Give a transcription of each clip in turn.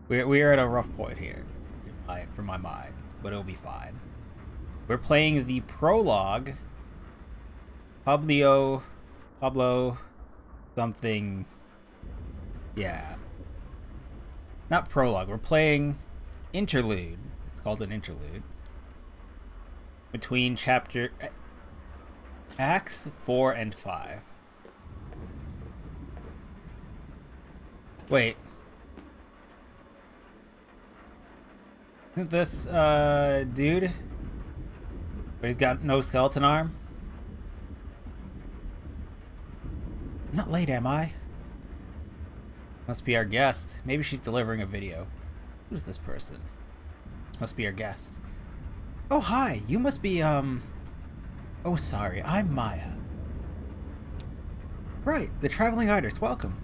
We're at a rough point here, for my mind, but it'll be fine. We're playing the prologue. Pablo, something. Yeah, not prologue. We're playing interlude. It's called an interlude between chapter acts 4 and 5. Wait, isn't this dude? But he's got no skeleton arm. I'm not late, am I? Must be our guest. Maybe she's delivering a video. Who's this person? Must be our guest. Oh, hi. You must be, Oh, sorry. I'm Maya. Right, the traveling artist. Welcome.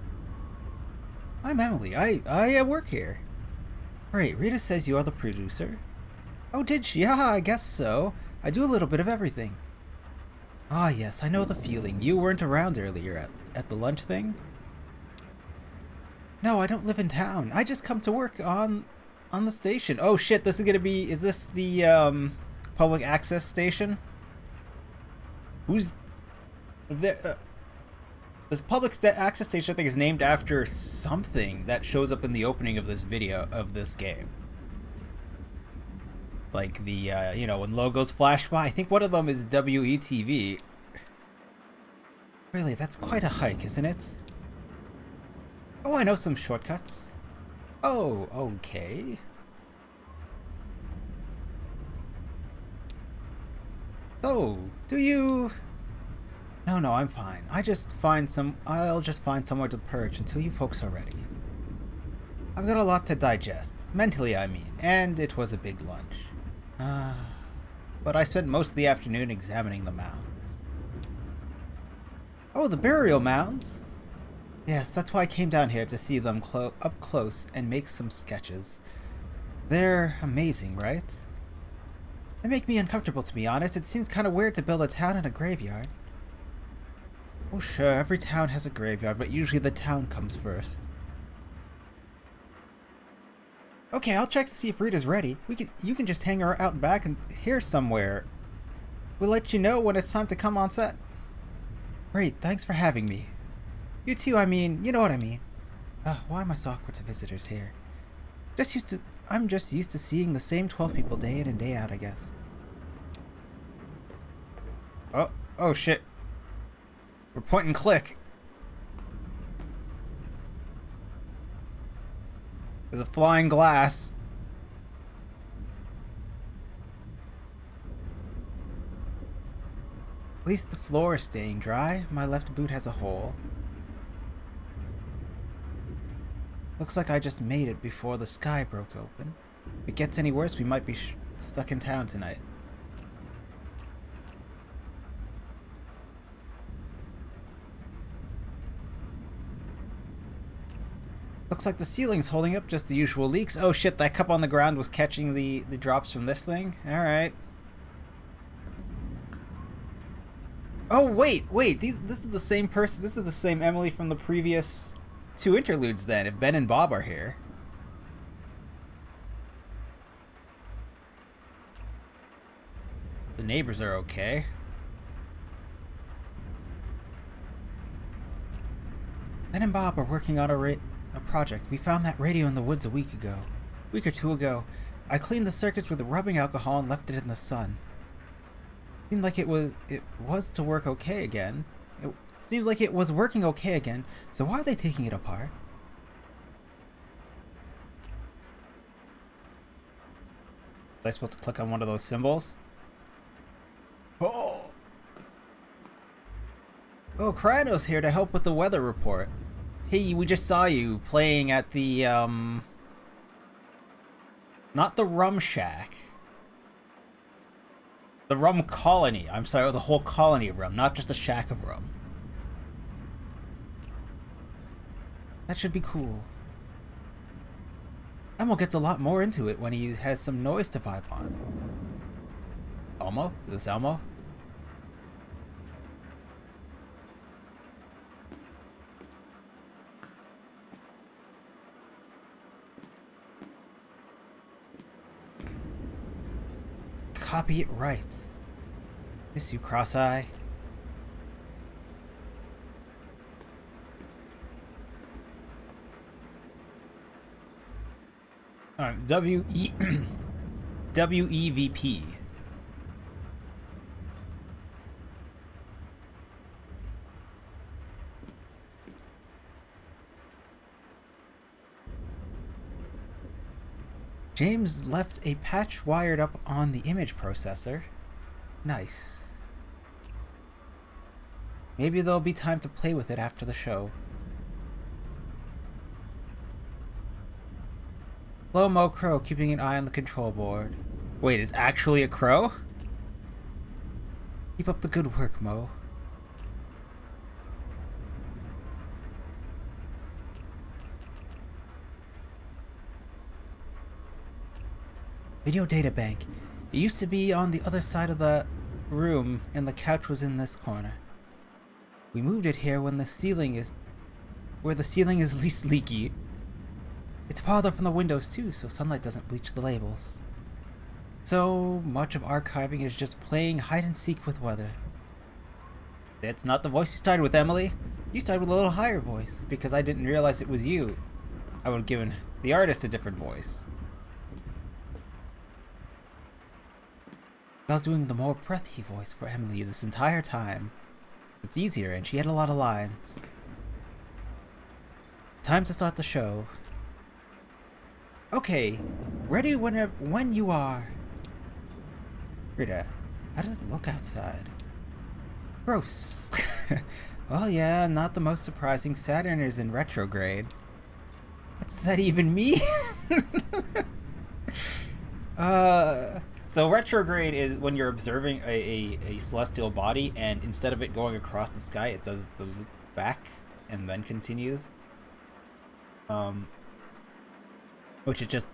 I'm Emily. I work here. Great. Rita says you are the producer. Oh, did she? Yeah, I guess so. I do a little bit of everything. Ah, yes. I know the feeling. You weren't around earlier at the lunch thing? No, I don't live in town. I just come to work on the station. Oh shit, this is gonna be... Is this the, public access station? Who's... this public access station, I think, is named after something that shows up in the opening of this video, of this game. Like the, you know, when logos flash by. I think one of them is WETV. Really, that's quite a hike, isn't it? Oh, I know some shortcuts. Oh, okay. Oh, do you... No, I'm fine. I'll just find somewhere to perch until you folks are ready. I've got a lot to digest. Mentally, I mean. And it was a big lunch. But I spent most of the afternoon examining the mounds. Oh, the burial mounds? Yes, that's why I came down here, to see them up close and make some sketches. They're amazing, right? They make me uncomfortable, to be honest. It seems kind of weird to build a town in a graveyard. Oh sure, every town has a graveyard, but usually the town comes first. Okay, I'll check to see if Rita's ready. You can just hang her out back and here somewhere. We'll let you know when it's time to come on set. Great, thanks for having me. You too, I mean, you know what I mean. Why am I so awkward to visitors here? I'm just used to seeing the same 12 people day in and day out, I guess. Oh shit. We're point and click. There's a flying glass. At least the floor is staying dry. My left boot has a hole. Looks like I just made it before the sky broke open. If it gets any worse, we might be stuck in town tonight. Looks like the ceiling's holding up, just the usual leaks. Oh shit, that cup on the ground was catching the drops from this thing? Alright. Oh, wait! This is the same person. This is the same Emily from the previous 2 interludes then, if Ben and Bob are here. The neighbors are okay. Ben and Bob are working on a project. We found that radio in the woods a week or two ago. I cleaned the circuits with rubbing alcohol and left it in the sun. Seemed like it was to work okay again. It seems like it was working okay again. So why are they taking it apart? Was I supposed to click on one of those symbols? Oh, Kryano's here to help with the weather report. Hey, we just saw you playing at the, not the Rum Shack. The Rum Colony. I'm sorry, it was a whole colony of rum, not just a shack of rum. That should be cool. Elmo gets a lot more into it when he has some noise to vibe on. Elmo? Is this Elmo? copy it right. Miss you, Cross-Eye. WEVP. James left a patch wired up on the image processor. Nice. Maybe there'll be time to play with it after the show. Hello, Mo Crow, keeping an eye on the control board. Wait, it's actually a crow? Keep up the good work, Mo. Video data bank. It used to be on the other side of the room, and the couch was in this corner. We moved it here when the ceiling is... where the ceiling is least leaky. It's farther from the windows too, so sunlight doesn't bleach the labels. So much of archiving is just playing hide and seek with weather. That's not the voice you started with, Emily. You started with a little higher voice, because I didn't realize it was you. I would have given the artist a different voice. I was doing the more breathy voice for Emily this entire time. It's easier, and she had a lot of lines. Time to start the show. Okay, ready when you are. Rita, how does it look outside? Gross. Well, yeah, not the most surprising. Saturn is in retrograde. What does that even mean? So retrograde is when you're observing a celestial body, and instead of it going across the sky, it does the loop back and then continues. Which is just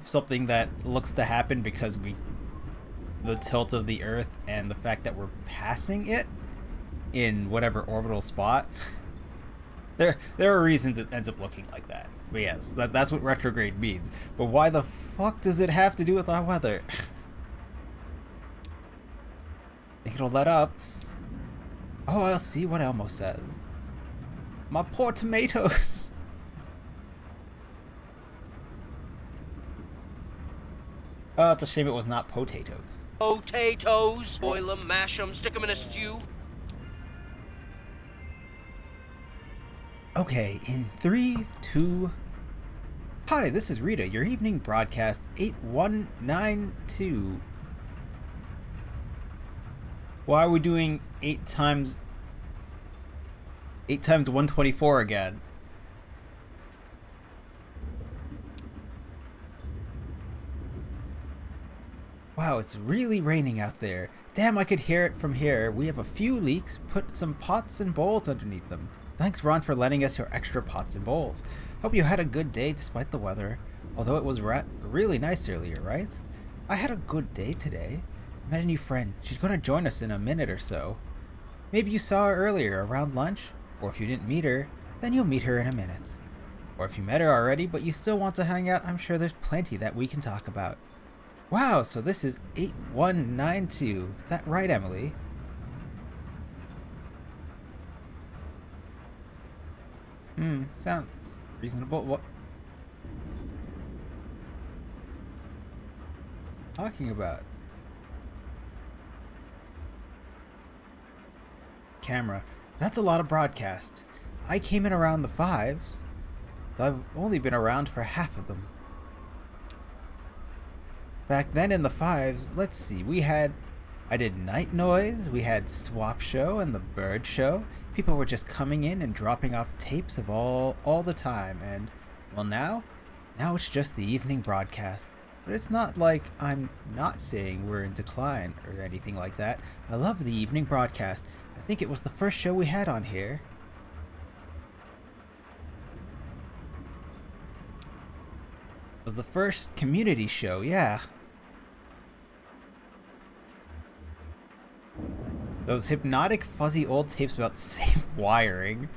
something that looks to happen because the tilt of the Earth and the fact that we're passing it in whatever orbital spot. There are reasons it ends up looking like that. But yes, that's what retrograde means. But why the fuck does it have to do with our weather? Think it'll let up. Oh, I'll see what Elmo says. My poor tomatoes. Oh, it's a shame it was not potatoes. Potatoes, boil them, mash them, stick them in a stew. Okay, in 3, 2... Hi, this is Rita, your evening broadcast 8192. Why are we doing 8 times 124 again? Wow, it's really raining out there. Damn, I could hear it from here. We have a few leaks. Put some pots and bowls underneath them. Thanks, Ron, for lending us your extra pots and bowls. Hope you had a good day despite the weather. Although it was really nice earlier, right? I had a good day today. I met a new friend. She's going to join us in a minute or so. Maybe you saw her earlier around lunch, or if you didn't meet her, then you'll meet her in a minute. Or if you met her already but you still want to hang out, I'm sure there's plenty that we can talk about. Wow, so this is 8192. Is that right, Emily? Sounds reasonable. What? Talking about? Camera. That's a lot of broadcast. I came in around the 5s. I've only been around for half of them. Back then in the 5s, let's see, I did Night Noise, we had Swap Show and the Bird Show. People were just coming in and dropping off tapes of all the time, and, well, now it's just the evening broadcast. But it's not like I'm not saying we're in decline or anything like that. I love the evening broadcast. I think it was the first show we had on here. It was the first community show, yeah. Those hypnotic, fuzzy old tapes about safe wiring.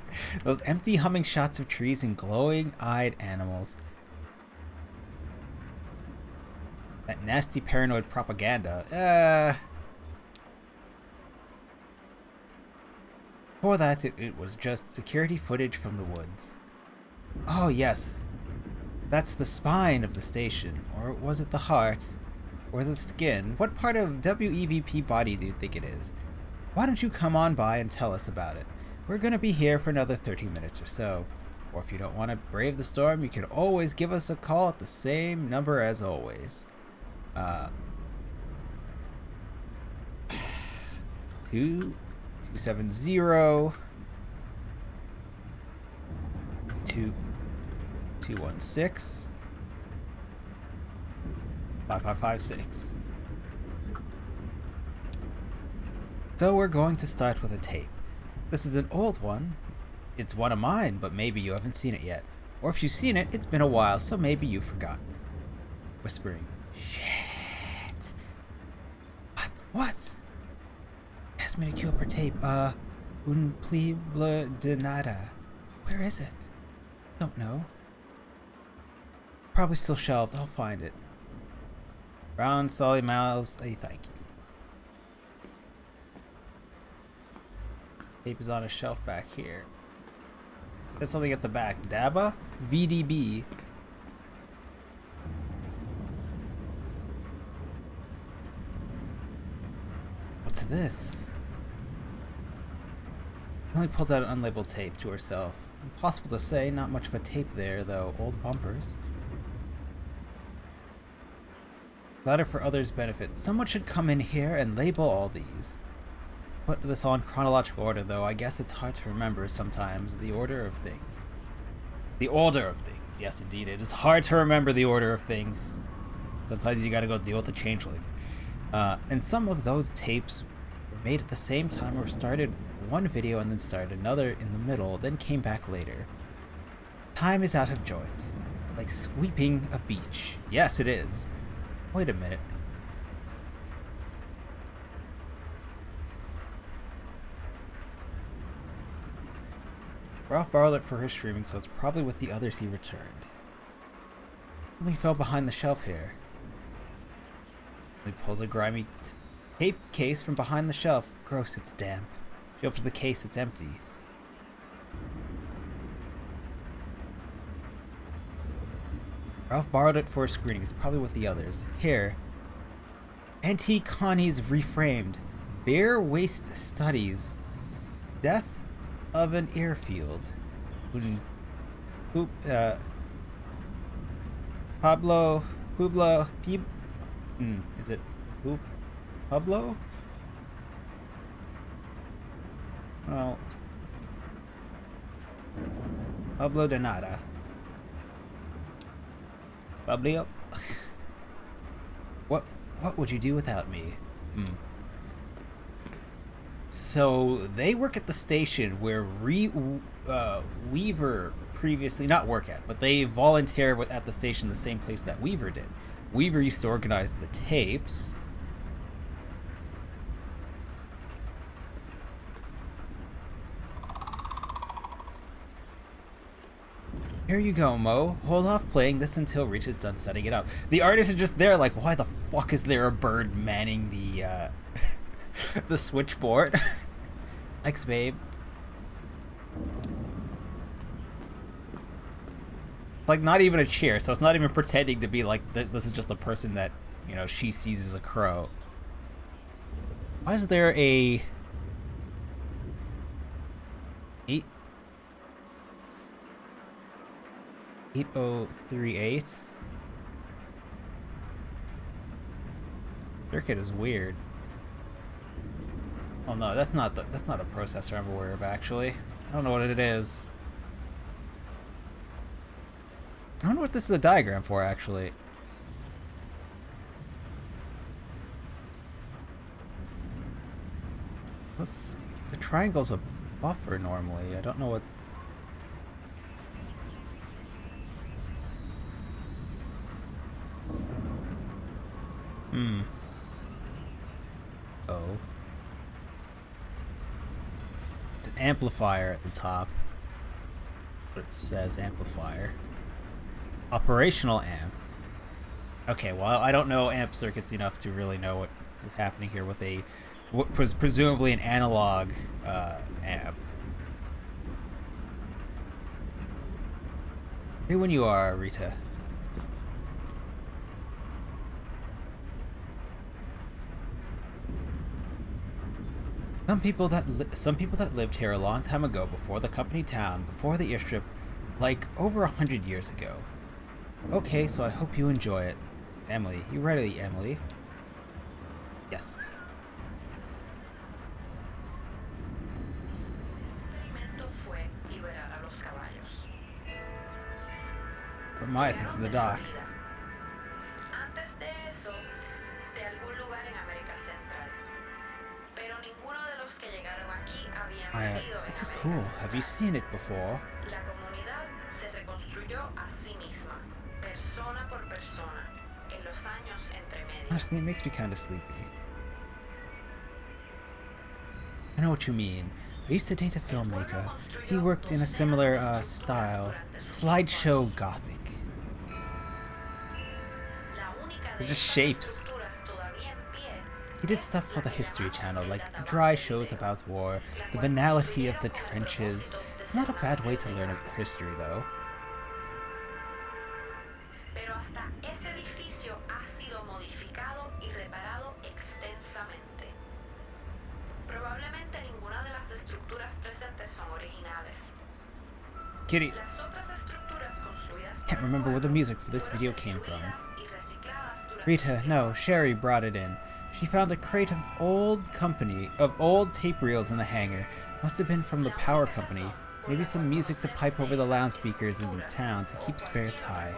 Those empty, humming shots of trees and glowing-eyed animals. That nasty paranoid propaganda. Before that, it was just security footage from the woods. Oh, yes. That's the spine of the station. Or was it the heart? Or the skin? What part of WEVP body do you think it is? Why don't you come on by and tell us about it? We're going to be here for another 30 minutes or so. Or if you don't want to brave the storm, you can always give us a call at the same number as always. 270 216 5556. So we're going to start with a tape. This is an old one. It's one of mine, but maybe you haven't seen it yet. Or if you've seen it, it's been a while, so maybe you've forgotten. Whispering, shit. What? Ask me to queue up her tape. Un plible de nada. Where is it? Don't know. Probably still shelved. I'll find it. Brown Solly Miles. Hey, thank you. Tape is on a shelf back here. There's something at the back. DABA? VDB. What's this? Emily pulls out an unlabeled tape to herself. Impossible to say, not much of a tape there, though. Old bumpers. Louder for others' benefit. Someone should come in here and label all these. Put this all in chronological order, though. I guess it's hard to remember sometimes the order of things. The order of things. Yes, indeed. It is hard to remember the order of things. Sometimes you gotta go deal with the changeling. And some of those tapes were made at the same time or started one video and then started another in the middle, then came back later. Time is out of joint. It's like sweeping a beach. Yes, it is. Wait a minute. Ralph borrowed it for his streaming, so it's probably with the others he returned. Something fell behind the shelf here. He pulls a grimy tape case from behind the shelf. Gross, it's damp. She opens the case, it's empty. Ralph borrowed it for a screening. It's probably with the others. Here. Auntie Connie's Reframed. Bare Waist Studies. Death of an Airfield. Pablo. Is it Pablo? Oh. Pablo de nada. Pablo? What would you do without me? So they work at the station where Weaver previously, not work at, but they volunteer at the station the same place that Weaver did. Weaver used to organize the tapes. Here you go, Mo. Hold off playing this until Reach is done setting it up. The artists are just there like, why the fuck is there a bird manning the the switchboard? Thanks, babe. Like, not even a chair, so it's not even pretending to be like, this is just a person that, you know, she sees as a crow. Why is there a... 8038? Circuit is weird. Oh no, that's not a processor I'm aware of, actually. I don't know what it is. I don't know what this is a diagram for, actually. The triangle's a buffer normally. I don't know what... Oh. It's an amplifier at the top. But it says amplifier. Operational amp. Okay, well, I don't know amp circuits enough to really know what is happening here with a what was presumably an analog amp. Hey, when you are, Rita. Some people that lived here a long time ago, before the company town, before the airstrip, like over 100 years ago. Okay, so I hope you enjoy it. Emily, you ready, Emily? Yes. From my, I think, to the dock. This is cool. Have you seen it before? Honestly, it makes me kind of sleepy. I know what you mean. I used to date a filmmaker. He worked in a similar style. Slideshow gothic. They're just shapes. He did stuff for the History Channel, like dry shows about war, the banality of the trenches. It's not a bad way to learn history, though. Kitty! Can't remember where the music for this video came from. Rita, no, Sherry brought it in. She found a crate of old tape reels in the hangar. Must have been from the power company. Maybe some music to pipe over the loudspeakers in the town to keep spirits high.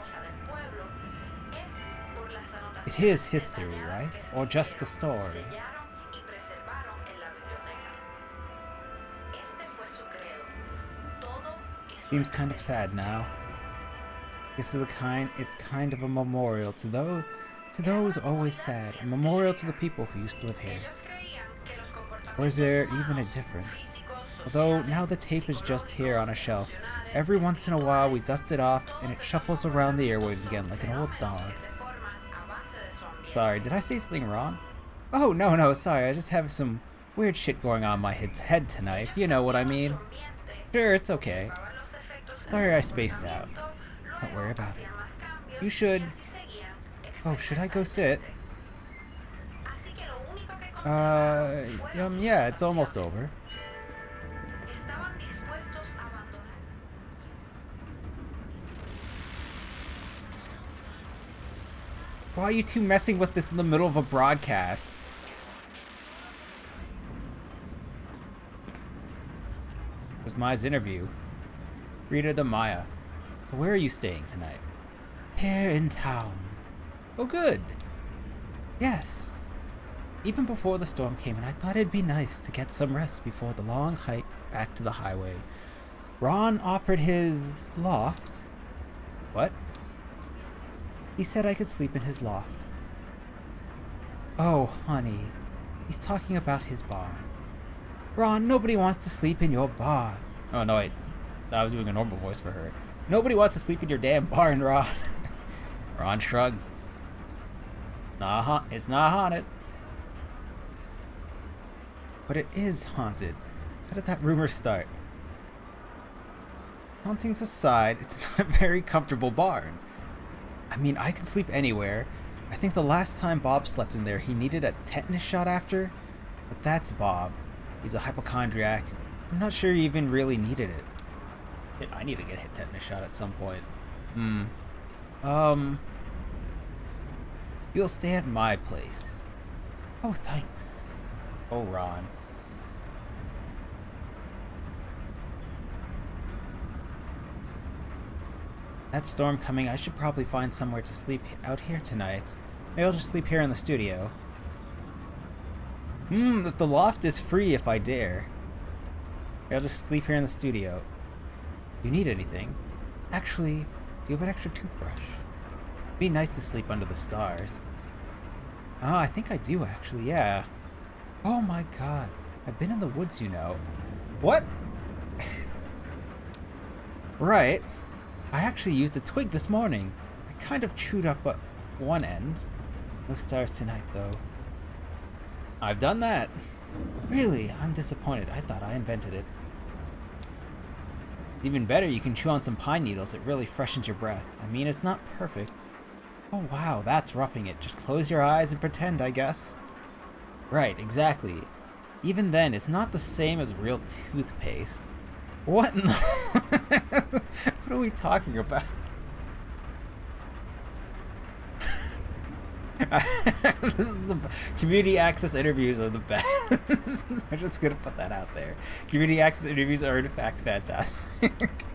It is history, right? Or just the story? Seems kind of sad now. It's kind of a memorial to those always sad. A memorial to the people who used to live here. Or is there even a difference? Although now the tape is just here on a shelf. Every once in a while we dust it off and it shuffles around the airwaves again like an old dog. Sorry, did I say something wrong? Oh, no, sorry, I just have some weird shit going on in my head tonight. You know what I mean. Sure, it's okay. Sorry I spaced out. Don't worry about it. You should... Oh, should I go sit? Yeah, it's almost over. Why are you two messing with this in the middle of a broadcast? It was Maya's interview. Rita to Maya. So where are you staying tonight? Here in town. Oh, good. Yes. Even before the storm came in, I thought it'd be nice to get some rest before the long hike back to the highway. Ron offered his loft. What? He said I could sleep in his loft. Oh, honey. He's talking about his barn. Ron, nobody wants to sleep in your barn. Oh, no, wait. I was doing a normal voice for her. Nobody wants to sleep in your damn barn, Ron. Ron shrugs. Nah, it's not haunted. But it is haunted. How did that rumor start? Hauntings aside, it's not a very comfortable barn. I mean, I can sleep anywhere. I think the last time Bob slept in there, he needed a tetanus shot after. But that's Bob. He's a hypochondriac. I'm not sure he even really needed it. I need to get a tetanus shot at some point. You'll stay at my place. Oh, thanks. Oh, Ron. That storm coming, I should probably find somewhere to sleep out here tonight. Maybe I'll just sleep here in the studio. If the loft is free if I dare. Maybe I'll just sleep here in the studio. Do you need anything? Actually, do you have an extra toothbrush? It'd be nice to sleep under the stars. Ah, I think I do actually, yeah. Oh my god. I've been in the woods, you know. What? Right. I actually used a twig this morning. I kind of chewed up one end. No stars tonight, though. I've done that. Really? I'm disappointed. I thought I invented it. Even better, you can chew on some pine needles. It really freshens your breath. I mean, it's not perfect. Oh wow, that's roughing it. Just close your eyes and pretend, I guess. Right, exactly. Even then, it's not the same as real toothpaste. What in the... What are we talking about? This is the community access interviews are the best. I'm just gonna put that out there. Community access interviews are in fact fantastic.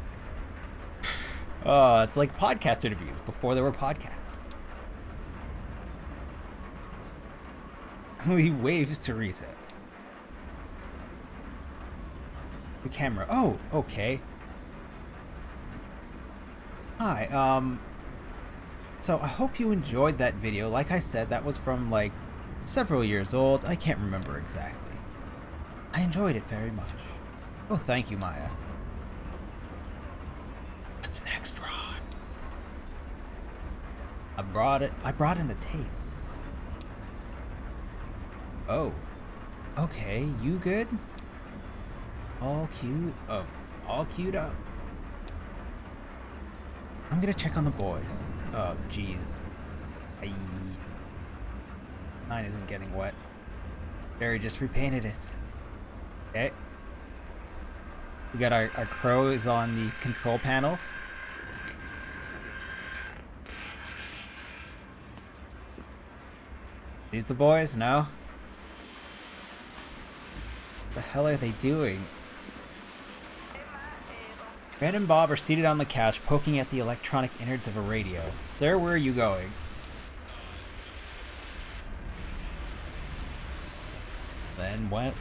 Oh, it's like podcast interviews before there were podcasts. He waves to Rita. The camera. Oh, okay. Hi, so I hope you enjoyed that video. Like I said, that was from like several years old. I can't remember exactly. I enjoyed it very much. Oh, thank you, Maya. What's next, Ron? I brought in a tape. Oh. Okay, you good? All queued? Oh, all queued up. I'm gonna check on the boys. Oh, jeez. Mine isn't getting wet. Barry just repainted it. Okay. We got our crow is on the control panel. These the boys? No? What the hell are they doing? Ben and Bob are seated on the couch, poking at the electronic innards of a radio. Sir, where are you going? So then why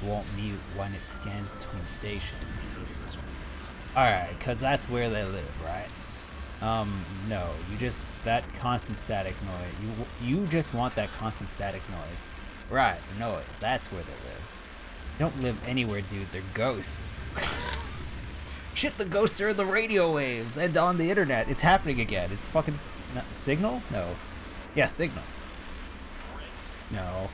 won't mute when it scans between stations? Alright, because that's where they live, right? No, you just, that constant static noise. You just want that constant static noise. Right, the noise, that's where they live. They don't live anywhere, dude, they're ghosts. Shit, the ghosts are in the radio waves and on the internet. It's happening again. It's fucking... Signal? No. Yeah, Signal. No.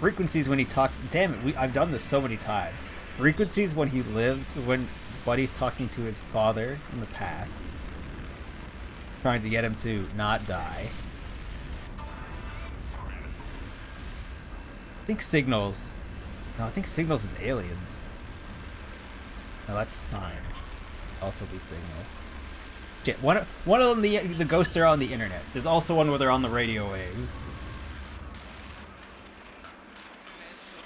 Frequencies when he talks... Damn it, I've done this so many times. Frequencies when he lives... When Buddy's talking to his father in the past. Trying to get him to not die. I think Signals... No, I think Signals is aliens. No, that's signs. Also be Signals. Shit, one of them, the ghosts are on the internet. There's also one where they're on the radio waves.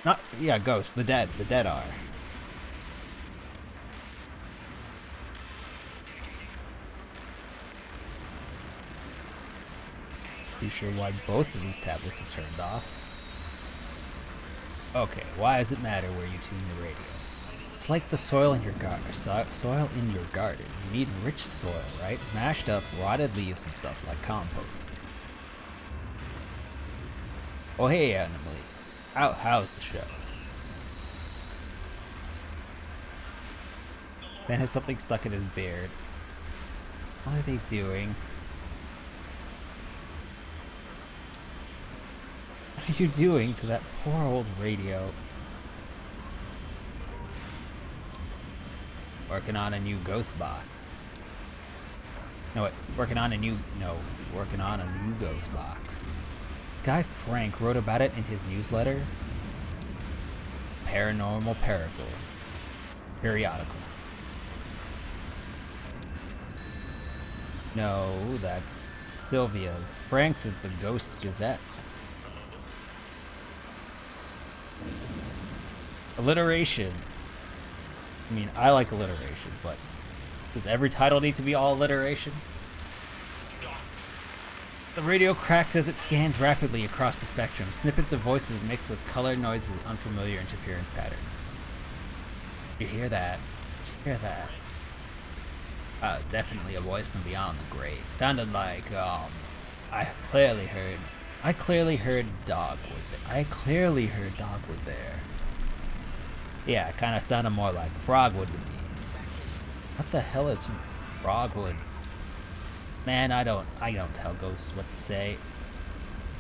Not, yeah, ghosts. The dead are. You sure why both of these tablets have turned off? Okay, why does it matter where you tune the radio? It's like the soil in your garden. You need rich soil, right? Mashed up, rotted leaves and stuff like compost. Oh hey, Emily. How's the show? Ben has something stuck in his beard. What are they doing? What are you doing to that poor old radio? Working on a new ghost box. Working on a new ghost box. This guy Frank wrote about it in his newsletter. Paranormal periodical. No, that's Sylvia's. Frank's is the Ghost Gazette. Alliteration. I mean, I like alliteration, but does every title need to be all alliteration? The radio cracks as it scans rapidly across the spectrum. Snippets of voices mixed with color, noises, and unfamiliar interference patterns. Did you hear that? Did you hear that? Definitely a voice from beyond the grave. Sounded like, I clearly heard Dogwood. I clearly heard Dogwood there. Yeah, it kind of sounded more like Frogwood to me. What the hell is Frogwood. Man, I don't tell ghosts what to say.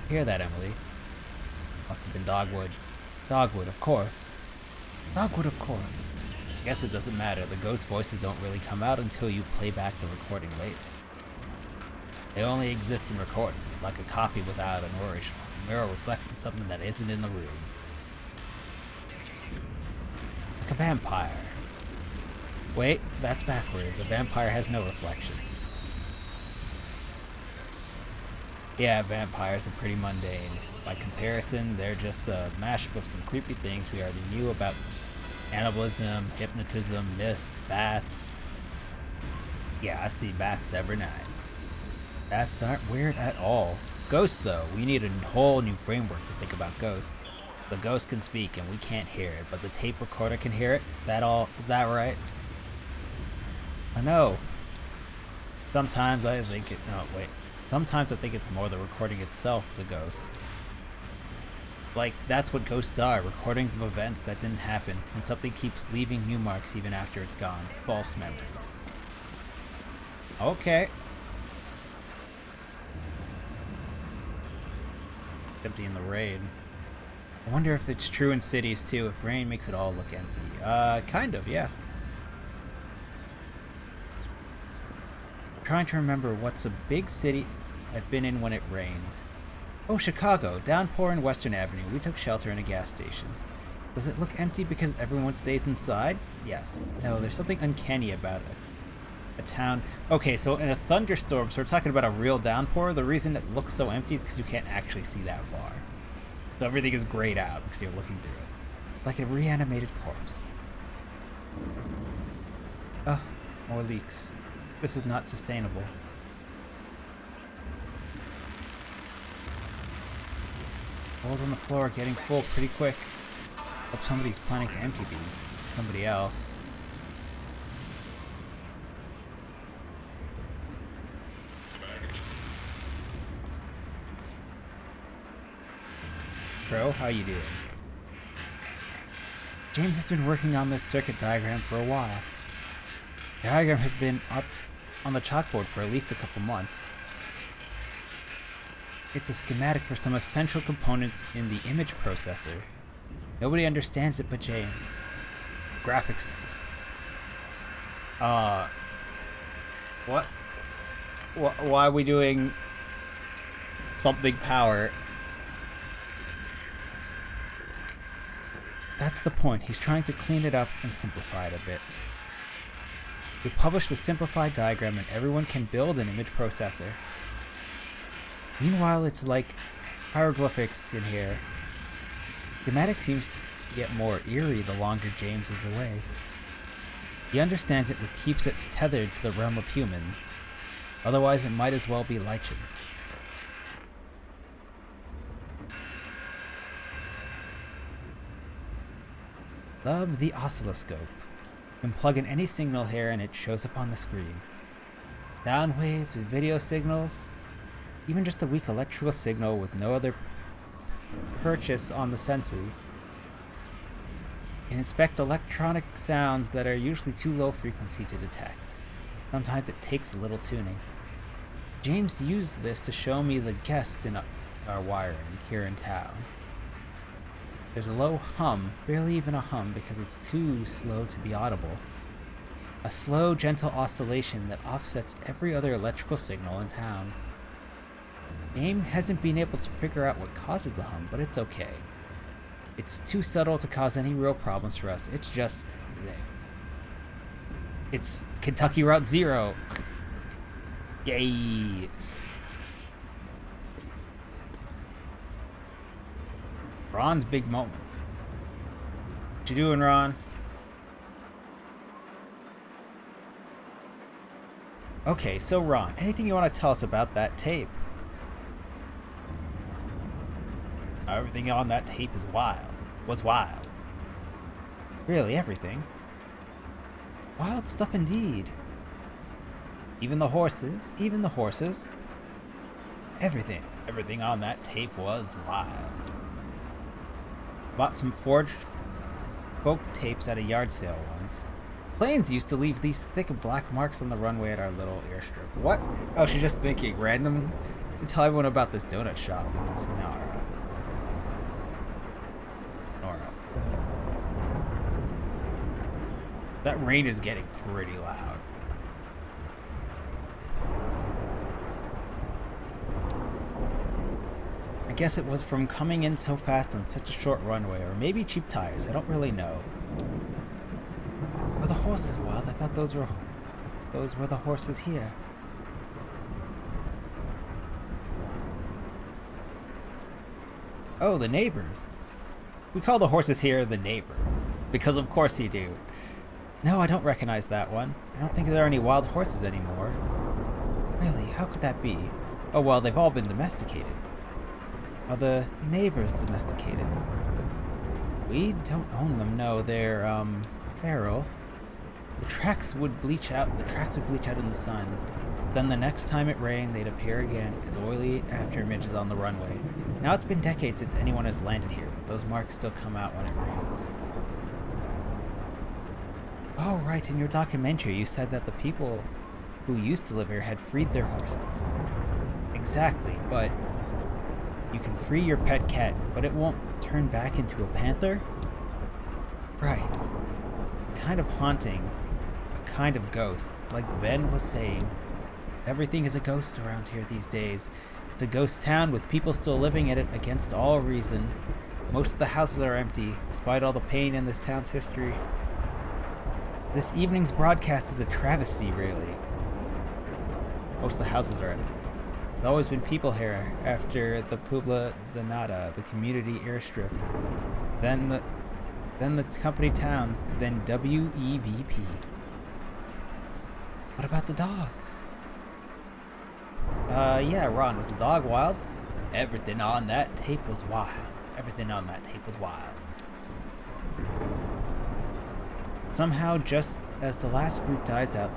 Hear that, Emily? Must have been Dogwood. Dogwood, of course. Dogwood, of course. I guess it doesn't matter. The ghost voices don't really come out until you play back the recording later. They only exist in recordings, like a copy without an original. A mirror reflecting something that isn't in the room. Like a vampire. Wait, that's backwards. A vampire has no reflection. Yeah, vampires are pretty mundane. By comparison, they're just a mashup of some creepy things we already knew about. Cannibalism, hypnotism, mist, bats. Yeah, I see bats every night. Bats aren't weird at all. Ghosts, though, we need a whole new framework to think about ghosts. So ghosts can speak and we can't hear it, but the tape recorder can hear it? Is that all? Is that right? I know. Sometimes I think it... No, wait. Sometimes I think it's more the recording itself is a ghost. Like, that's what ghosts are, recordings of events that didn't happen, and something keeps leaving new marks even after it's gone. False memories. Okay. Empty in the rain. I wonder if it's true in cities too, if rain makes it all look empty. Kind of, yeah. I'm trying to remember what's a big city I've been in when it rained. Oh, Chicago. Downpour in Western Avenue. We took shelter in a gas station. Does it look empty because everyone stays inside? Yes. No, there's something uncanny about it. A town... Okay, so in a thunderstorm, so we're talking about a real downpour, the reason it looks so empty is because you can't actually see that far. So everything is grayed out because you're looking through it. It's like a reanimated corpse. Ugh, more leaks. This is not sustainable. Holes on the floor are getting full pretty quick. Hope somebody's planning to empty these. Somebody else. Crow, how you doing? James has been working on this circuit diagram for a while. The diagram has been up on the chalkboard for at least a couple months. It's a schematic for some essential components in the image processor. Nobody understands it but James. Graphics. What? Why are we doing something power? That's the point. He's trying to clean it up and simplify it a bit. We publish the simplified diagram and everyone can build an image processor. Meanwhile, it's like hieroglyphics in here. Schematic seems to get more eerie the longer James is away. He understands it, but keeps it tethered to the realm of humans. Otherwise, it might as well be lichen. Love the oscilloscope. You can plug in any signal here and it shows up on the screen. Sound waves, video signals, even just a weak electrical signal with no other purchase on the senses. You can inspect electronic sounds that are usually too low frequency to detect. Sometimes it takes a little tuning. James used this to show me the guest in our wiring here in town. There's a low hum, barely even a hum because it's too slow to be audible. A slow, gentle oscillation that offsets every other electrical signal in town. James hasn't been able to figure out what causes the hum, but it's okay. It's too subtle to cause any real problems for us. It's just there. It's Kentucky Route Zero. Yay. Ron's big moment. What you doing, Ron? Okay, so Ron, anything you want to tell us about that tape? Everything on that tape is wild. Was wild. Really, everything. Wild stuff indeed. Even the horses. Everything on that tape was wild. Bought some forged folk tapes at a yard sale once. Planes used to leave these thick black marks on the runway at our little airstrip. What? Oh, she's just thinking random to tell everyone about this donut shop in Sonora. Nora. That rain is getting pretty loud. I guess it was from coming in so fast on such a short runway, or maybe cheap tires. I don't really know. Are the horses wild? I thought those were the horses here. Oh, the neighbors. We call the horses here the neighbors. Because of course you do. No, I don't recognize that one. I don't think there are any wild horses anymore. Really? How could that be? Oh well, they've all been domesticated. Are the neighbors domesticated? We don't own them, no. They're, feral. The tracks would bleach out in the sun. But then the next time it rained, they'd appear again as oily after images on the runway. Now it's been decades since anyone has landed here, but those marks still come out when it rains. Oh, right, in your documentary you said that the people who used to live here had freed their horses. Exactly, but you can free your pet cat, but it won't turn back into a panther? Right. A kind of haunting, a kind of ghost, like Ben was saying. Everything is a ghost around here these days. It's a ghost town with people still living in it against all reason. Most of the houses are empty, despite all the pain in this town's history. This evening's broadcast is a travesty, really. Most of the houses are empty. There's always been people here after the Puebla de Nada, the community airstrip. Then the company town, then WEVP. What about the dogs? Yeah, Ron, was the dog wild? Everything on that tape was wild. Everything on that tape was wild. Somehow, just as the last group dies out,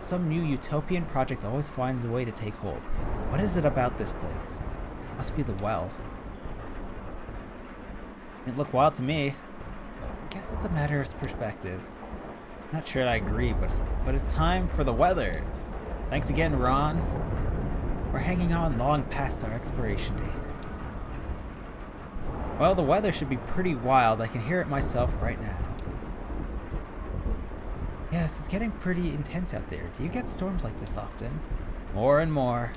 some new utopian project always finds a way to take hold. What is it about this place? It must be the well. Didn't look wild to me. I guess it's a matter of perspective. Not sure I agree, but it's time for the weather. Thanks again, Ron. We're hanging on long past our expiration date. Well, the weather should be pretty wild. I can hear it myself right now. Yes, it's getting pretty intense out there. Do you get storms like this often? More and more.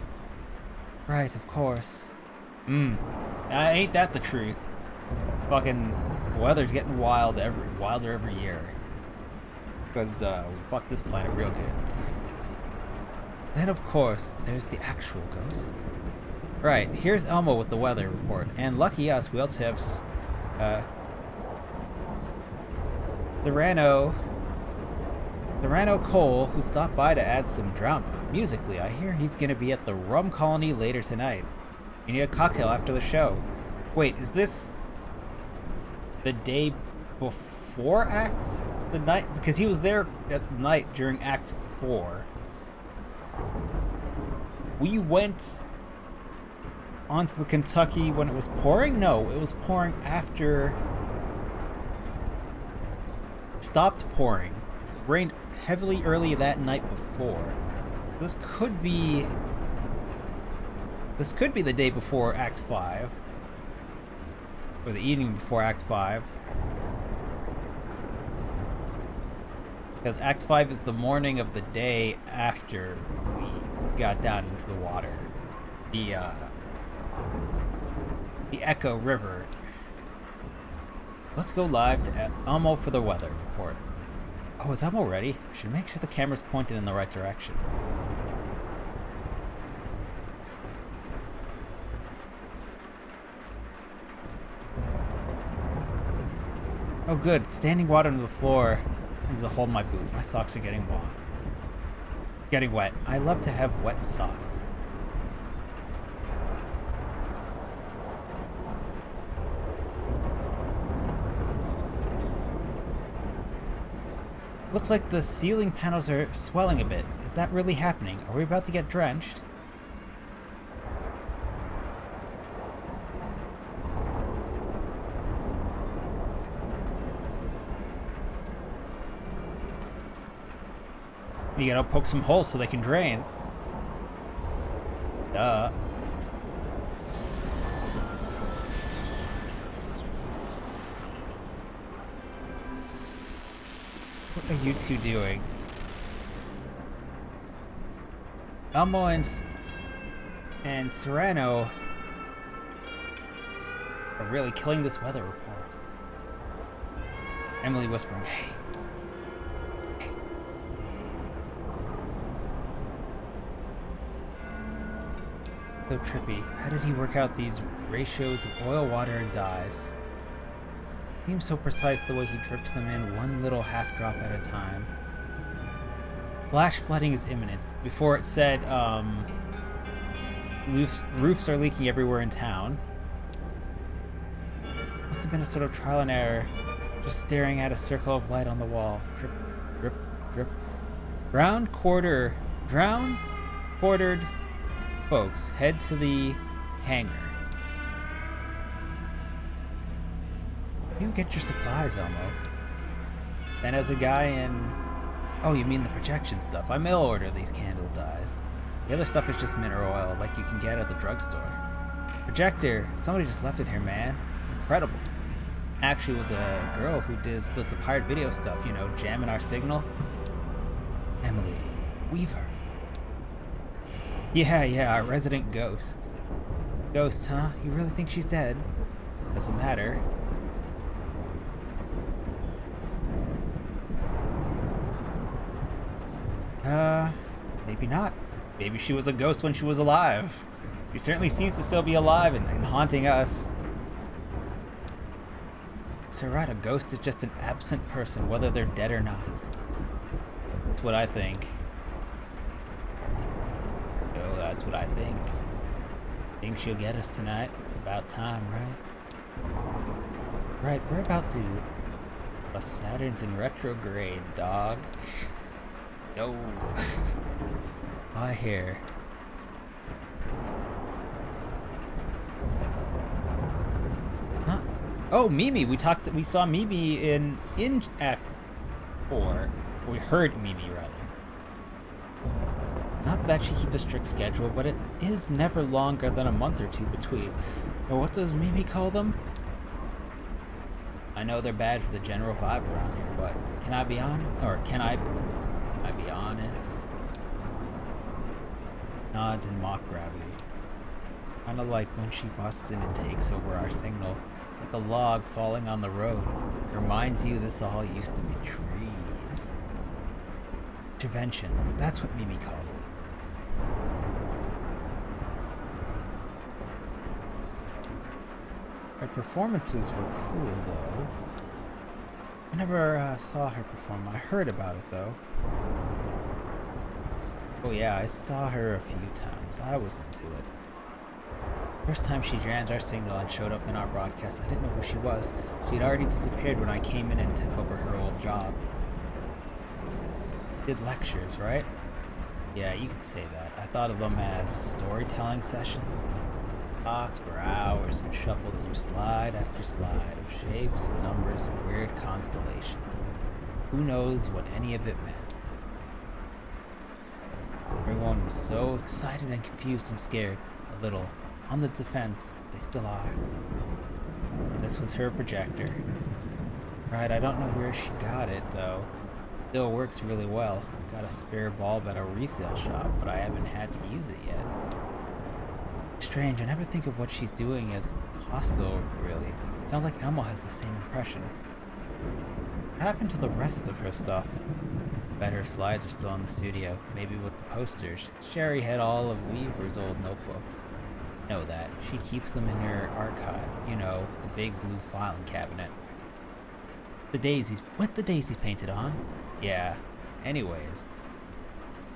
Right, of course. Ain't that the truth? Fucking weather's getting wilder every year. Because we fucked this planet real good. Then of course, there's the actual ghost. Right, here's Elmo with the weather report. And lucky us, we also have Serrano Cole, who stopped by to add some drama. Musically, I hear he's gonna be at the Rum Colony later tonight. You need a cocktail after the show. Wait, is this the day before Acts? The night? Because he was there at night during Act 4. We went onto the Kentucky when it was pouring? No, it was pouring after... Stopped pouring. It rained heavily early that night before. So this could be the day before Act 5. Or the evening before Act 5. Because Act 5 is the morning of the day after we got down into the water. The Echo River. Let's go live to Elmo for the weather report. Oh, is Elmo ready? I should make sure the camera's pointed in the right direction. Oh good, standing water on the floor is a hole in my boot. My socks are getting wet. I love to have wet socks. Looks like the ceiling panels are swelling a bit. Is that really happening? Are we about to get drenched? You gotta poke some holes so they can drain. Duh. What are you two doing? Elmo and Serrano are really killing this weather report. Emily whispering, hey. So trippy. How did he work out these ratios of oil, water, and dyes? Seems so precise the way he drips them in one little half drop at a time. Flash flooding is imminent. Before it said, roofs are leaking everywhere in town. Must have been a sort of trial and error. Just staring at a circle of light on the wall. Drip, drip, drip. Drowned, quartered folks head to the hangar. You get your supplies, Elmo. Then as a guy in... Oh, you mean the projection stuff. I mail order these candle dyes. The other stuff is just mineral oil, like you can get at the drugstore. Projector, somebody just left it here, man. Incredible. Actually, it was a girl who does the pirate video stuff, you know, jamming our signal. Emily, Weaver. Yeah, our resident ghost. Ghost, huh? You really think she's dead? Doesn't matter. Maybe not. Maybe she was a ghost when she was alive. She certainly seems to still be alive and haunting us. So right, a ghost is just an absent person, whether they're dead or not. That's what I think. Oh, that's what I think. Think she'll get us tonight? It's about time, right? Right, we're about to... Saturn's in retrograde, dog. No. My hair. Huh? Oh, Mimi. We saw Mimi in Act 4. We heard Mimi, rather. Not that she keeps a strict schedule, but it is never longer than a month or two between. Or what does Mimi call them? I know they're bad for the general vibe around here, but can I be honest? Or can I be honest? Nods in mock gravity. Kinda like when she busts in and takes over our signal. It's like a log falling on the road. It reminds you this all used to be trees. Interventions, that's what Mimi calls it. Her performances were cool, though. I never saw her perform. I heard about it, though. Oh yeah, I saw her a few times. I was into it. First time she jammed our signal and showed up in our broadcast, I didn't know who she was. She'd already disappeared when I came in and took over her old job. Did lectures, right? Yeah, you could say that. I thought of them as storytelling sessions. Talked for hours and shuffled through slide after slide of shapes and numbers and weird constellations. Who knows what any of it meant? Everyone was so excited and confused and scared, a little on the defense. They still are. This was her projector. Right, I don't know where she got it, though. It still works really well. I got a spare bulb at a resale shop, but I haven't had to use it yet. Strange, I never think of what she's doing as hostile, really. Sounds like Elmo has the same impression. What happened to the rest of her stuff? Bet her slides are still in the studio, maybe with the posters. Sherry had all of Weaver's old notebooks. Know that. She keeps them in her archive. You know, the big blue filing cabinet. The daisies. With the daisies painted on? Yeah. Anyways.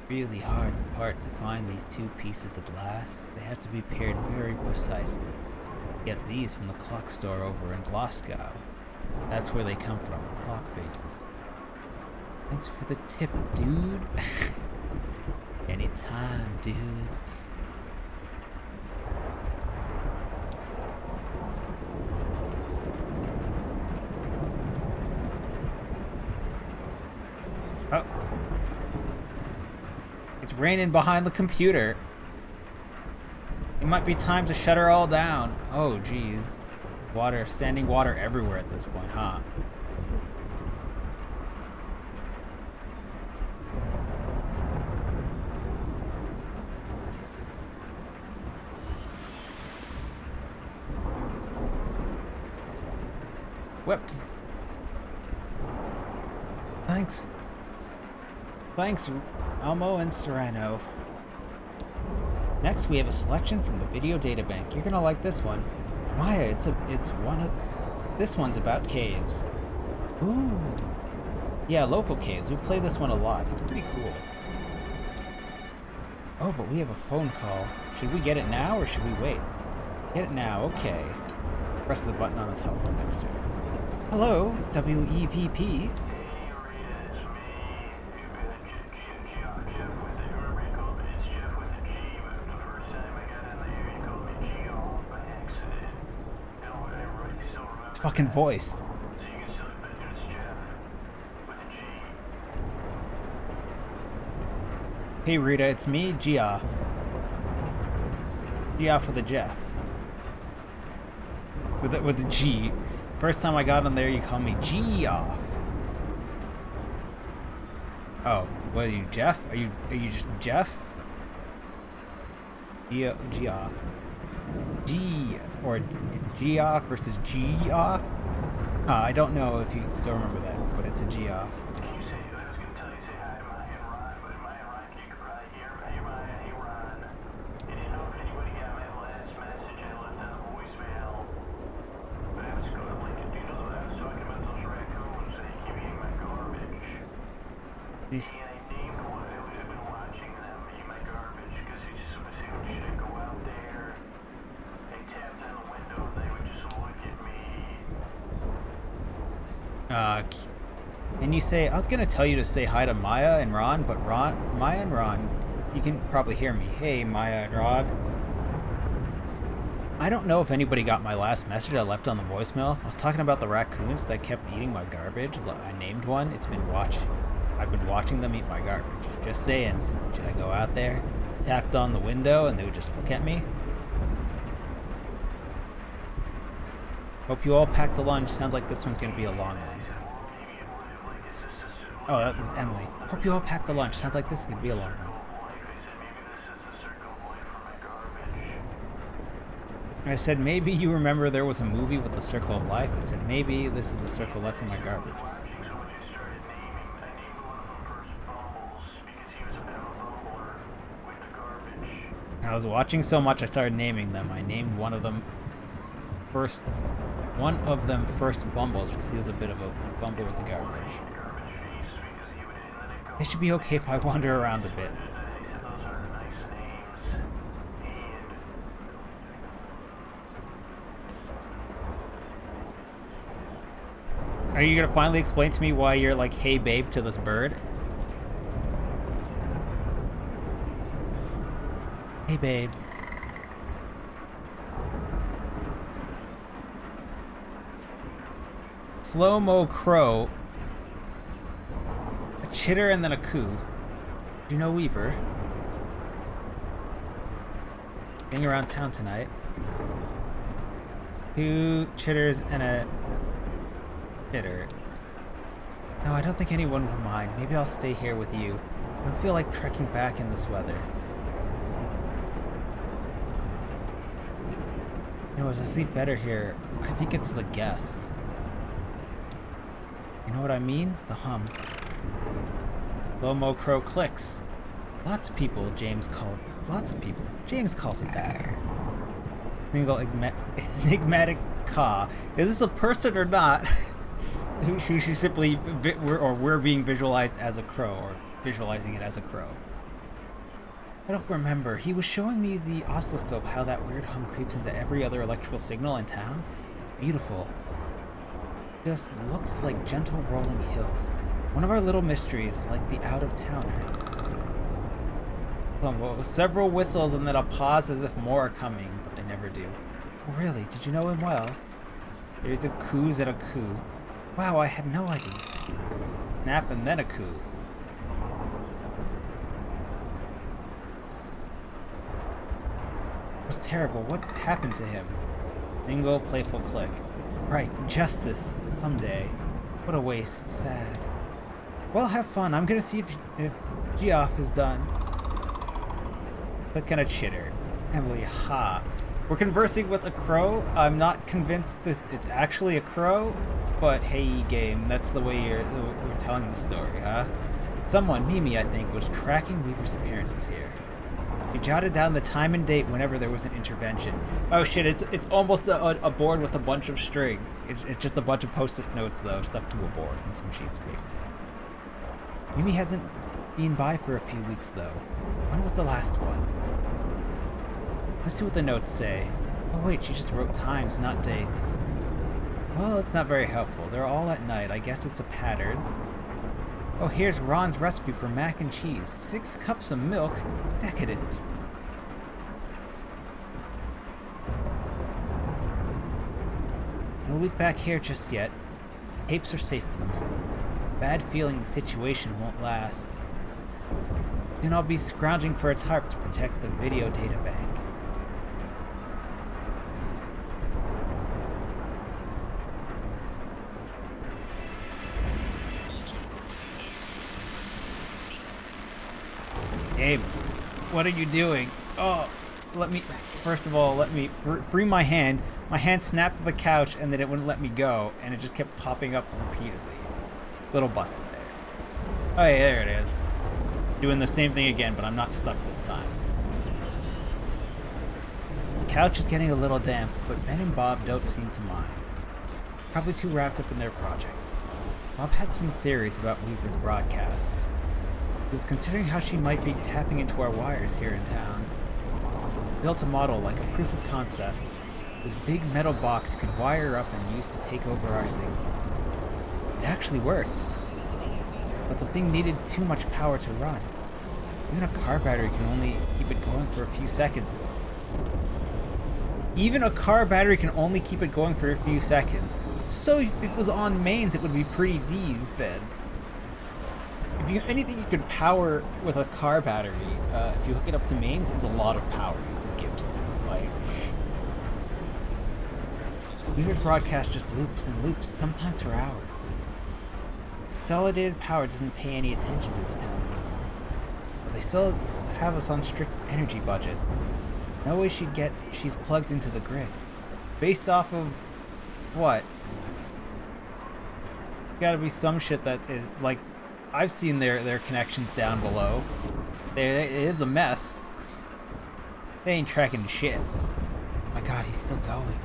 Really hard part to find these two pieces of glass. They have to be paired very precisely. I have to get these from the clock store over in Glasgow. That's where they come from, clock faces. Thanks for the tip, dude. Anytime, dude. Oh. raining behind the computer. It might be time to shut her all down. Oh, geez. There's water, standing water everywhere at this point, huh? Whip. Thanks. Thanks, Elmo and Serrano. Next, we have a selection from the video databank. You're gonna like this one. Maya, this one's about caves. Ooh. Yeah, local caves. We play this one a lot. It's pretty cool. Oh, but we have a phone call. Should we get it now or should we wait? Get it now, okay. Press the button on the telephone next to it. Hello, WEVP. It's fucking voiced. Hey Rita, it's me, Geoff. Geoff with a Jeff. With a G. First time I got on there, you called me Geoff. Oh, what are you, Jeff? Are you just Jeff? Geoff. G or Geoff versus Geoff? I don't know if you still remember that, but it's a Geoff. Can you say, I was gonna tell you to say hi to Maya and Ron, but Maya and Ron, you can probably hear me. Hey, Maya and Rod. I don't know if anybody got my last message I left on the voicemail. I was talking about the raccoons that kept eating my garbage. I named one. I've been watching them eat my garbage. Just saying, should I go out there? I tapped on the window and they would just look at me. Hope you all packed the lunch. Sounds like this one's gonna be a long one. Oh, that was Emily. Hope you all packed the lunch. Sounds like this is gonna be a long one. I said, maybe you remember there was a movie with the Circle of Life. I said, maybe this is the Circle of Life for my garbage. I was watching so much I started naming them. I named one of them first Bumbles because he was a bit of a bumble with the garbage. It should be okay if I wander around a bit. Are you gonna finally explain to me why you're like, hey babe, to this bird? Hey babe. Slow-mo crow. A chitter and then a coo. Do you know Weaver? Hang around town tonight. 2 chitters and a chitter. No, I don't think anyone will mind. Maybe I'll stay here with you. I don't feel like trekking back in this weather. You know, as I sleep better here, I think it's the guests. You know what I mean? The hum. Low-mo crow clicks. Lots of people, James calls it that. Single enigmatic caw. Is this a person or not? Who she simply, we're being visualized as a crow, or visualizing it as a crow. I don't remember. He was showing me the oscilloscope, how that weird hum creeps into every other electrical signal in town. It's beautiful. Just looks like gentle rolling hills. One of our little mysteries, like the out-of-towner. Several whistles and then a pause as if more are coming, but they never do. Oh, really? Did you know him well? There's a coos and a coo. Wow, I had no idea. Nap and then a coo. It was terrible. What happened to him? Single playful click. Right, justice. Someday. What a waste. Sad. Well, have fun. I'm gonna see if Geoff is done. What kind of chitter? Emily, ha. We're conversing with a crow. I'm not convinced that it's actually a crow, but hey, game, that's the way we're telling the story, huh? Someone, Mimi, I think, was tracking Weaver's appearances here. He jotted down the time and date whenever there was an intervention. Oh shit, it's almost a board with a bunch of string. It's just a bunch of post-it notes, though, stuck to a board and some sheets of paper. Mimi hasn't been by for a few weeks, though. When was the last one? Let's see what the notes say. Oh wait, she just wrote times, not dates. Well, it's not very helpful. They're all at night. I guess it's a pattern. Oh, here's Ron's recipe for mac and cheese. 6 cups of milk? Decadent. No leak back here just yet. Tapes are safe for the moment. Bad feeling the situation won't last. Soon I'll be scrounging for a tarp to protect the video data bank. Abe, what are you doing? Oh, first of all, let me free my hand. My hand snapped to the couch and then it wouldn't let me go, and it just kept popping up repeatedly. Little busted there. Oh yeah, there it is. Doing the same thing again, but I'm not stuck this time. The couch is getting a little damp, but Ben and Bob don't seem to mind. Probably too wrapped up in their project. Bob had some theories about Weaver's broadcasts. He was considering how she might be tapping into our wires here in town. Built a model like a proof of concept. This big metal box you could wire up and use to take over our signal. It actually worked. But the thing needed too much power to run. Even a car battery can only keep it going for a few seconds. Even a car battery can only keep it going for a few seconds. So if it was on mains, it would be pretty D's then. Anything you could power with a car battery, if you hook it up to mains, is a lot of power you can give to it. Like, Weaver's broadcast just loops and loops, sometimes for hours. Consolidated Power doesn't pay any attention to this town anymore, but they still have us on strict energy budget. No way she's plugged into the grid. Based off of what? Gotta be some shit that is like. I've seen their connections down below. It's a mess. They ain't tracking shit. My god, he's still going.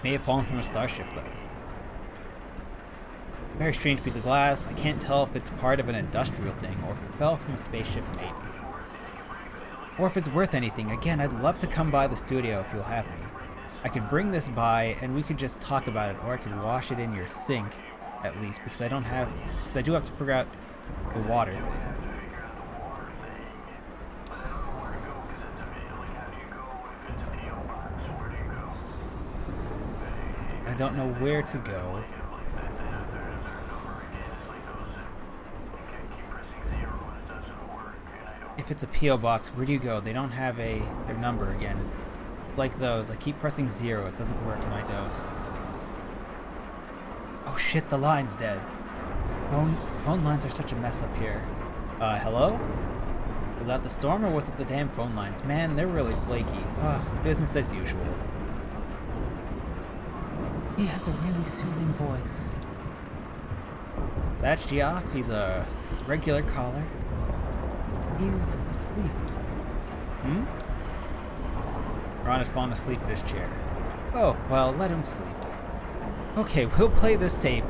May have fallen from a starship, though. Very strange piece of glass. I can't tell if it's part of an industrial thing or if it fell from a spaceship, maybe. Or if it's worth anything. Again, I'd love to come by the studio if you'll have me. I could bring this by and we could just talk about it, or I could wash it in your sink, at least, because I do have to figure out the water thing. I don't know where to go. If it's a P.O. box, where do you go? They don't have their number again. Like those, I keep pressing 0, it doesn't work and I don't. Oh shit, the line's dead. Phone lines are such a mess up here. Hello? Was that the storm or was it the damn phone lines? Man, they're really flaky. Business as usual. He has a really soothing voice. That's Geoff, he's a regular caller. He's asleep. Ron has fallen asleep in his chair. Oh, well, let him sleep. Okay, we'll play this tape.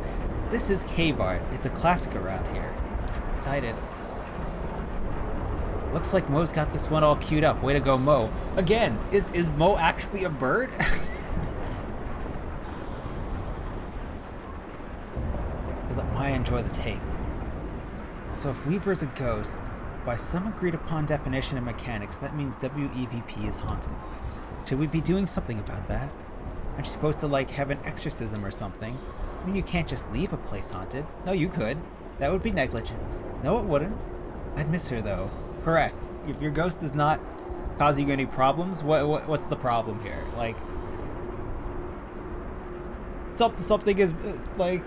This is cave art. It's a classic around here. Excited. Looks like Mo's got this one all queued up. Way to go, Mo. Again, is Mo actually a bird? Let Maya enjoy the tape. So if Weaver's a ghost, by some agreed upon definition of mechanics, that means WEVP is haunted. Should we be doing something about that? Aren't you supposed to, like, have an exorcism or something? I mean, you can't just leave a place haunted. No, you could. That would be negligence. No, it wouldn't. I'd miss her, though. Correct. If your ghost is not causing you any problems, what's the problem here? Like, something is, like...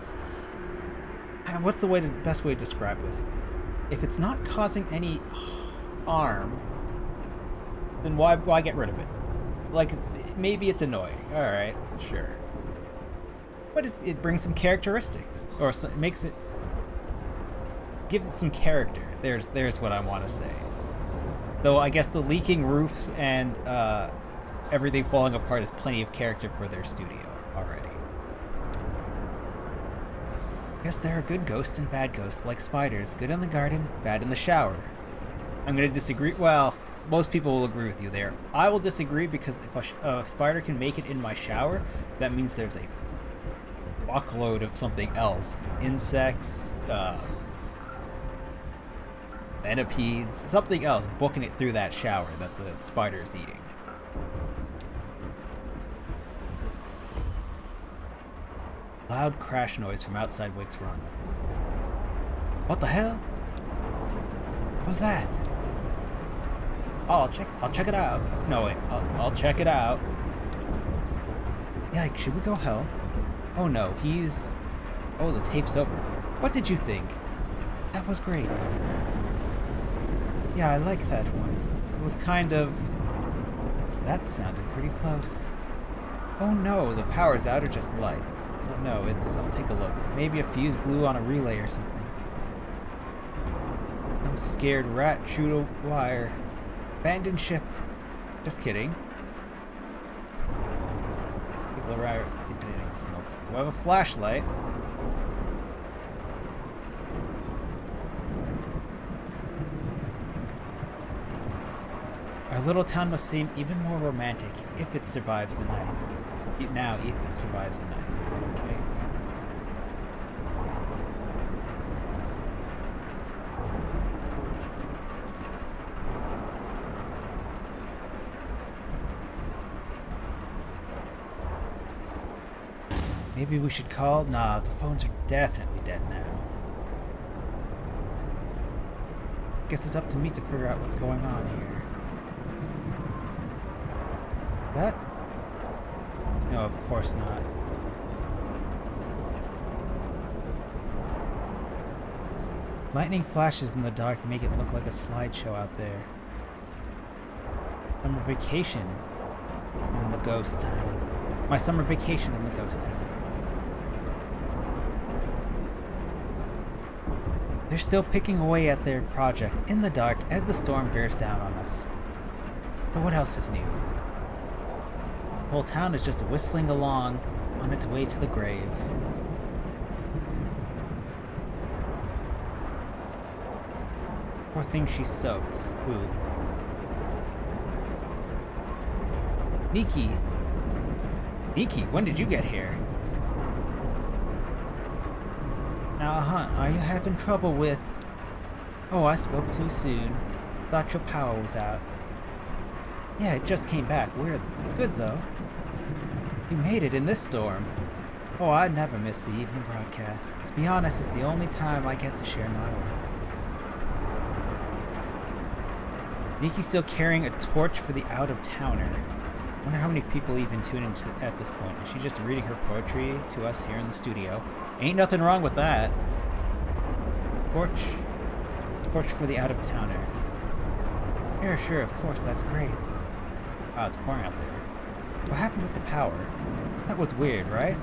What's the best way to describe this? If it's not causing any harm, then why get rid of it? Like, maybe it's annoying. Alright, sure. But it brings some characteristics. Or it makes it... gives it some character. There's what I want to say. Though I guess the leaking roofs and everything falling apart is plenty of character for their studio already. I guess there are good ghosts and bad ghosts, like spiders. Good in the garden, bad in the shower. I'm going to disagree. Well, most people will agree with you there. I will disagree because if a spider can make it in my shower, that means there's a fuckload of something else. Insects, centipedes, something else booking it through that shower that the spider is eating. Loud crash noise from outside wakes Ron up. What the hell? What was that? Oh, I'll check it out. No wait, I'll check it out. Yikes, should we go help? Oh no, oh, the tape's over. What did you think? That was great. Yeah, I like that one. It was kind of... That sounded pretty close. Oh no, the power's out or just lights? I don't know, I'll take a look. Maybe a fuse blew on a relay or something. I'm scared rat shoot a wire. Abandoned ship. Just kidding. People around and see if anything's smoking. Do I have a flashlight? Our little town must seem even more romantic if it survives the night. Now, if it survives the night. Okay. Maybe we should call? Nah, the phones are definitely dead now. Guess it's up to me to figure out what's going on here. That? No, of course not. Lightning flashes in the dark make it look like a slideshow out there. Summer vacation in the ghost town. My summer vacation in the ghost town. They're still picking away at their project in the dark as the storm bears down on us. But what else is new? The whole town is just whistling along on its way to the grave. Poor thing, she's soaked. Who? Nikki! Nikki, when did you get here? Now, are you having trouble with... Oh, I spoke too soon. Thought your power was out. Yeah, it just came back. We're good, though. You made it in this storm. Oh, I never miss the evening broadcast. To be honest, it's the only time I get to share my work. Nikki's still carrying a torch for the out-of-towner. I wonder how many people even tune into at this point. Is she just reading her poetry to us here in the studio? Ain't nothing wrong with that. Torch for the out-of-towner. Yeah, sure, of course, that's great. Wow, it's pouring out there. What happened with the power? That was weird, right?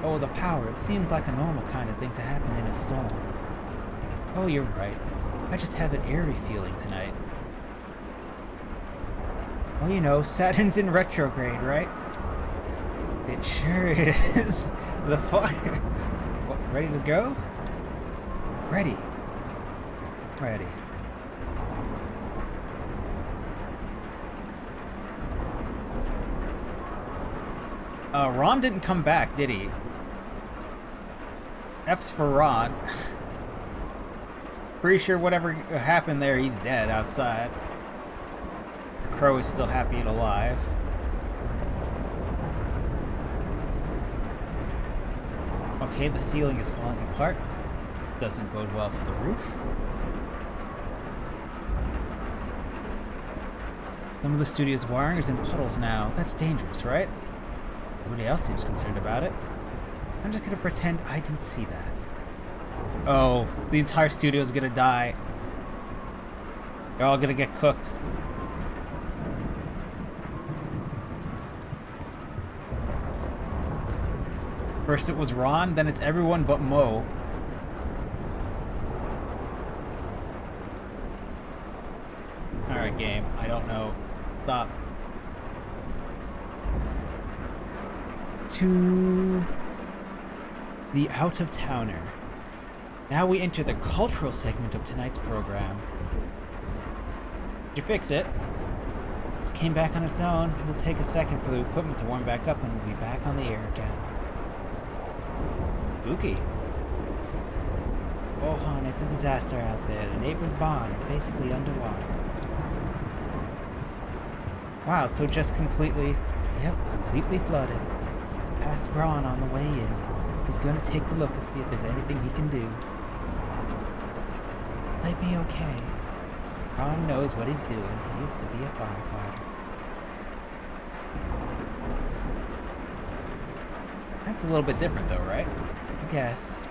Oh, the power. It seems like a normal kind of thing to happen in a storm. Oh, you're right. I just have an eerie feeling tonight. Well, you know, Saturn's in retrograde, right? It sure is. The fuck? What, ready to go? Ready. Ready. Ron didn't come back, did he? F's for Ron. Pretty sure whatever happened there, he's dead outside. The crow is still happy and alive. Okay, the ceiling is falling apart. Doesn't bode well for the roof. Some of the studio's wiring is in puddles now. That's dangerous, right? Nobody else seems concerned about it. I'm just gonna pretend I didn't see that. Oh, the entire studio's gonna die. They're all gonna get cooked. First it was Ron, then it's everyone but Mo. Alright, game. I don't know. Stop. To the out-of-towner. Now we enter the cultural segment of tonight's program. Did you fix it? Just came back on its own. It will take a second for the equipment to warm back up and we'll be back on the air again. Spooky. Oh, hon, it's a disaster out there. The neighbor's barn is basically underwater. Wow, so just completely... Yep, completely flooded. Asked Ron on the way in. He's going to take a look and see if there's anything he can do. Might be okay. Ron knows what he's doing. He used to be a firefighter. That's a little bit different though, right? I guess.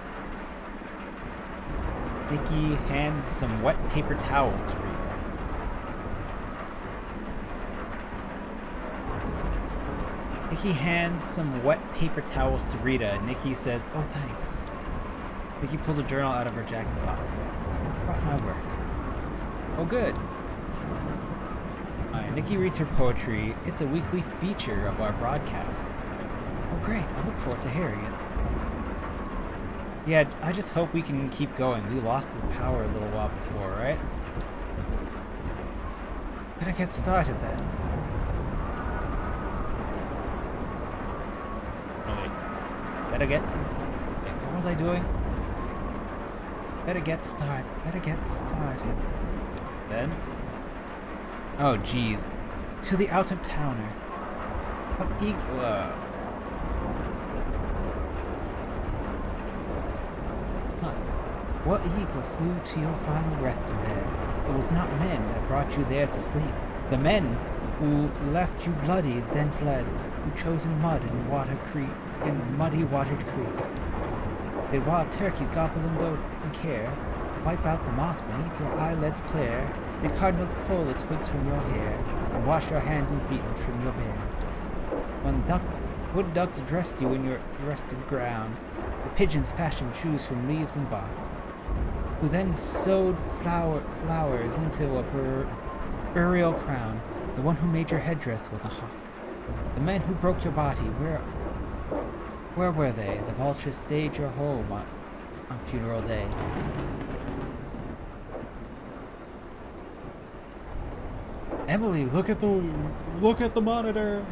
Nikki hands some wet paper towels to Rita. Nikki hands some wet paper towels to Rita, and Nikki says, "Oh, thanks." Nikki pulls a journal out of her jacket pocket. Brought my work. Oh, good. Nikki reads her poetry. It's a weekly feature of our broadcast. Oh, great. I look forward to hearing it. Yeah, I just hope we can keep going. We lost the power a little while before, right? Better get started then. Better get... What was I doing? Better get started. Better get started. Then? Oh, jeez. To the out-of-towner. What What eagle flew to your final resting bed? It was not men that brought you there to sleep. The men who left you bloody, then fled, who chose in mud and muddy watered creek. Did wild turkeys gobble and dote and care, wipe out the moss beneath your eyelids clear? Did cardinals pull the twigs from your hair, and wash your hands and feet and trim your beard? When wood ducks dressed you in your rusted ground, the pigeons fashioned shoes from leaves and bark, who then sewed flowers into a burial crown, the one who made your headdress was a hawk. The men who broke your body, where were they? The vultures stayed your home on funeral day. Emily, look at the monitor.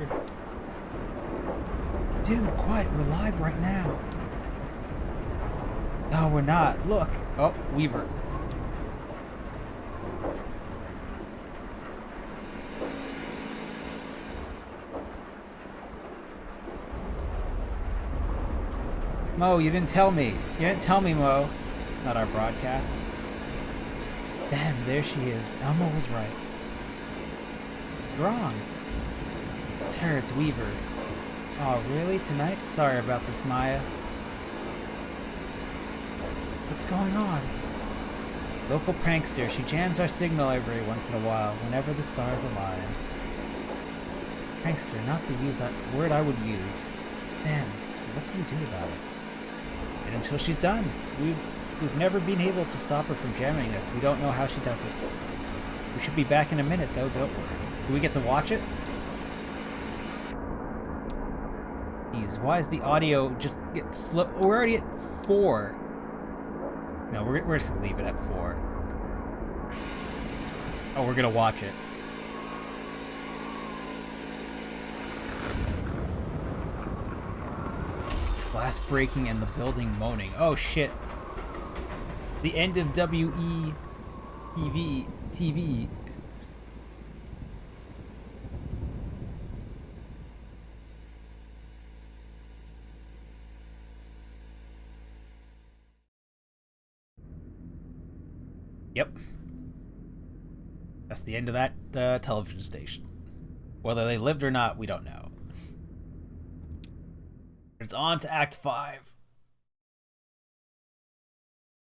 Dude, quiet, we're live right now. No, we're not. Look. Oh, Weaver. Mo, you didn't tell me. You didn't tell me, Mo. It's not our broadcast. Damn, there she is. Elmo was right. Wrong. It's her, it's Weaver. Oh, really? Tonight? Sorry about this, Maya. What's going on? Local prankster. She jams our signal every once in a while, whenever the stars align. Prankster, not the word I would use. Damn, so what do you do about it? And until she's done. We've never been able to stop her from jamming us. We don't know how she does it. We should be back in a minute, though, don't worry. Do we get to watch it? Jeez, why is the audio just get slow? We're already at 4. No, we're just gonna leave it at 4. Oh, we're gonna watch it. Glass breaking and the building moaning. Oh shit. The end of WEVP-TV. Yep. That's the end of that television station. Whether they lived or not, we don't know. It's on to Act 5.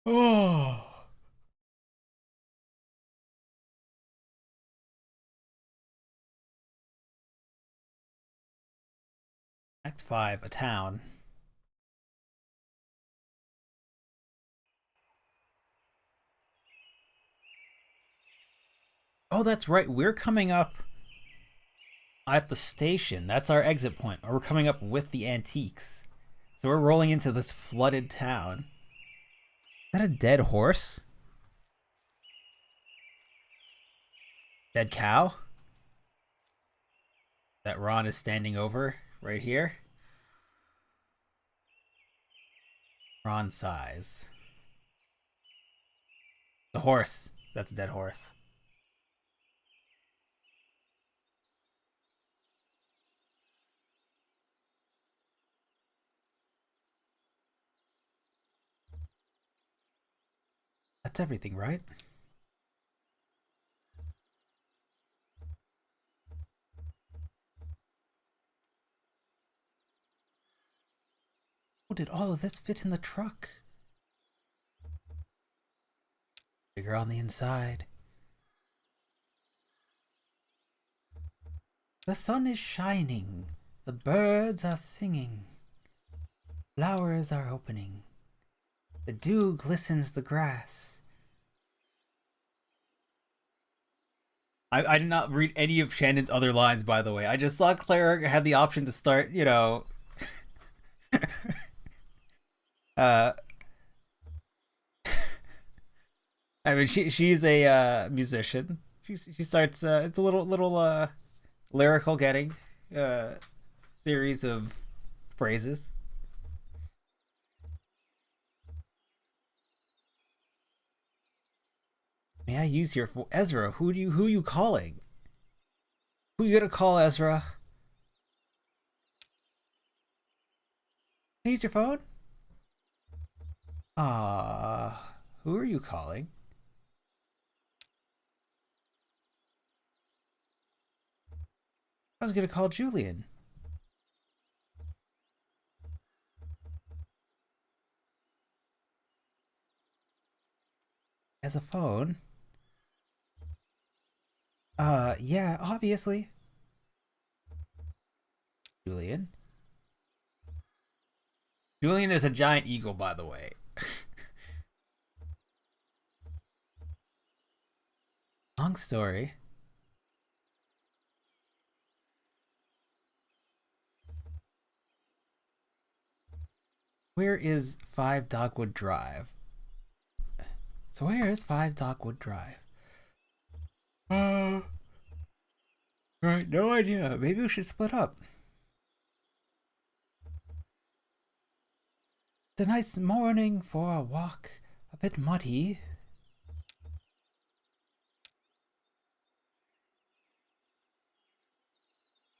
Oh. Act 5, a town. Oh, that's right. We're coming up at the station. That's our exit point. Or we're coming up with the antiques. So we're rolling into this flooded town. Is that a dead horse? Dead cow? That Ron is standing over right here? Ron sighs. The horse. That's a dead horse. That's everything, right? How did all of this fit in the truck? Bigger on the inside. The sun is shining. The birds are singing. Flowers are opening. The dew glistens the grass. I did not read any of Shannon's other lines, by the way. I just saw Clara had the option to start, you know... I mean, she's a musician. She starts, it's a little lyrical getting series of phrases. May I use your Ezra? Who you calling? Who you gonna call, Ezra? Can I use your phone? Who are you calling? I was gonna call Julian. As a phone? Yeah, obviously. Julian? Julian is a giant eagle, by the way. Long story. Where is 5 Dogwood Drive? So where is 5 Dogwood Drive? Right, no idea. Maybe we should split up. It's a nice morning for a walk. A bit muddy.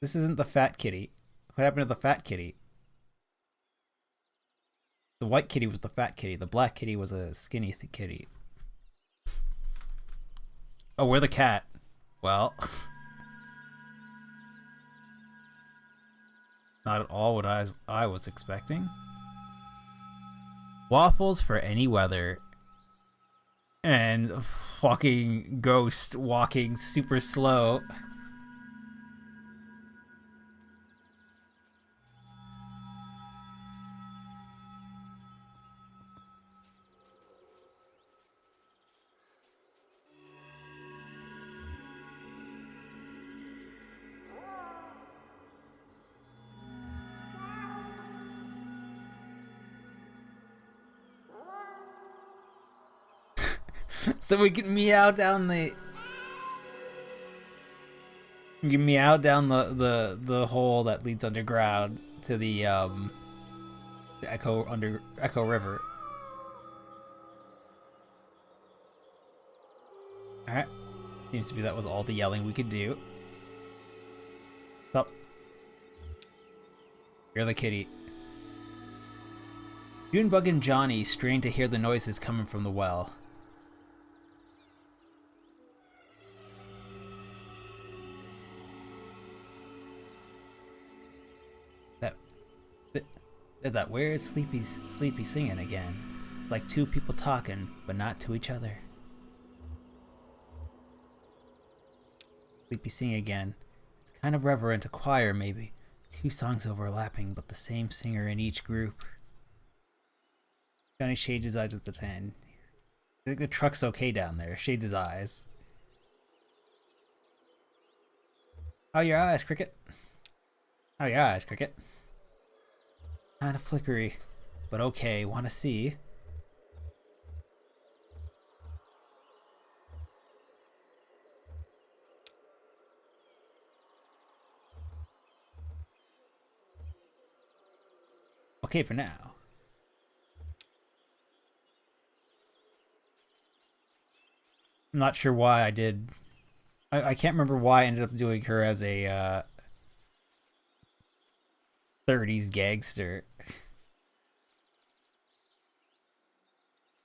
This isn't the fat kitty. What happened to the fat kitty? The white kitty was the fat kitty. The black kitty was a skinny kitty. Oh, we're the cat. Well... not at all what I was expecting. Waffles for any weather. And fucking ghost walking super slow. So we can meow down the... We can meow down the hole that leads underground to the Echo River. Alright. Seems to be that was all the yelling we could do. Stop. You're the kitty. Junebug and Johnny strained to hear the noises coming from the well. Did that weird sleepy singing again. It's like two people talking, but not to each other. Sleepy sing again. It's kind of reverent, a choir maybe. Two songs overlapping, but the same singer in each group. Johnny shades his eyes at the 10. I think the truck's okay down there. Shades his eyes. How are your eyes, Cricket? How are your eyes, Cricket? Kind of flickery, but okay. Want to see? Okay for now. I'm not sure why I did. I can't remember why I ended up doing her as a 30s gangster.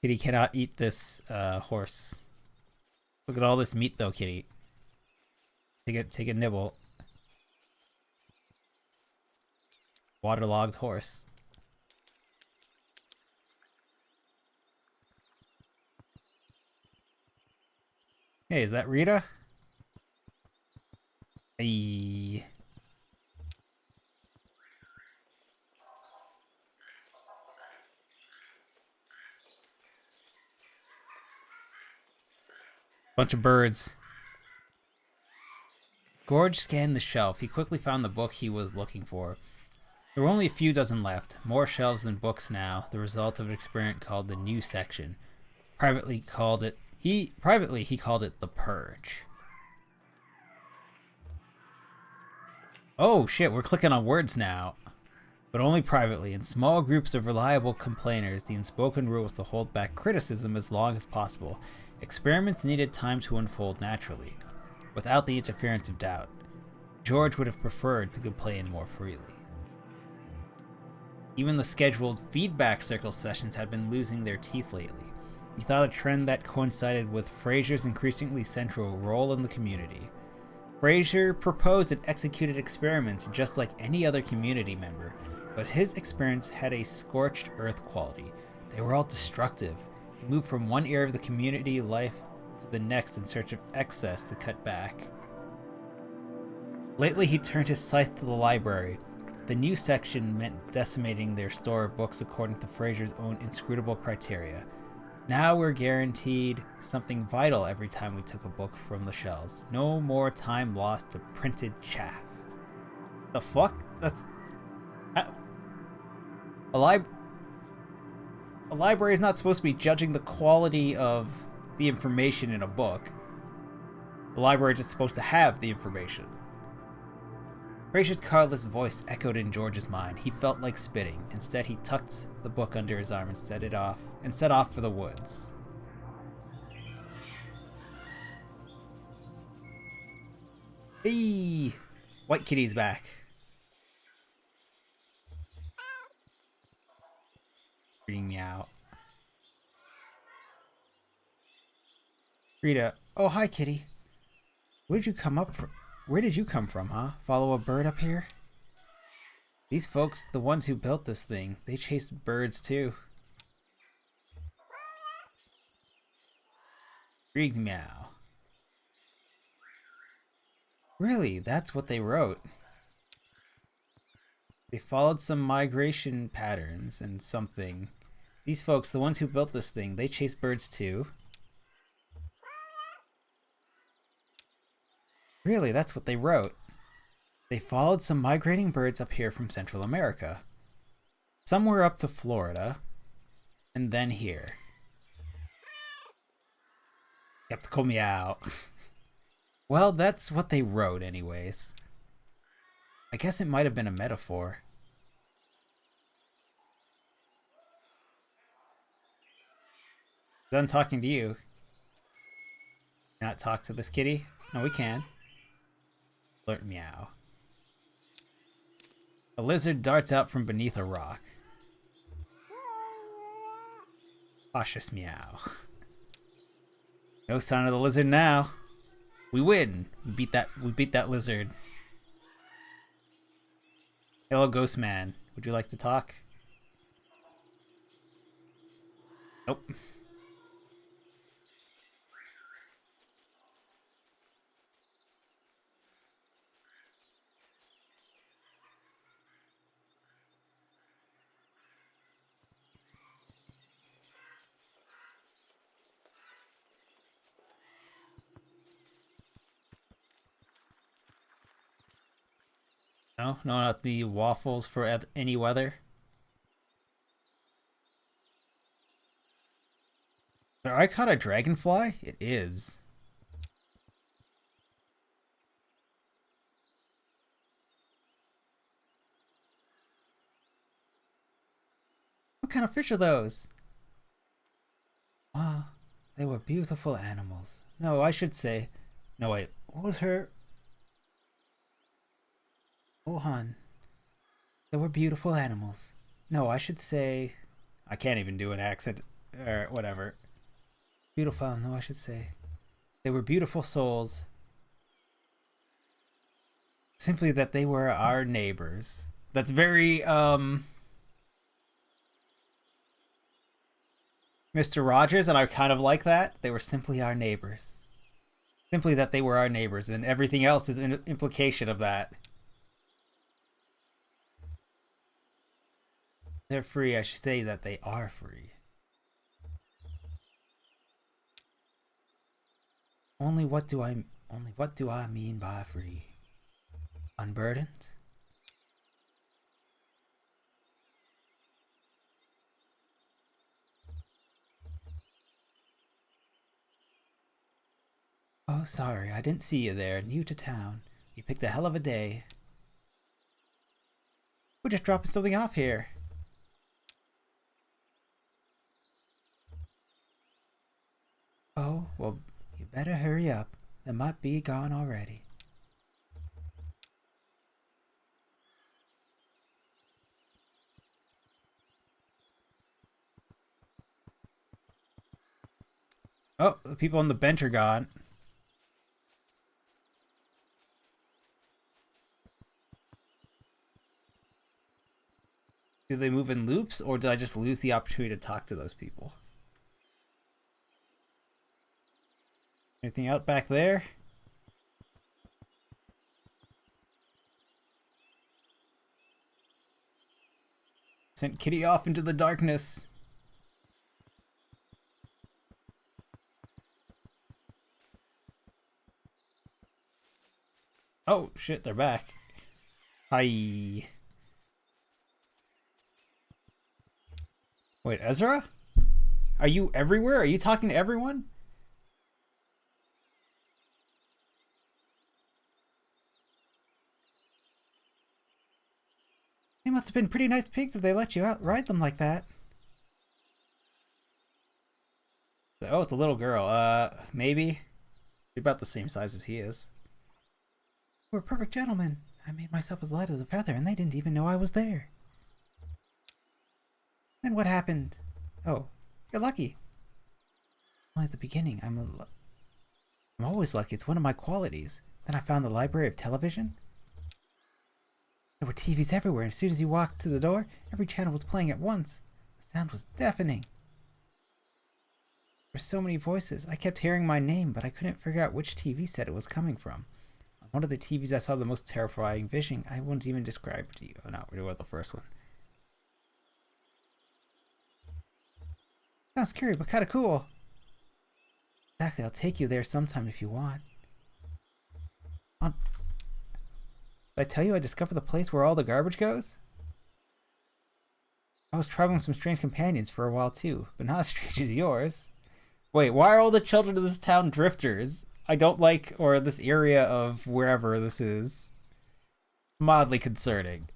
Kitty cannot eat this horse. Look at all this meat though, Kitty. Take a nibble. Waterlogged horse. Hey, is that Rita? Hey. Bunch of birds. Gorge scanned the shelf. He quickly found the book he was looking for. There were only a few dozen left, more shelves than books now, the result of an experiment called the New Section. Privately he called it the Purge. Oh shit, we're clicking on words now. But only privately, in small groups of reliable complainers. The unspoken rule was to hold back criticism as long as possible. Experiments needed time to unfold naturally, without the interference of doubt. George would have preferred to complain more freely. Even the scheduled feedback circle sessions had been losing their teeth lately. He thought a trend that coincided with Fraser's increasingly central role in the community. Fraser proposed and executed experiments just like any other community member, but his experiments had a scorched earth quality. They were all destructive. He moved from one area of the community life to the next in search of excess to cut back. Lately he turned his sight to the library. The New Section meant decimating their store of books according to Fraser's own inscrutable criteria. Now we're guaranteed something vital every time we took a book from the shelves. No more time lost to printed chaff. The fuck? That's... A library is not supposed to be judging the quality of the information in a book. The library is just supposed to have the information. Fraser's cardless voice echoed in George's mind. He felt like spitting. Instead, he tucked the book under his arm and set off for the woods. Hey! White Kitty's back. Reading me out. Rita, oh hi Kitty. Where did you come from, huh? Follow a bird up here? These folks, the ones who built this thing, they chase birds too. Rig meow. Really, that's what they wrote. They followed some migration patterns and something. These folks, the ones who built this thing, they chase birds too. Really, that's what they wrote. They followed some migrating birds up here from Central America. Some were up to Florida, and then here. Skeptical meow. Well, that's what they wrote anyways. I guess it might have been a metaphor. Done talking to you. Not talk to this kitty? No, we can. Alert meow. A lizard darts out from beneath a rock. Cautious meow. No sign of the lizard now. We win. We beat that lizard. Hello, ghost man. Would you like to talk? Nope. No, no, not the waffles for any weather. Are I caught a dragonfly? It is. What kind of fish are those? Ah, they were beautiful animals. No, I should say. No, wait. What was her? Oh, hon. They were beautiful animals. No, I should say. I can't even do an accent or whatever. Beautiful. No, I should say. They were beautiful souls. Simply that they were our neighbors. That's very Mr. Rogers, and I kind of like that. They were simply our neighbors. Simply that they were our neighbors, and everything else is an implication of that. They're free. I should say that they are free. Only what do I mean by free? Unburdened? Oh, sorry, I didn't see you there. New to town. You picked a hell of a day. We're just dropping something off here. Oh, well, you better hurry up. They might be gone already. Oh, the people on the bench are gone. Did they move in loops, or did I just lose the opportunity to talk to those people? Anything out back there? Sent Kitty off into the darkness. Oh, shit, they're back. Hi. Wait, Ezra? Are you everywhere? Are you talking to everyone? They must have been pretty nice pigs if they let you out ride them like that. Oh, it's a little girl. Maybe. You're about the same size as he is. We're perfect gentlemen. I made myself as light as a feather, and they didn't even know I was there. Then what happened? Oh, you're lucky. Only at the beginning. I'm always lucky. It's one of my qualities. Then I found the library of television. There were TVs everywhere, and as soon as you walked to the door, every channel was playing at once. The sound was deafening. There were so many voices. I kept hearing my name, but I couldn't figure out which TV set it was coming from. On one of the TVs, I saw the most terrifying vision. I won't even describe it to you. Oh no, we're doing the first one. Sounds scary, but kind of cool. Exactly, I'll take you there sometime if you want. Did I tell you I discovered the place where all the garbage goes? I was traveling with some strange companions for a while too, but not as strange as yours. Wait, why are all the children of this town drifters? I don't like, or this area of wherever this is. Mildly concerning.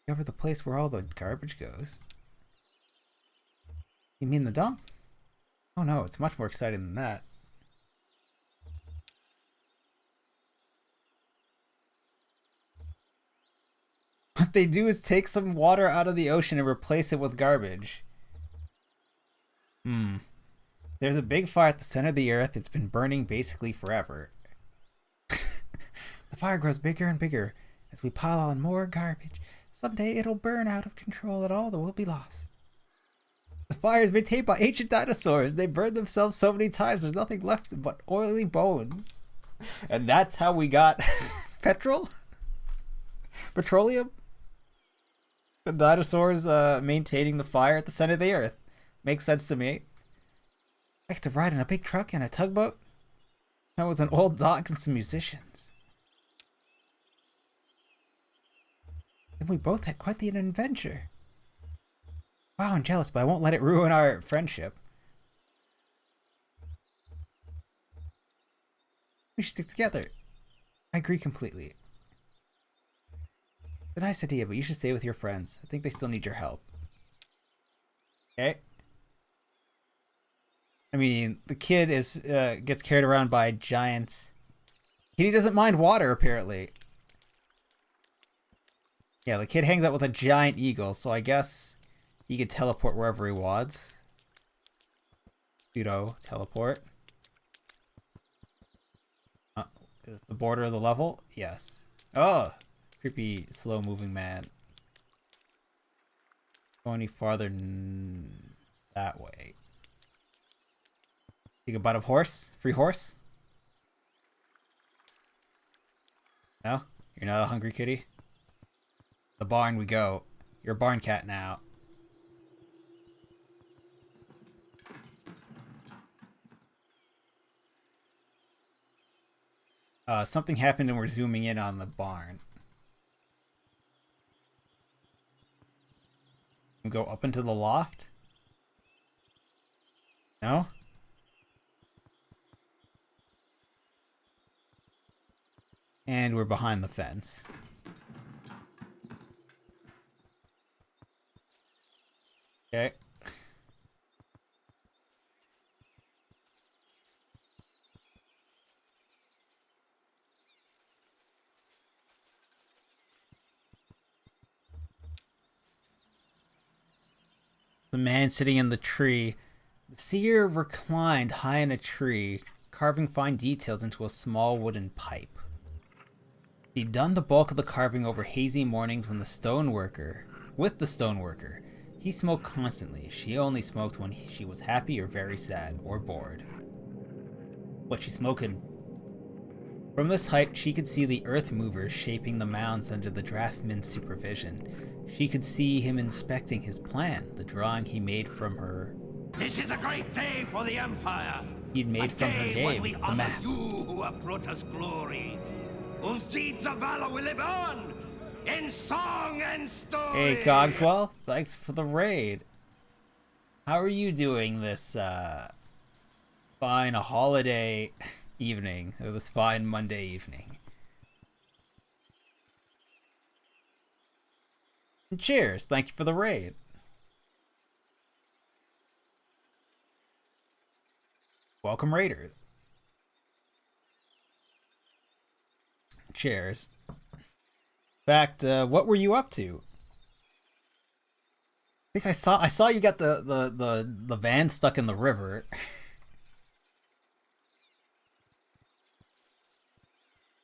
Discover the place where all the garbage goes. You mean the dump? Oh no, it's much more exciting than that. What they do is take some water out of the ocean and replace it with garbage. There's a big fire at the center of the earth. It's been burning basically forever. The fire grows bigger and bigger as we pile on more garbage. Someday it'll burn out of control and all that will be lost. The fire has been tamed by ancient dinosaurs. They burned themselves so many times there's nothing left but oily bones. And that's how we got petrol? Petroleum? The dinosaurs maintaining the fire at the center of the earth. Makes sense to me. I get to ride in a big truck and a tugboat. And with an old dog and some musicians. And we both had quite the adventure. Wow, I'm jealous, but I won't let it ruin our friendship. We should stick together. I agree completely. It's a nice idea, but you should stay with your friends. I think they still need your help. Okay. I mean, the kid is gets carried around by giants. Kitty doesn't mind water, apparently. Yeah, the kid hangs out with a giant eagle, so I guess he could teleport wherever he wants. Pseudo teleport. Is the border of the level? Yes. Oh, creepy, slow-moving man. Go any farther that way. Take a bite of horse? Free horse? No? You're not a hungry kitty? The barn we go. You're a barn cat now. Something happened and we're zooming in on the barn. We go up into the loft? No? And we're behind the fence. Okay. The man sitting in the tree. The seer reclined high in a tree, carving fine details into a small wooden pipe. He'd done the bulk of the carving over hazy mornings with the stoneworker. He smoked constantly. She only smoked when she was happy or very sad or bored. What's she smoking? From this height, she could see the earth movers shaping the mounds under the draughtsman's supervision. She could see him inspecting his plan, the drawing he made from her. This is a great day for the Empire. He'd made from her game, the map. You who have brought us glory, whose deeds of valor will live on in song and story. Hey Cogswell, thanks for the raid. How are you doing this fine holiday evening, or this fine Monday evening? And cheers, thank you for the raid. Welcome raiders. Cheers. In fact, what were you up to? I think I saw you got the van stuck in the river.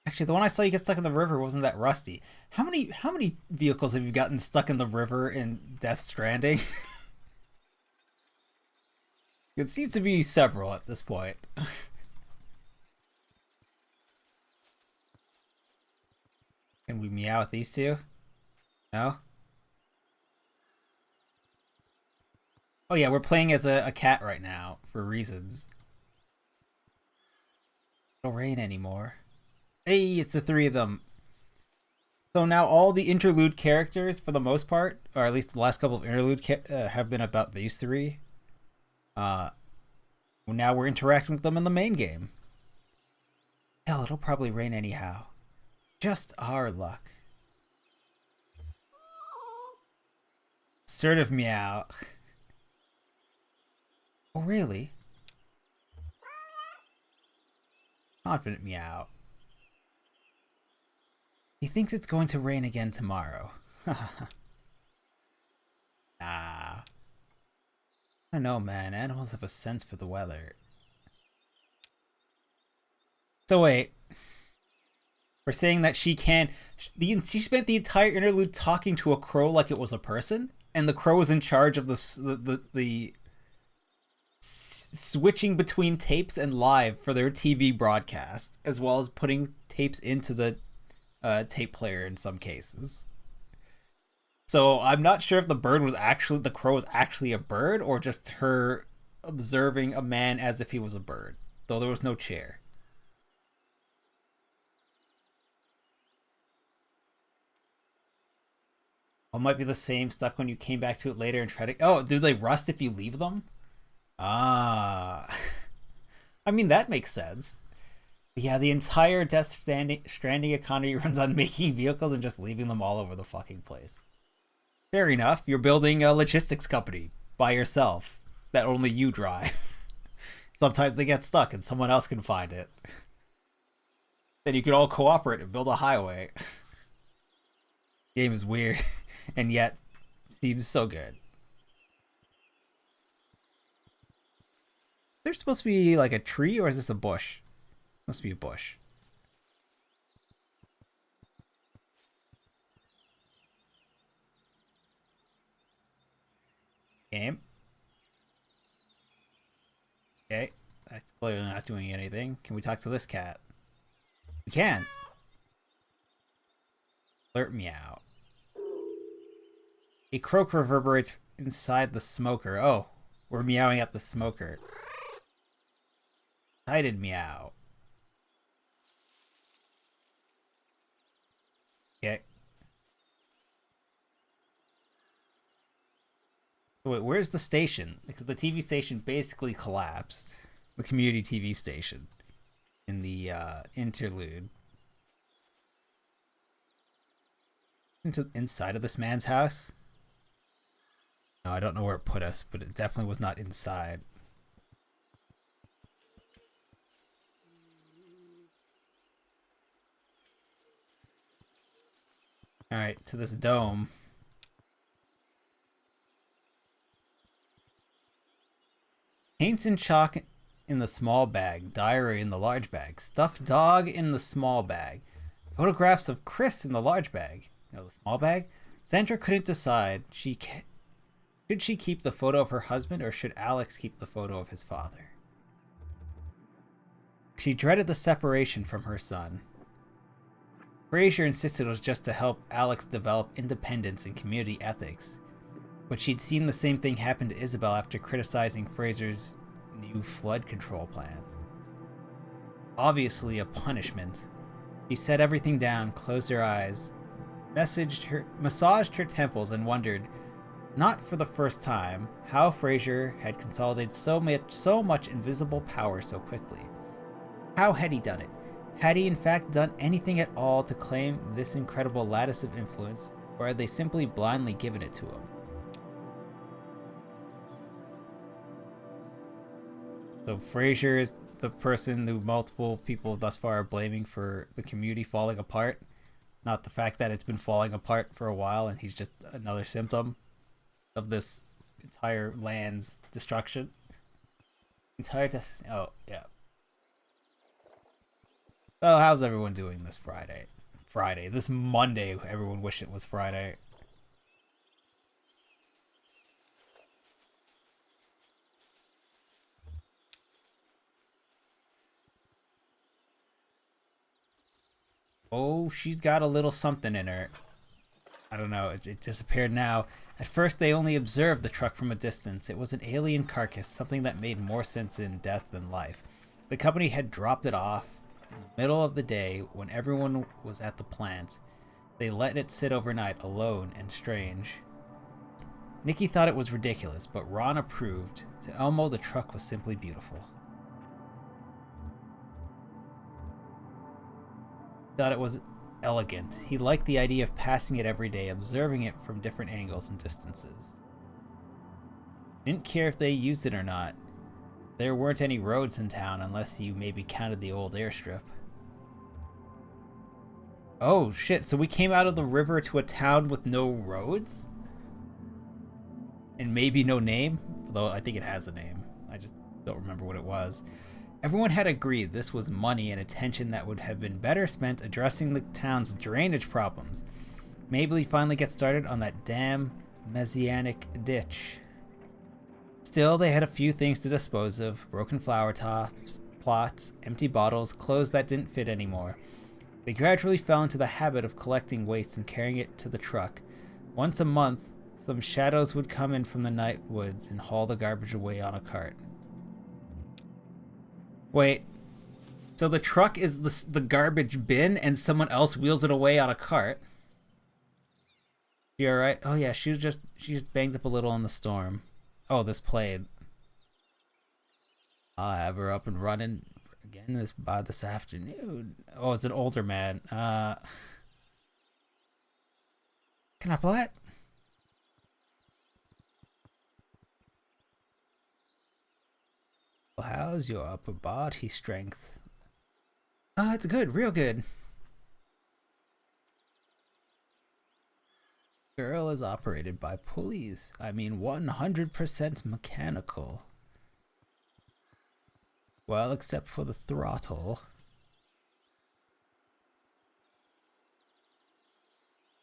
Actually, the one I saw you get stuck in the river wasn't that rusty. How many vehicles have you gotten stuck in the river in Death Stranding? It seems to be several at this point. Can we meow at these two? No? Oh yeah, we're playing as a cat right now, for reasons. It'll rain anymore. Hey, it's the three of them. So now all the interlude characters, for the most part, or at least the last couple of interlude have been about these three. Now we're interacting with them in the main game. Hell, it'll probably rain anyhow. Just our luck. Assertive meow. Oh, really? Confident meow. He thinks it's going to rain again tomorrow. Nah. I don't know, man. Animals have a sense for the weather. So wait. We're saying that she can... She spent the entire interlude talking to a crow like it was a person? and the crow was in charge of the switching between tapes and live for their TV broadcast, as well as putting tapes into the tape player in some cases. So I'm not sure if the crow was actually a bird, or just her observing a man as if he was a bird, though there was no chair. It might be the same stuck when you came back to it later and tried to... Oh, do they rust if you leave them? Ah. I mean, that makes sense. But yeah, the entire Death Stranding economy runs on making vehicles and just leaving them all over the fucking place. Fair enough. You're building a logistics company by yourself that only you drive. Sometimes they get stuck and someone else can find it. Then you can all cooperate and build a highway. Game is weird, and yet seems so good. There's supposed to be like a tree, or is this a bush? It's supposed to be a bush. Game. Okay, that's clearly not doing anything. Can we talk to this cat? We can. Alert meow. A croak reverberates inside the smoker. Oh, we're meowing at the smoker. Excited meow. Okay. Wait, where's the station? Because the TV station basically collapsed. The community TV station in the interlude. Inside of this man's house? No, I don't know where it put us, but it definitely was not inside. Alright, to this dome. Paints and chalk in the small bag, diary in the large bag, stuffed dog in the small bag, photographs of Chris in the large bag. The small bag? Sandra couldn't decide. Should she keep the photo of her husband, or should Alex keep the photo of his father? She dreaded the separation from her son. Fraser insisted it was just to help Alex develop independence and community ethics, but she'd seen the same thing happen to Isabel after criticizing Fraser's new flood control plan. Obviously a punishment. She set everything down, closed her eyes, massaged her temples, and wondered, not for the first time, how Fraser had consolidated so much invisible power so quickly. How had he done it? Had he in fact done anything at all to claim this incredible lattice of influence, or had they simply blindly given it to him? So Fraser is the person who multiple people thus far are blaming for the community falling apart, not the fact that it's been falling apart for a while and he's just another symptom of this entire land's destruction. Oh, yeah. Well, how's everyone doing this Friday? This Monday, everyone wished it was Friday. Oh, she's got a little something in her. I don't know, it disappeared now. At first they only observed the truck from a distance. It was an alien carcass, something that made more sense in death than life. The company had dropped it off in the middle of the day when everyone was at the plant. They let it sit overnight, alone and strange. Nikki thought it was ridiculous, but Ron approved. To Elmo, the truck was simply beautiful. He thought it was elegant. He liked the idea of passing it every day, observing it from different angles and distances. He didn't care if they used it or not. There weren't any roads in town unless you maybe counted the old airstrip. Oh shit, so we came out of the river to a town with no roads? And maybe no name? Although I think it has a name. I just don't remember what it was. Everyone had agreed this was money and attention that would have been better spent addressing the town's drainage problems. Maybe we finally get started on that damn messianic ditch. Still, they had a few things to dispose of: broken flower tops, plots, empty bottles, clothes that didn't fit anymore. They gradually fell into the habit of collecting waste and carrying it to the truck. Once a month, some shadows would come in from the night woods and haul the garbage away on a cart. Wait, so the truck is the garbage bin and someone else wheels it away on a cart? You alright? Oh yeah, she just banged up a little in the storm. Oh, this played. I'll have her up and running again this afternoon. Oh, it's an older man. Can I play it? How's your upper body strength? It's good, real good. Girl is operated by pulleys. I mean, 100% mechanical. Well, except for the throttle.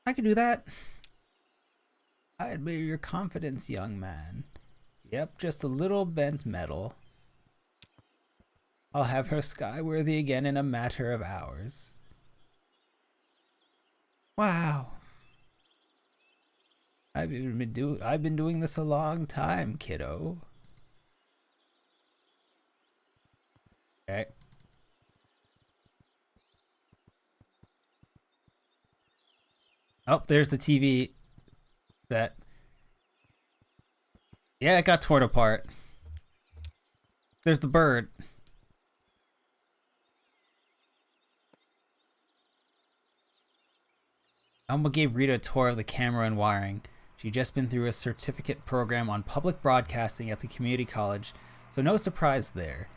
I can do that. I admire your confidence, young man. Yep, just a little bent metal. I'll have her skyworthy again in a matter of hours. Wow. I've been doing this a long time, kiddo. Okay. Oh, there's the TV set. Yeah, it got torn apart. There's the bird. Elma gave Rita a tour of the camera and wiring. She'd just been through a certificate program on public broadcasting at the community college, so no surprise there.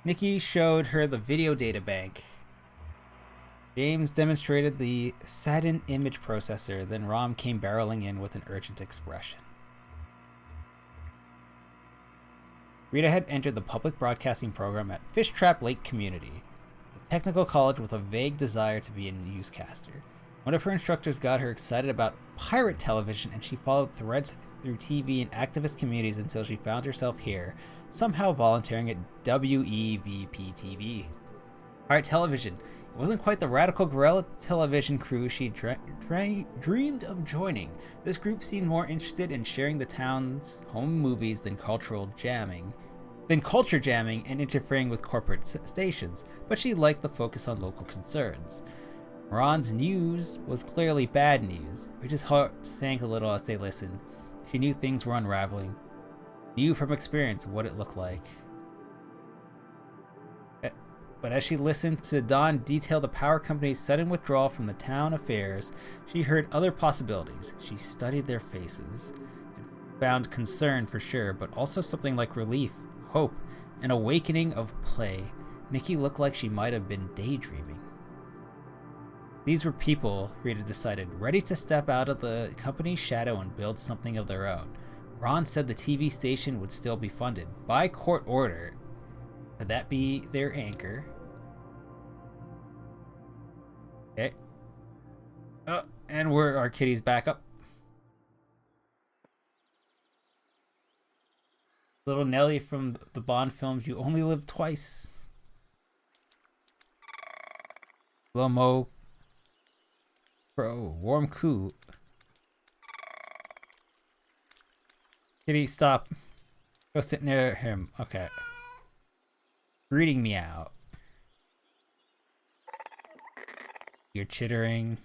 Nikki showed her the video data bank. James demonstrated the Satin image processor, then Rom came barreling in with an urgent expression. Rita had entered the public broadcasting program at Fishtrap Lake Community, a technical college with a vague desire to be a newscaster. One of her instructors got her excited about pirate television, and she followed threads through TV and activist communities until she found herself here, somehow volunteering at WEVP-TV. Pirate television. It wasn't quite the radical guerrilla television crew she dreamed of joining. This group seemed more interested in sharing the town's home movies than culture jamming and interfering with corporate stations, but she liked the focus on local concerns. Ron's news was clearly bad news. Rita's heart sank a little as they listened. She knew things were unraveling. Knew from experience what it looked like. But as she listened to Don detail the power company's sudden withdrawal from the town affairs, she heard other possibilities. She studied their faces and found concern for sure, but also something like relief, hope, an awakening of play. Nikki looked like she might have been daydreaming. These were people, Rita decided, ready to step out of the company's shadow and build something of their own. Ron said the TV station would still be funded by court order. Could that be their anchor? Okay. Oh, and our kitty's back up. Little Nellie from the Bond films, You Only Live Twice. Slow-mo. Bro, warm coo. Kitty, stop. Go sit near him. Okay. Greeting meow. You're chittering.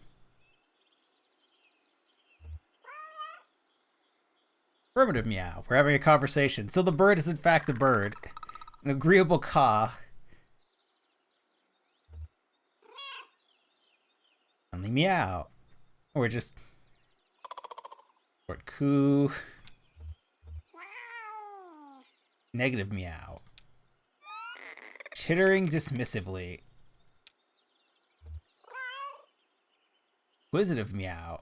Affirmative meow. We're having a conversation. So the bird is in fact a bird. An agreeable caw. Only meow. Or just... Or coo. Negative meow. Chittering dismissively. Inquisitive meow.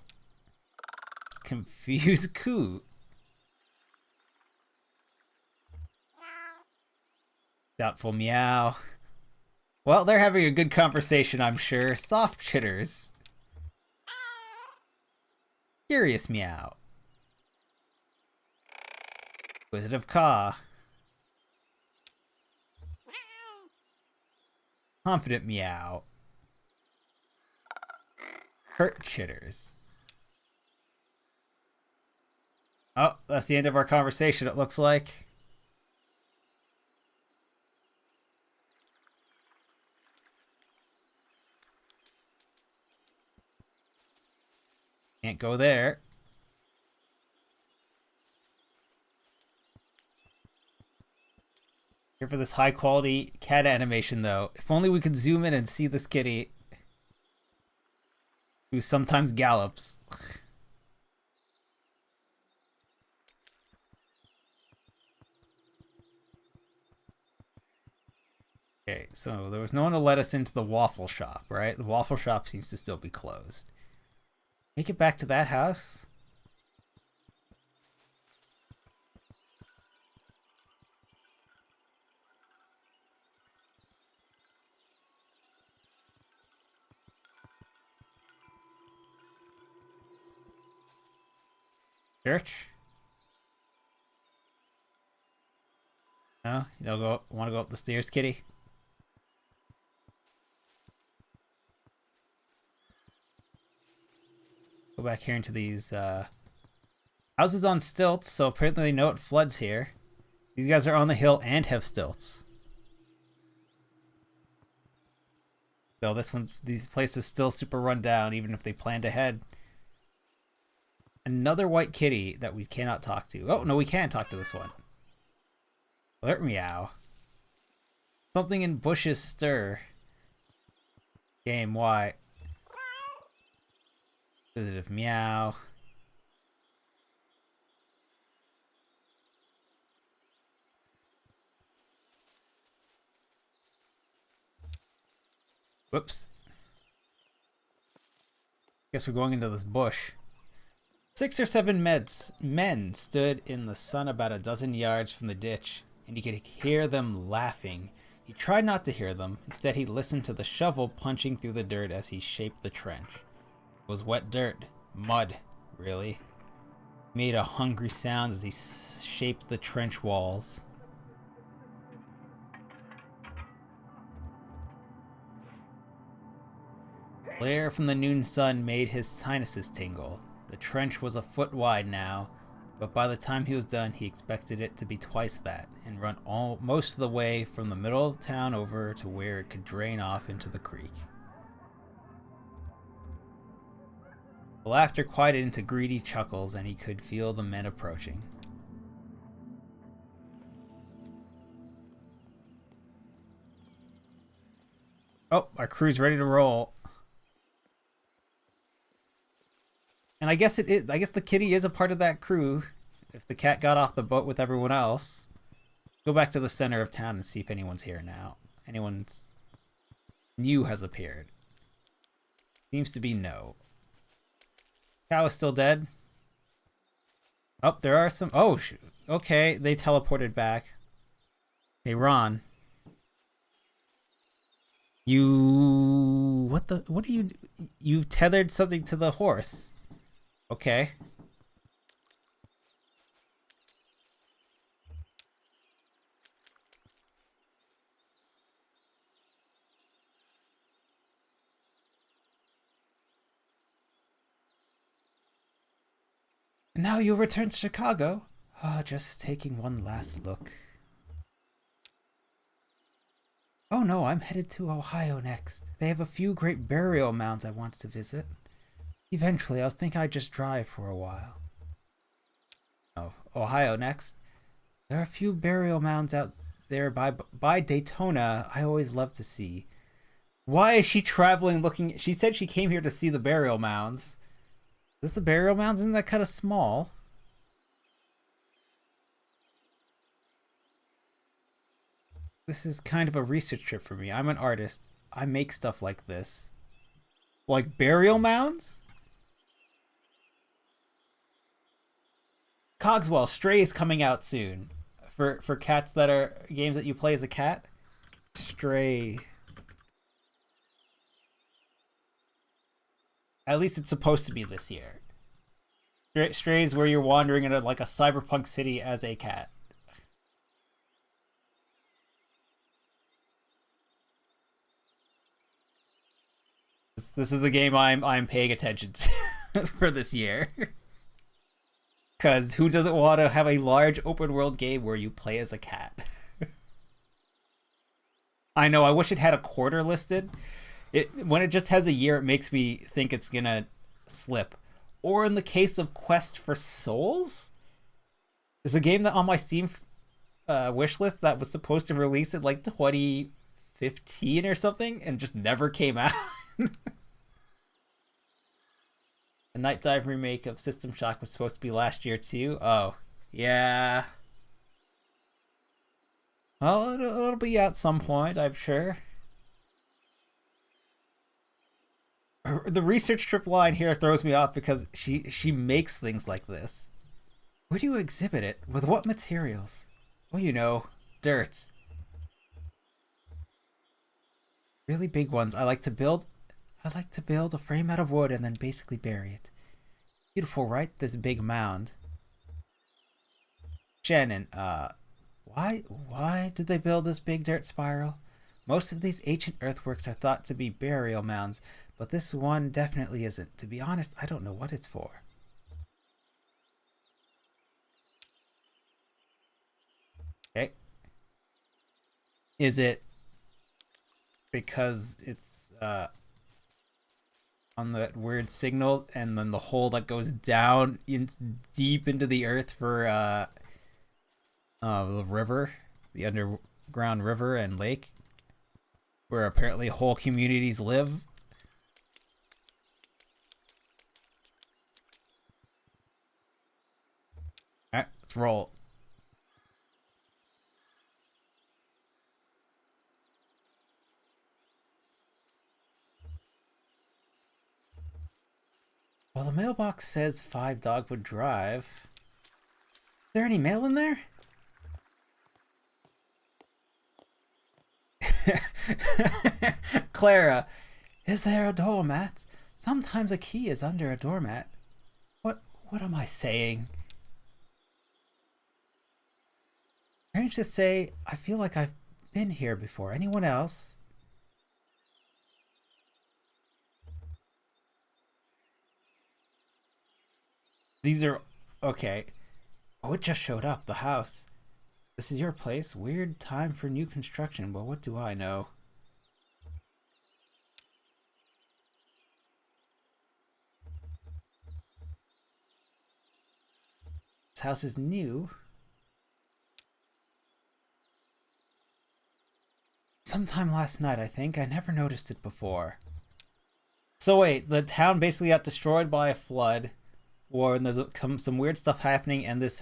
Confused coo. Doubtful meow. Well, they're having a good conversation, I'm sure. Soft chitters. Curious meow. Inquisitive caw. Confident meow. Hurt chitters. Oh, that's the end of our conversation, it looks like. Can't go there. Here for this high quality cat animation though. If only we could zoom in and see this kitty. Who sometimes gallops. Okay, so there was no one to let us into the waffle shop, right? The waffle shop seems to still be closed. Make it back to that house? Church? No? You don't go want to go up the stairs, kitty? Go back here into these houses on stilts, so apparently they know it floods here. These guys are on the hill and have stilts. Though these places still super run down, even if they planned ahead. Another white kitty that we cannot talk to. Oh, no, we can talk to this one. Alert meow. Something in bushes stir. Game, why? Inquisitive meow. Whoops. Guess we're going into this bush. 6 or 7 men stood in the sun about a dozen yards from the ditch, and he could hear them laughing. He tried not to hear them. Instead, he listened to the shovel punching through the dirt as he shaped the trench. It was wet dirt. Mud, really. He made a hungry sound as he shaped the trench walls. Glare from the noon sun made his sinuses tingle. The trench was a foot wide now, but by the time he was done, he expected it to be twice that, and run most of the way from the middle of town over to where it could drain off into the creek. The laughter quieted into greedy chuckles, and he could feel the men approaching. Oh, our crew's ready to roll. And I guess the kitty is a part of that crew. If the cat got off the boat with everyone else. Go back to the center of town and see if anyone's here now. Anyone new has appeared. Seems to be no. Cow is still dead. Oh, there are some. Oh, okay. They teleported back. Hey, Ron. What are you? You've tethered something to the horse. Okay. And now you'll return to Chicago? Ah, just taking one last look. Oh no, I'm headed to Ohio next. They have a few great burial mounds I want to visit. Eventually, I was thinking I'd just drive for a while. Oh, Ohio next. There are a few burial mounds out there by Daytona I always love to see. Why is she traveling looking? She said she came here to see the burial mounds. Is this a burial mound? Isn't that kind of small? This is kind of a research trip for me. I'm an artist. I make stuff like this. Like burial mounds? Cogswell, Stray is coming out soon. For cats that are games that you play as a cat. Stray. At least it's supposed to be this year. Strays where you're wandering in like a cyberpunk city as a cat. This is a game I'm paying attention to for this year. Because who doesn't want to have a large open world game where you play as a cat? I know, I wish it had a quarter listed. When it just has a year, it makes me think it's gonna slip. Or in the case of Quest for Souls, there's a game that on my Steam wish list that was supposed to release in like 2015 or something and just never came out. The Night Dive remake of System Shock was supposed to be last year too. Oh, yeah. Well, it'll be out some point, I'm sure. The research trip line here throws me off because she makes things like this. Where do you exhibit it? With what materials? Well, you know, dirt. Really big ones. I like to build a frame out of wood and then basically bury it. Beautiful, right? This big mound. Shannon, why did they build this big dirt spiral? Most of these ancient earthworks are thought to be burial mounds, but this one definitely isn't. To be honest, I don't know what it's for. Okay. Is it because it's on that weird signal and then the hole that goes down deep into the earth for the river, the underground river and lake, where apparently whole communities live? Alright, let's roll. Well, the mailbox says 5 Dogwood Drive. Is there any mail in there? Clara, is there a doormat? Sometimes a key is under a doormat. What am I saying? Strange to say, I feel like I've been here before. Anyone else? These are... okay. Oh, it just showed up. The house. This is your place. Weird time for new construction. Well, what do I know? This house is new. Sometime last night, I think. I never noticed it before. So wait, the town basically got destroyed by a flood. Or there's some weird stuff happening, and this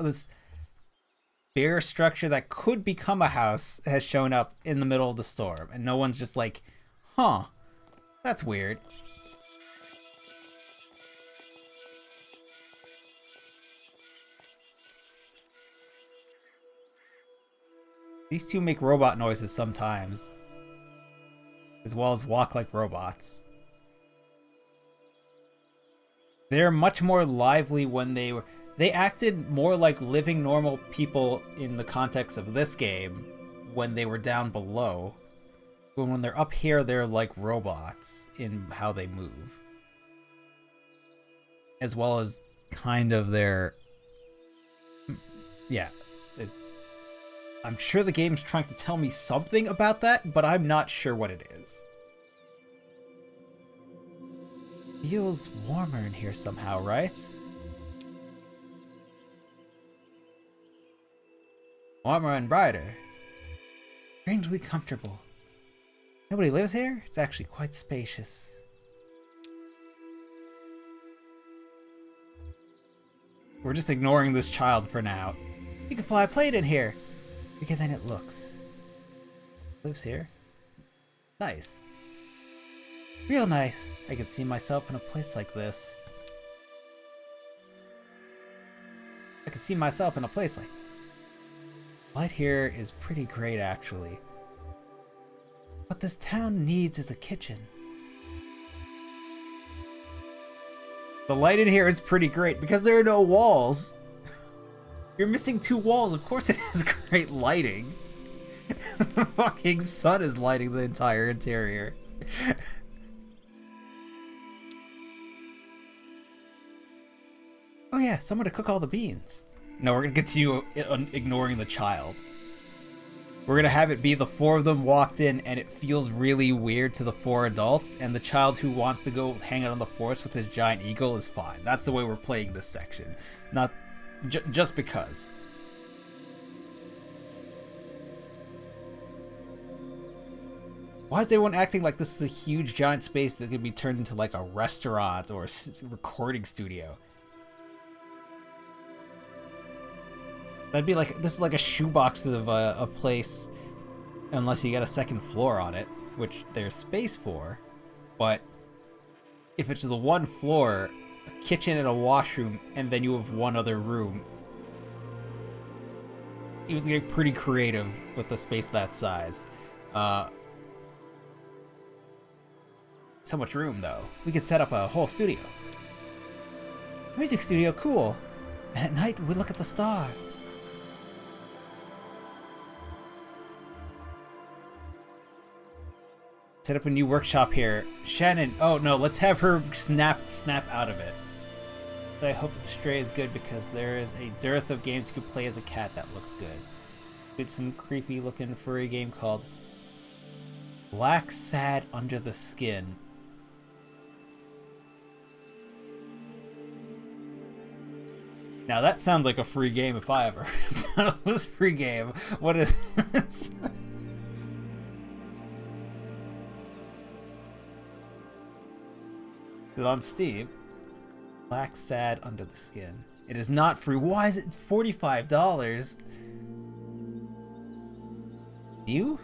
this bare structure that could become a house has shown up in the middle of the storm, and no one's just like, huh, that's weird. These two make robot noises sometimes, as well as walk like robots. They're much more lively when they acted more like living normal people in the context of this game when they were down below. But when they're up here, they're like robots in how they move. As well as kind of their... yeah. I'm sure the game's trying to tell me something about that, but I'm not sure what it is. Feels warmer in here somehow, right? Warmer and brighter. Strangely comfortable. Nobody lives here? It's actually quite spacious. We're just ignoring this child for now. You can fly a plane in here. Bigger than it looks. Lives here? Nice. Real nice. I could see myself in a place like this. Light here is pretty great, actually. What this town needs is a kitchen. The light in here is pretty great because there are no walls. You're missing 2 walls. Of course it has great lighting. The fucking sun is lighting the entire interior. Oh yeah, someone to cook all the beans. No, we're gonna continue ignoring the child. We're gonna have it be the 4 of them walked in and it feels really weird to the 4 adults, and the child who wants to go hang out on the forest with his giant eagle is fine. That's the way we're playing this section. Not just because. Why is everyone acting like this is a huge giant space that could be turned into like a restaurant or a recording studio? That'd be like, this is like a shoebox of a place, unless you got a 2nd floor on it, which there's space for. But if it's the 1 floor, a kitchen and a washroom, and then you have 1 other room, it was like pretty creative with a space that size. So much room though. We could set up a whole studio. Music studio, cool. And at night we look at the stars. Set up a new workshop here. Shannon, oh no, let's have her snap out of it. I hope the Stray is good because there is a dearth of games you could play as a cat that looks good. It's some creepy looking furry game called Black Sad Under the Skin. Now that sounds like a free game if I ever thought it was a free game. What is this? Is it on Steam? Black Sad Under the Skin. It is not free. Why is it $45? You?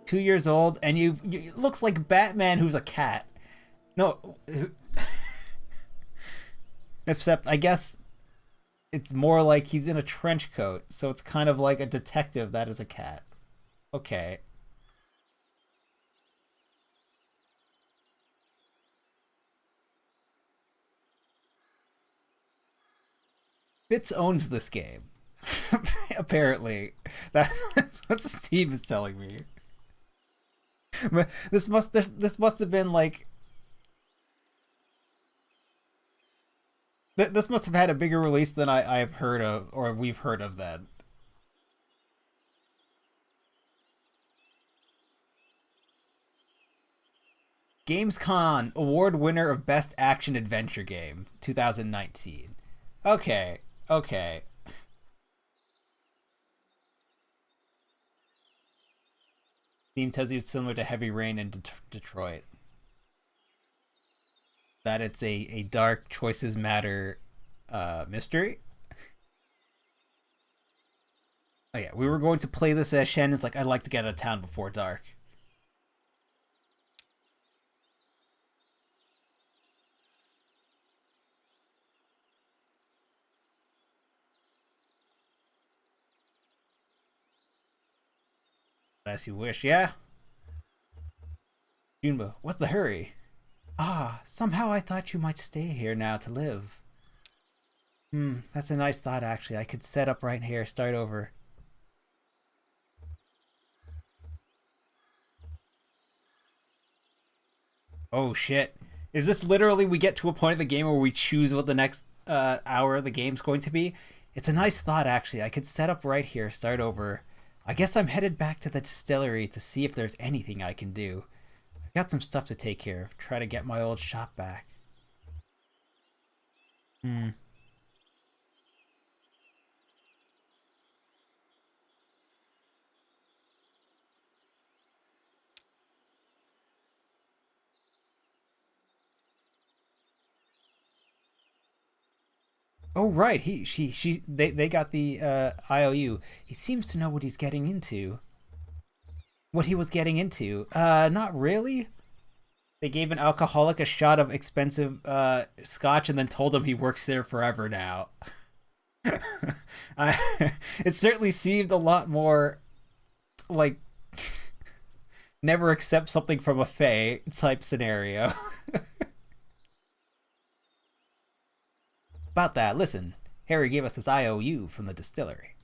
2 years old, and you it looks like Batman who's a cat. No. Except, I guess it's more like he's in a trench coat, so it's kind of like a detective that is a cat. Okay. Bits owns this game. Apparently. That's what Steve is telling me. This must have been like... This must have had a bigger release than I've heard of, or we've heard of then. Gamescom award winner of Best Action Adventure Game 2019. Okay, okay. Steam tells you it's similar to Heavy Rain in Detroit. That it's a dark choices matter mystery. Oh yeah, we were going to play this as Shannon's like, I'd like to get out of town before dark. As you wish, yeah? Junbo, what's the hurry? Ah, somehow I thought you might stay here now to live. That's a nice thought actually. I could set up right here, start over. Oh shit. Is this literally we get to a point of the game where we choose what the next hour of the game's going to be? It's a nice thought actually. I could set up right here, start over. I guess I'm headed back to the distillery to see if there's anything I can do. I've got some stuff to take care of. Try to get my old shop back. Oh right, they got the IOU. He seems to know what he's getting into. What he was getting into. Not really. They gave an alcoholic a shot of expensive scotch and then told him he works there forever now. It certainly seemed a lot more like never accept something from a fae type scenario. About that, listen. Harry gave us this IOU from the distillery.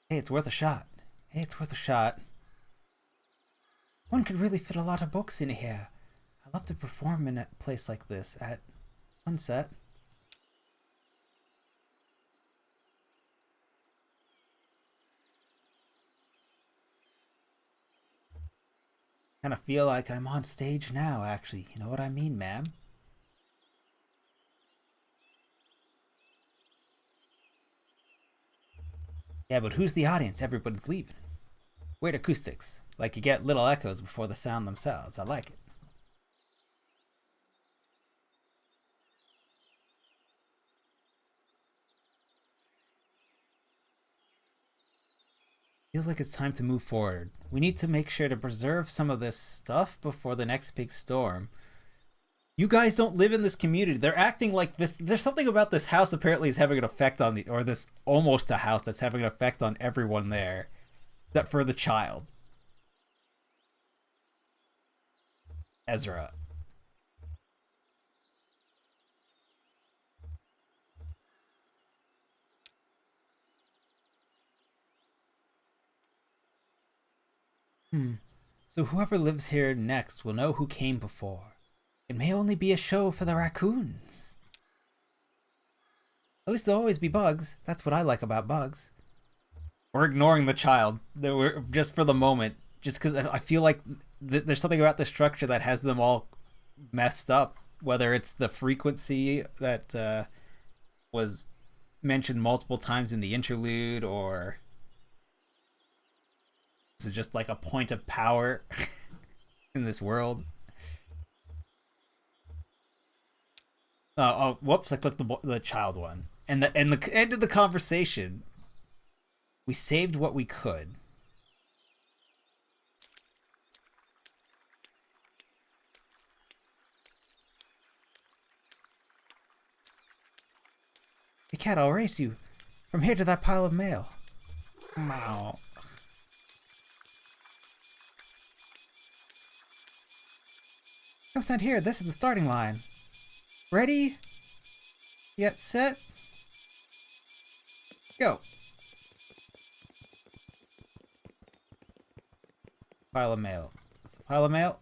Hey, it's worth a shot. Hey, it's worth a shot. One could really fit a lot of books in here. I love to perform in a place like this at sunset. Kind of feel like I'm on stage now, actually. You know what I mean, ma'am? Yeah, but who's the audience? Everybody's leaving. Weird acoustics. Like you get little echoes before the sound themselves. I like it. Feels like it's time to move forward. We need to make sure to preserve some of this stuff before the next big storm. You guys don't live in this community. They're acting like this. There's something about this house apparently is having an effect on the, or this almost a house that's having an effect on everyone there, except for the child. Ezra. So whoever lives here next will know who came before. It may only be a show for the raccoons. At least there'll always be bugs. That's what I like about bugs. We're ignoring the child. We're just for the moment. Just because I feel like there's something about the structure that has them all messed up. Whether it's the frequency that was mentioned multiple times in the interlude, or this is just like a point of power in this world. Oh, whoops! I clicked the child one, and the end of the conversation. We saved what we could. Hey cat, I'll race you from here to that pile of mail. Wow. Come stand here. This is the starting line. Ready? Get set? Go. Pile of mail. That's a pile of mail.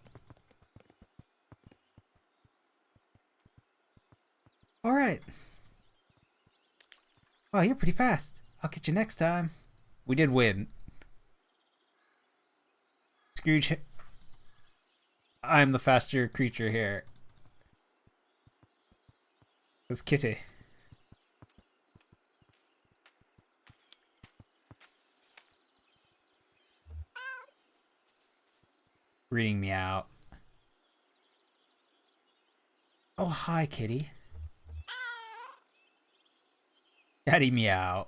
Alright. Wow, you're pretty fast. I'll get you next time. We did win. Scrooge. I'm the faster creature here. It's Kitty. Reading me out. Oh, hi, Kitty. Daddy meow.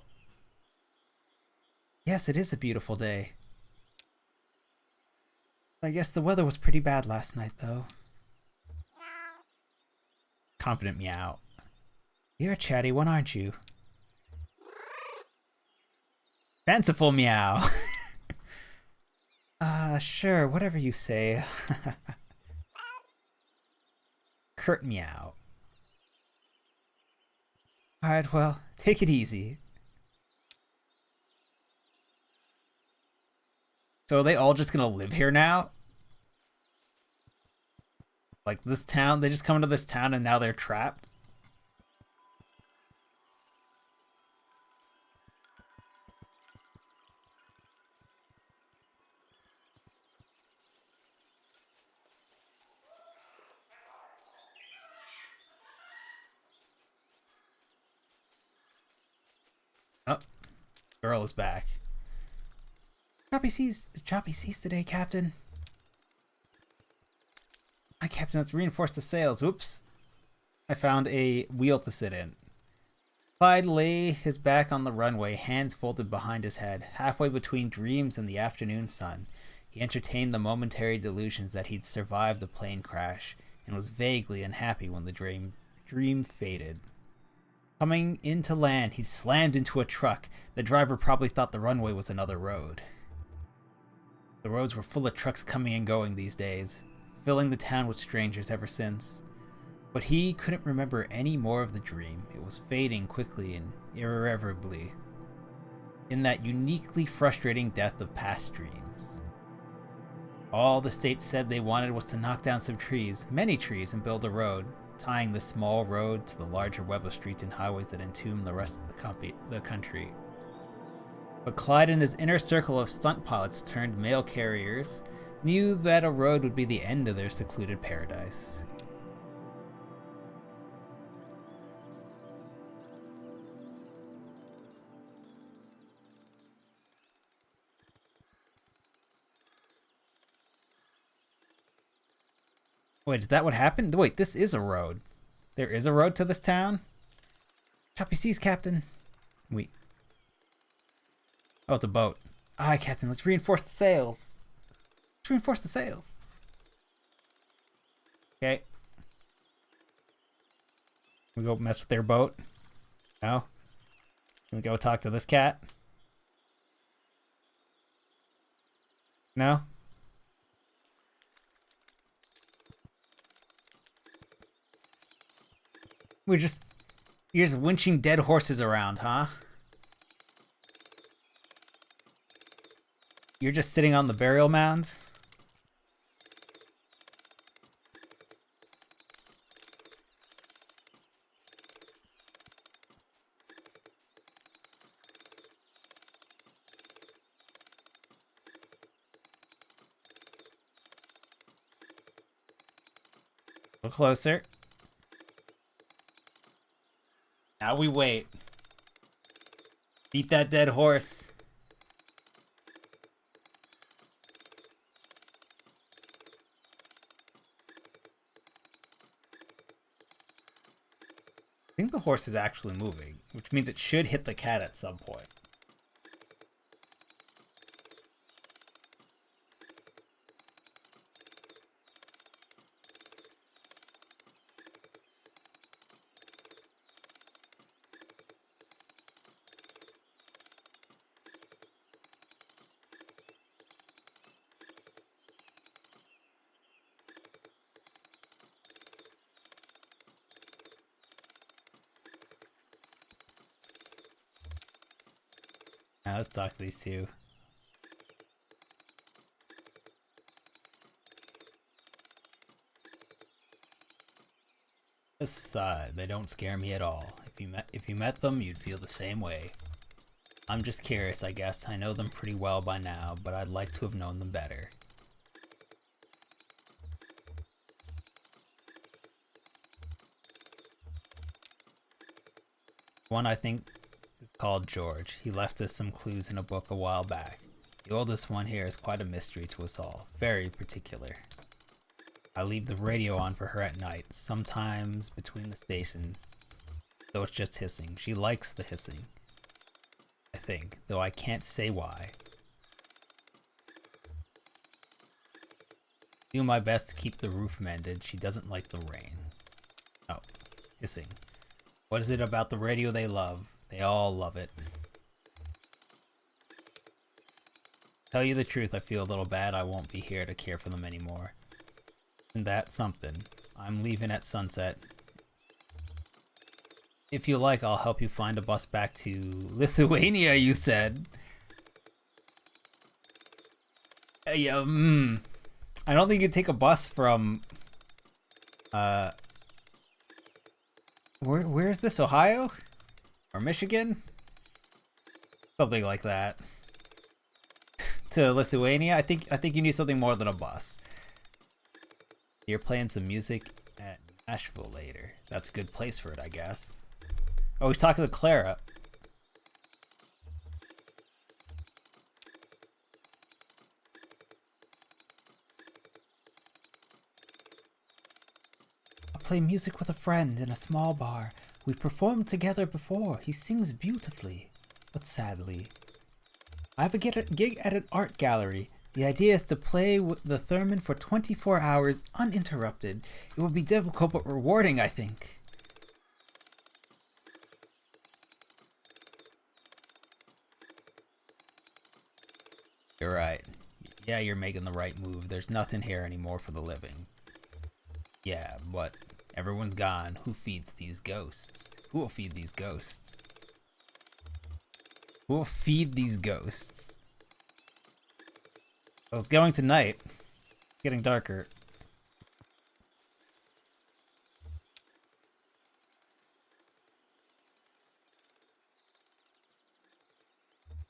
Yes, it is a beautiful day. I guess the weather was pretty bad last night, though. Confident meow. You're a chatty one, aren't you? Fanciful meow. Sure, whatever you say. Curt meow. Alright, well, take it easy. So are they all just gonna live here now? Like this town, they just come into this town and now they're trapped? Oh, girl is back. Choppy seas today, Captain. My captain, let's reinforce the sails. Whoops. I found a wheel to sit in. Clyde lay his back on the runway, hands folded behind his head, halfway between dreams and the afternoon sun. He entertained the momentary delusions that he'd survived the plane crash, and was vaguely unhappy when the dream faded. Coming into land, he slammed into a truck. The driver probably thought the runway was another road. The roads were full of trucks coming and going these days, filling the town with strangers ever since. But he couldn't remember any more of the dream. It was fading quickly and irreversibly, in that uniquely frustrating death of past dreams. All the state said they wanted was to knock down some trees, many trees, and build a road, tying the small road to the larger web of streets and highways that entomb the rest of the country. But Clyde and his inner circle of stunt pilots turned mail carriers knew that a road would be the end of their secluded paradise. Wait, is that what happened? Wait, this is a road. There is a road to this town? Choppy seas, Captain. Wait. Oh, it's a boat. Aye, Captain, let's reinforce the sails. Let's reinforce the sails. Okay. We go mess with their boat? No? Can we go talk to this cat? No? You're just winching dead horses around, huh? You're just sitting on the burial mounds? A little closer. Now we wait. Beat that dead horse. I think the horse is actually moving, which means it should hit the cat at some point. Now let's talk to these two. Aside, they don't scare me at all. If you met them, you'd feel the same way. I'm just curious, I guess. I know them pretty well by now, but I'd like to have known them better. One I think is called George. He left us some clues in a book a while back. The oldest one here is quite a mystery to us all. Very particular. I leave the radio on for her at night, sometimes between the station, though it's just hissing. She likes the hissing, I think, though I can't say why. Do my best to keep the roof mended. She doesn't like the rain. Oh, hissing. What is it about the radio they love? They all love it. Tell you the truth, I feel a little bad I won't be here to care for them anymore. And that's something. I'm leaving at sunset. If you like, I'll help you find a bus back to Lithuania, you said. I don't think you'd take a bus from... Where is this? Ohio? Or Michigan? Something like that. To Lithuania? I think you need something more than a bus. You're playing some music at Nashville later. That's a good place for it, I guess. Oh, he's talking to Clara. I play music with a friend in a small bar. We performed together before. He sings beautifully, but sadly. I have a gig at an art gallery. The idea is to play with the theremin for 24 hours uninterrupted. It will be difficult but rewarding, I think. You're right. Yeah, you're making the right move. There's nothing here anymore for the living. Yeah, but everyone's gone. Who feeds these ghosts? Who will feed these ghosts? Who will feed these ghosts? Oh, it's going to night. It's getting darker.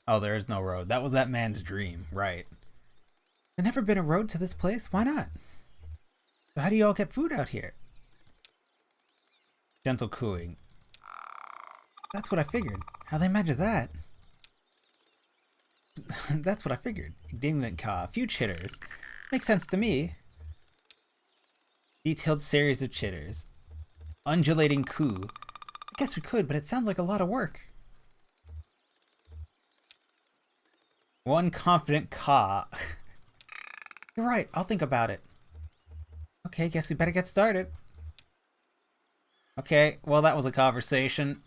Oh, there is no road. That was that man's dream, right? There's never been a road to this place? Why not? So how do you all get food out here? Gentle cooing. That's what I figured. How they manage that? That's what I figured. Indignant caw. A few chitters. Makes sense to me. Detailed series of chitters. Undulating coo. I guess we could, but it sounds like a lot of work. One confident caw. You're right, I'll think about it. Okay, guess we better get started. Okay, well that was a conversation.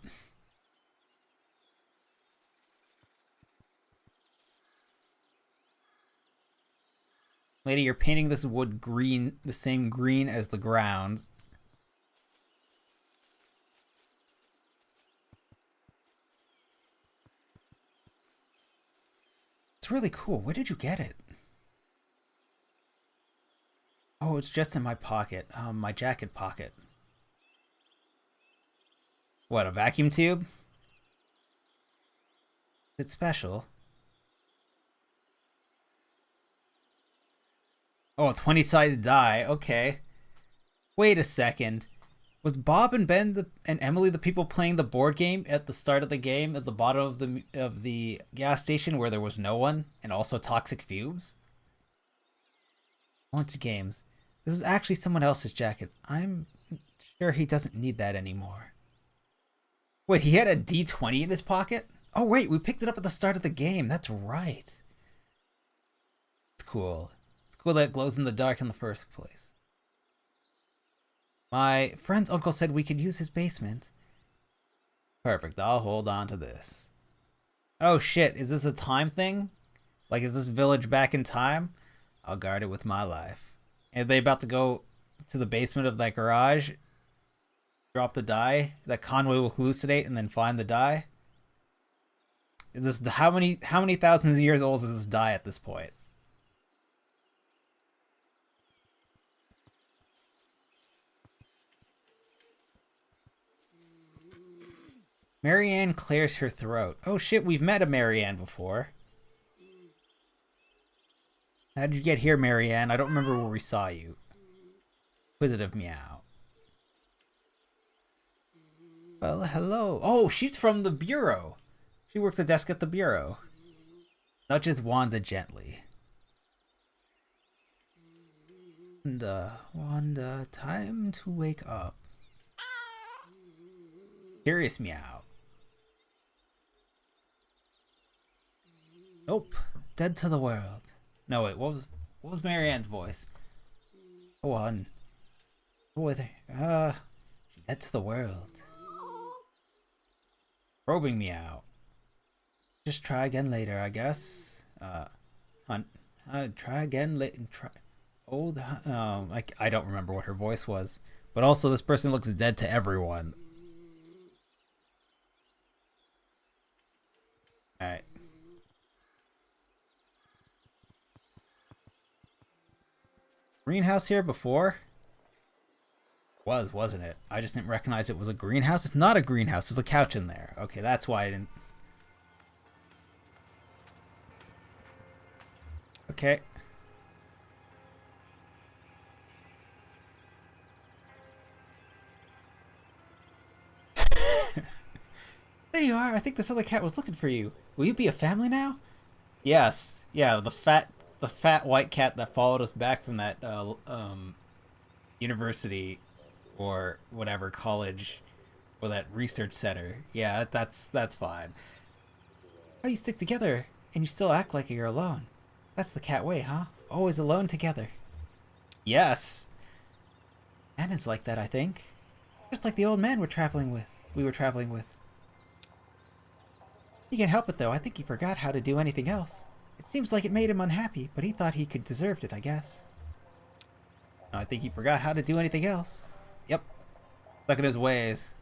Lady, you're painting this wood green, the same green as the ground. It's really cool. Where did you get it? Oh, it's just in my pocket. My jacket pocket. What, a vacuum tube? It's special. Oh, a 20-sided die. Okay. Wait a second. Was Bob and Ben and Emily the people playing the board game at the start of the game at the bottom of the gas station where there was no one and also toxic fumes? On to games. This is actually someone else's jacket. I'm sure he doesn't need that anymore. Wait, he had a D20 in his pocket? Oh wait, we picked it up at the start of the game. That's right. It's cool. It's cool that it glows in the dark in the first place. My friend's uncle said we could use his basement. Perfect, I'll hold on to this. Oh shit, is this a time thing? Like, is this village back in time? I'll guard it with my life. Are they about to go to the basement of that garage? Drop the die? That Conway will hallucinate and then find the die? Is this how many thousands of years old is this die at this point? Marianne clears her throat. Oh shit, we've met a Marianne before. How did you get here, Marianne? I don't remember where we saw you. Inquisitive meow. Well, hello. Oh, she's from the bureau. She worked the desk at the bureau. Nudges Wanda gently. Wanda, time to wake up. Curious meow. Nope. Dead to the world. No, wait, what was Marianne's voice? Go on. Go with her. She's dead to the world. Probing meow. Just try again later, I guess. Hunt. Try again later. I don't remember what her voice was. But also, this person looks dead to everyone. Alright. Greenhouse here before? Wasn't it? I just didn't recognize it was a greenhouse. It's not a greenhouse. There's a couch in there. Okay, that's why I didn't. Okay. There you are. I think this other cat was looking for you. Will you be a family now? Yes. Yeah, the fat white cat that followed us back from that university or whatever college or that research center. Yeah, that's fine. Oh, you stick together and you still act like you're alone. That's the cat way, huh? Always alone together. Yes. And it's like that, I think. Just like the old man we were traveling with. He can't help it though. I think he forgot how to do anything else. It seems like it made him unhappy, but he thought he could deserved it, I guess. I think he forgot how to do anything else. Yep. Stuck in his ways.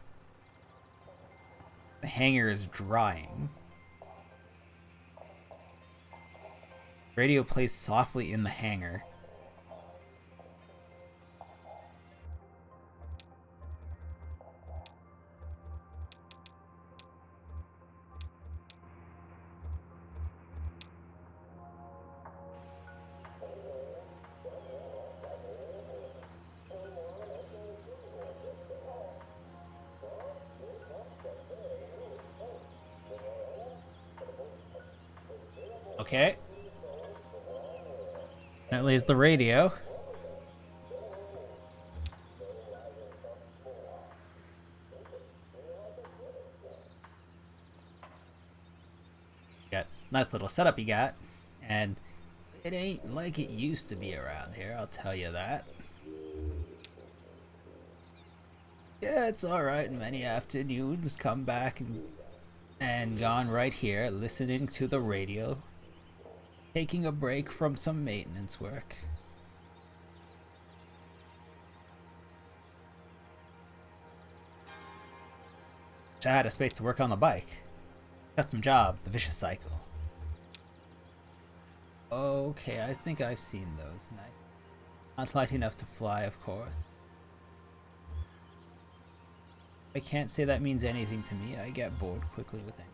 The hangar is drying. Radio plays softly in the hangar. Okay. That lays the radio. Got nice little setup you got. And it ain't like it used to be around here, I'll tell you that. Yeah, it's alright. Many afternoons come back and gone right here, listening to the radio. Taking a break from some maintenance work. I had a space to work on the bike. Custom job, the vicious cycle. Okay, I think I've seen those. Nice. Not light enough to fly, of course. I can't say that means anything to me. I get bored quickly with it.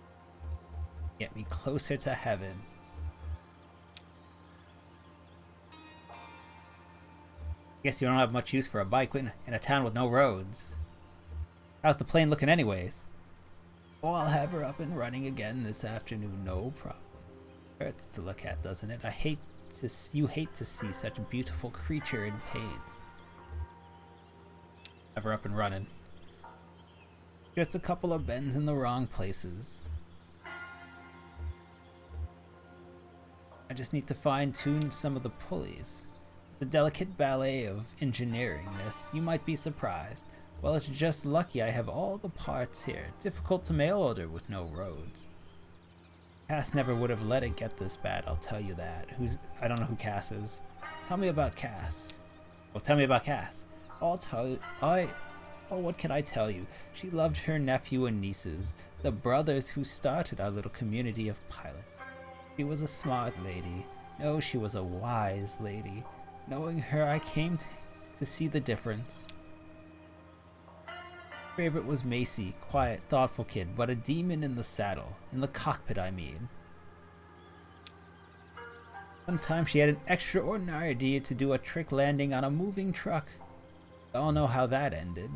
Get me closer to heaven. Guess you don't have much use for a bike in a town with no roads. How's the plane looking anyways? Oh, I'll have her up and running again this afternoon, no problem. Hurts to look at, doesn't it? You hate to see such a beautiful creature in pain. Have her up and running. Just a couple of bends in the wrong places. I just need to fine-tune some of the pulleys. It's a delicate ballet of engineering, miss. You might be surprised. Well, it's just lucky I have all the parts here. Difficult to mail order with no roads. Cass never would have let it get this bad, I'll tell you that. I don't know who Cass is. Tell me about Cass. Well, tell me about Cass. What can I tell you? She loved her nephew and nieces, the brothers who started our little community of pilots. She was a smart lady. No, she was a wise lady. Knowing her, I came to see the difference. Favorite was Macy, quiet, thoughtful kid, but a demon in the saddle. In the cockpit, I mean. Sometimes she had an extraordinary idea to do a trick landing on a moving truck. We all know how that ended. ...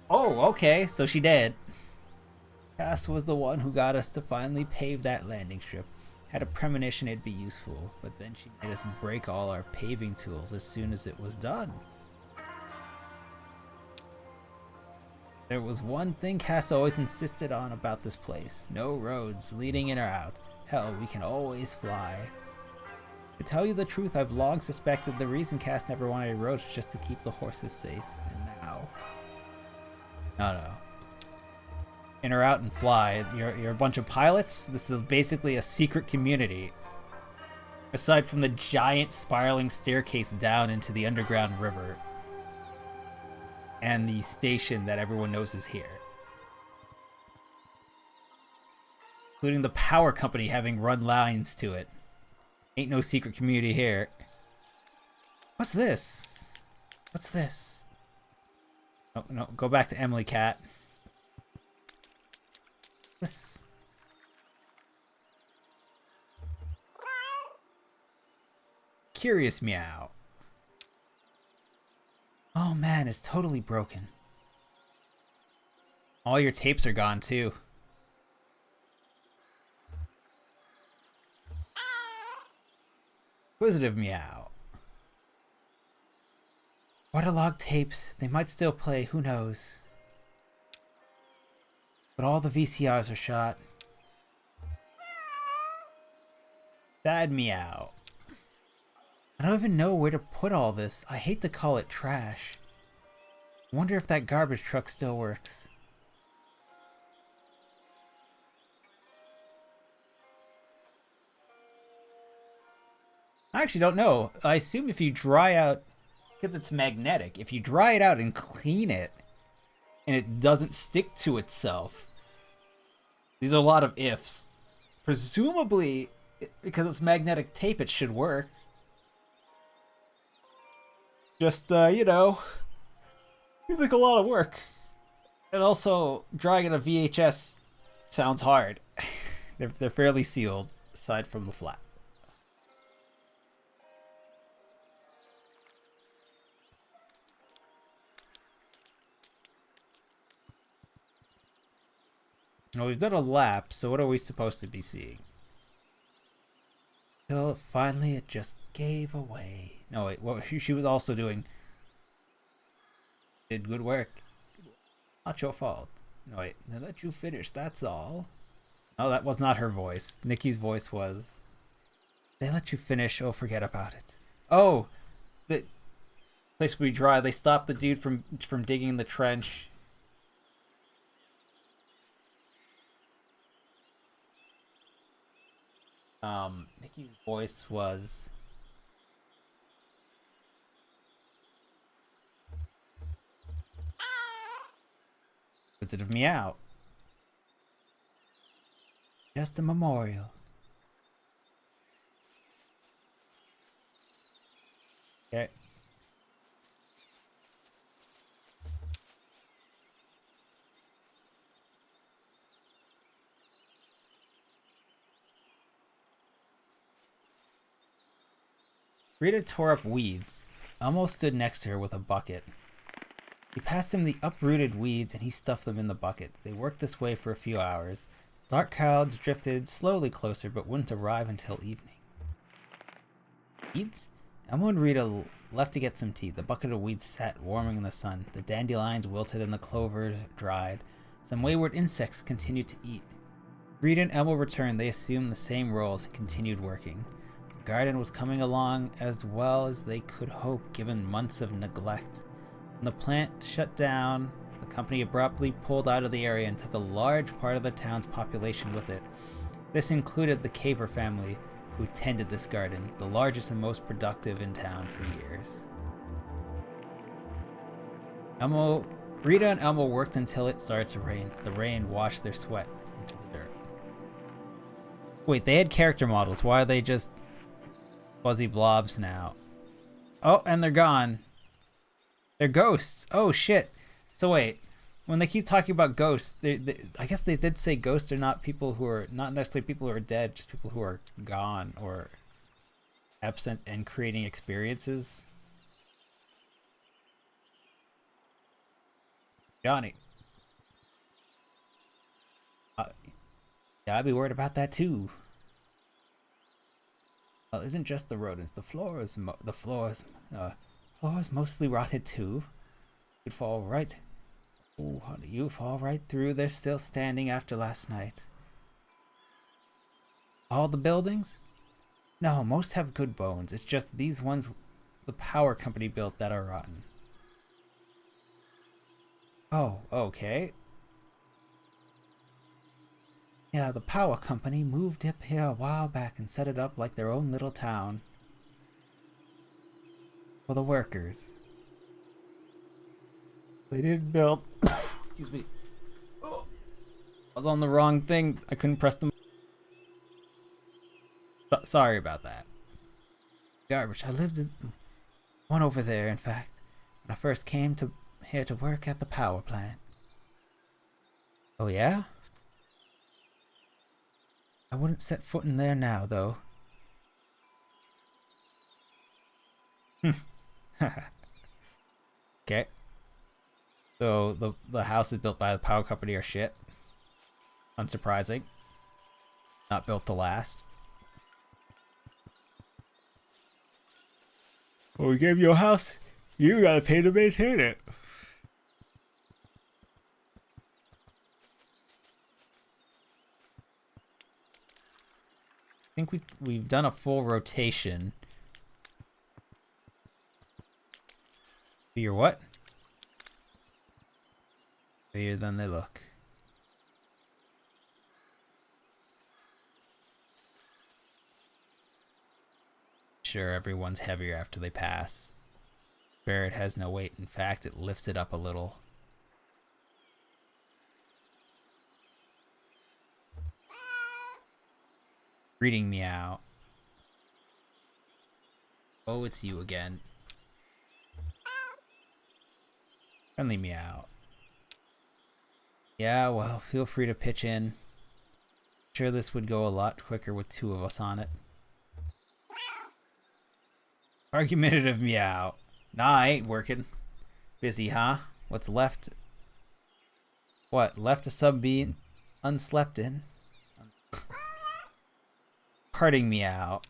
Oh, okay, so she did. Cass was the one who got us to finally pave that landing strip. Had a premonition it'd be useful, but then she made us break all our paving tools as soon as it was done. There was one thing Cass always insisted on about this place. No roads leading in or out. Hell, we can always fly. To tell you the truth, I've long suspected the reason Cass never wanted roads was just to keep the horses safe. And now... No. In or out and fly. You're a bunch of pilots? This is basically a secret community. Aside from the giant spiraling staircase down into the underground river. And the station that everyone knows is here. Including the power company having run lines to it. Ain't no secret community here. What's this? What's this? No, go back to Emily Cat. This. Curious meow. Oh man, it's totally broken. All your tapes are gone too. Inquisitive meow. Waterlogged tapes, they might still play, who knows. But all the VCRs are shot. Sad meow. I don't even know where to put all this. I hate to call it trash. Wonder if that garbage truck still works. I actually don't know. I assume if you dry out, because it's magnetic, if you dry it out and clean it, and it doesn't stick to itself, these are a lot of ifs. Presumably, because it's magnetic tape, it should work. Just, you know, seems like a lot of work. And also, drawing in a VHS sounds hard. They're fairly sealed, aside from the flap. Well, we've done a lap, so what are we supposed to be seeing? Till finally it just gave away. No, wait, what she was also doing. Did good work. Not your fault. No, wait, they let you finish, that's all. No, that was not her voice. Nikki's voice was. They let you finish, oh, forget about it. Oh, the place will be dry. They stopped the dude from digging the trench. Nikki's voice was. Was it of meow? Just a memorial. Okay. Rita tore up weeds. Elmo stood next to her with a bucket. He passed him the uprooted weeds and he stuffed them in the bucket. They worked this way for a few hours. Dark clouds drifted slowly closer but wouldn't arrive until evening. Weeds? Elmo and Rita left to get some tea. The bucket of weeds sat warming in the sun. The dandelions wilted and the clovers dried. Some wayward insects continued to eat. Rita and Elmo returned. They assumed the same roles and continued working. The garden was coming along as well as they could hope given months of neglect. When the plant shut down, the company abruptly pulled out of the area and took a large part of the town's population with it. This included the Caver family, who tended this garden, the largest and most productive in town for years. Rita and Elmo worked until it started to rain. The rain washed their sweat into the dirt. Wait, they had character models. Why are they just fuzzy blobs now? Oh, and they're gone. They're ghosts. Oh, shit. So wait, when they keep talking about ghosts, I guess they did say ghosts are not people who are, not necessarily people who are dead, just people who are gone or absent and creating experiences. Johnny. Yeah, I'd be worried about that too. Well, it isn't just the rodents. The floors mostly rotted too. You'd fall right. Oh, honey, you fall right through. They're still standing after last night. All the buildings? No, most have good bones. It's just these ones the power company built that are rotten. Oh, okay. Yeah, the power company moved up here a while back and set it up like their own little town. For the workers. They didn't build. Excuse me. Oh, I was on the wrong thing. I couldn't press them. Sorry about that. Garbage. I lived in one over there, in fact, when I first came here to work at the power plant. Oh yeah? I wouldn't set foot in there now, though. Okay. So the houses built by the power company are shit. Unsurprising. Not built to last. Well, we gave you a house. You gotta pay to maintain it. I think we've done a full rotation. You're what? Bigger than they look. sure everyone's heavier after they pass. Barret has no weight. In fact, it lifts it up a little. Greeting meow. Oh, it's you again. Friendly meow. Yeah, well, feel free to pitch in. Sure, this would go a lot quicker with 2 of us on it. Argumentative meow. Nah, I ain't working. Busy, huh? What's left? What, left a sub being unslept in? Parting meow.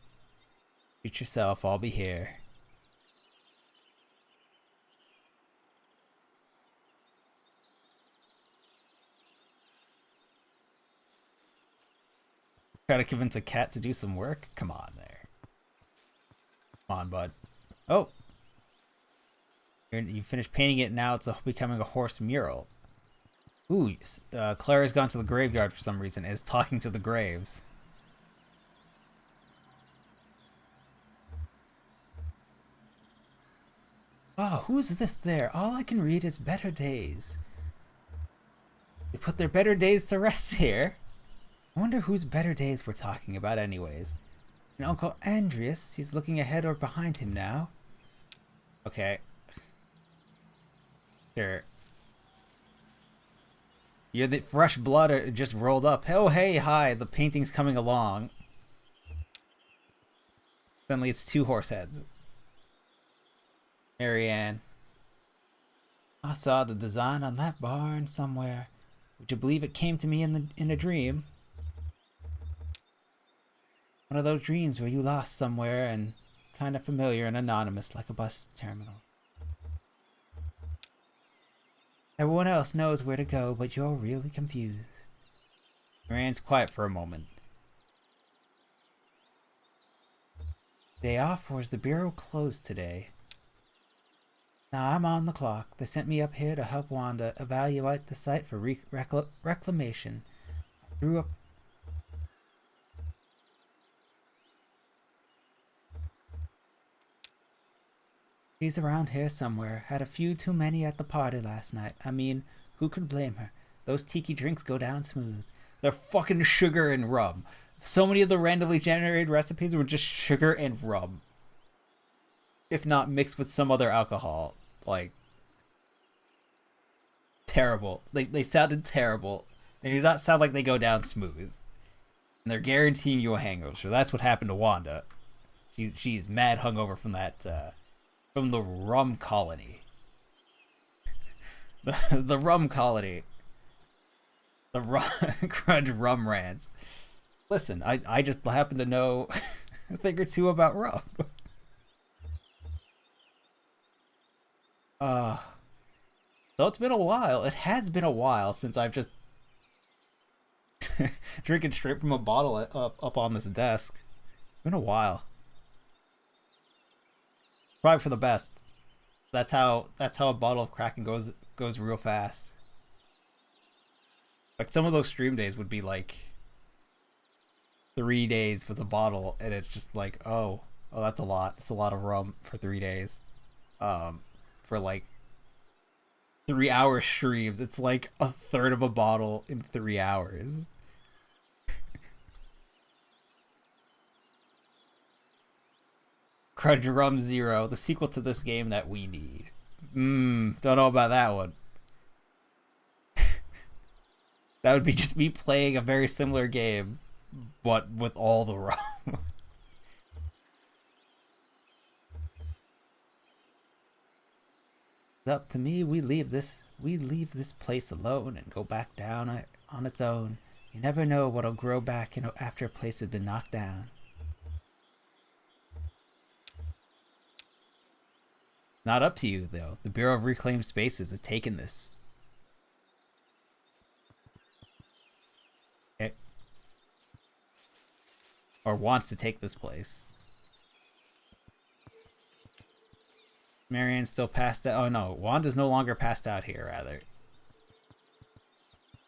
Treat yourself, I'll be here. Try to convince a cat to do some work? Come on there. Come on, bud. Oh! You finished painting it, now it's becoming a horse mural. Ooh, Clara's gone to the graveyard for some reason and is talking to the graves. Oh, who's this there? All I can read is better days. They put their better days to rest here. I wonder whose better days we're talking about anyways. And Uncle Andreas, he's looking ahead or behind him now. Okay. Sure. You're the fresh blood just rolled up. Oh, hey, hi, the painting's coming along. Suddenly it's 2 horse heads. Marianne. I saw the design on that barn somewhere. Would you believe it came to me in a dream? One of those dreams where you lost somewhere and kind of familiar and anonymous like a bus terminal. Everyone else knows where to go, but you're really confused. Marianne's quiet for a moment. Day off, or is the bureau closed today? Now I'm on the clock. They sent me up here to help Wanda evaluate the site for reclamation. I grew up. She's around here somewhere. Had a few too many at the party last night. I mean, who could blame her? Those tiki drinks go down smooth. They're fucking sugar and rum. So many of the randomly generated recipes were just sugar and rum. If not mixed with some other alcohol. Like, terrible. They sounded terrible. They do not sound like they go down smooth. And they're guaranteeing you a hangover. So that's what happened to Wanda. She's mad hungover from that, from the rum colony. The rum colony. The rum, grudge rum rants. Listen, I just happen to know a thing or two about rum. So it's been a while. It has been a while since I've just drinking straight from a bottle up on this desk. It's been a while. Probably for the best. That's how a bottle of Kraken goes real fast. Like some of those stream days would be like 3 days with a bottle, and it's just like, oh, that's a lot. That's a lot of rum for 3 days. For like 3-hour streams, it's like a third of a bottle in 3 hours. Crunch Rum Zero, the sequel to this game that we need. Don't know about that one. That would be just me playing a very similar game, but with all the rum. It's up to me. We leave this place alone and go back down on its own. You never know what'll grow back after a place has been knocked down. Not up to you, though. The Bureau of Reclaimed Spaces has taken this. Okay. Or wants to take this place. Marianne's still passed out. Oh no, Wanda's no longer passed out here, rather.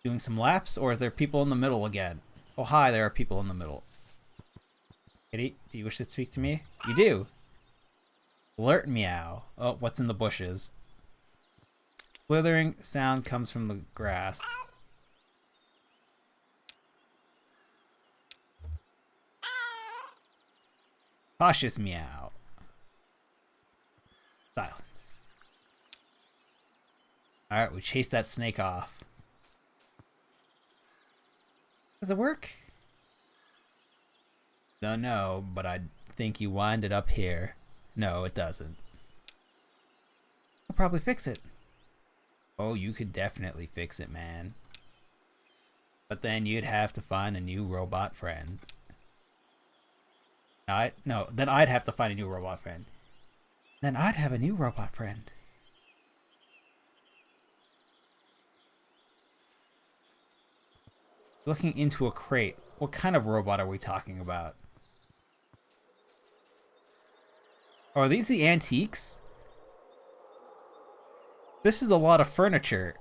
Doing some laps, or are there people in the middle again? Oh hi, there are people in the middle. Kitty, do you wish to speak to me? You do. Alert meow. Oh, what's in the bushes? Slithering sound comes from the grass. Cautious meow. Silence. Alright, we chase that snake off. Does it work? Don't know, but I think you wind it up here. No, it doesn't. I'll probably fix it. Oh, you could definitely fix it, man. But then you'd have to find a new robot friend. Then I'd have to find a new robot friend. Then I'd have a new robot friend. Looking into a crate. What kind of robot are we talking about? Oh, are these the antiques? This is a lot of furniture.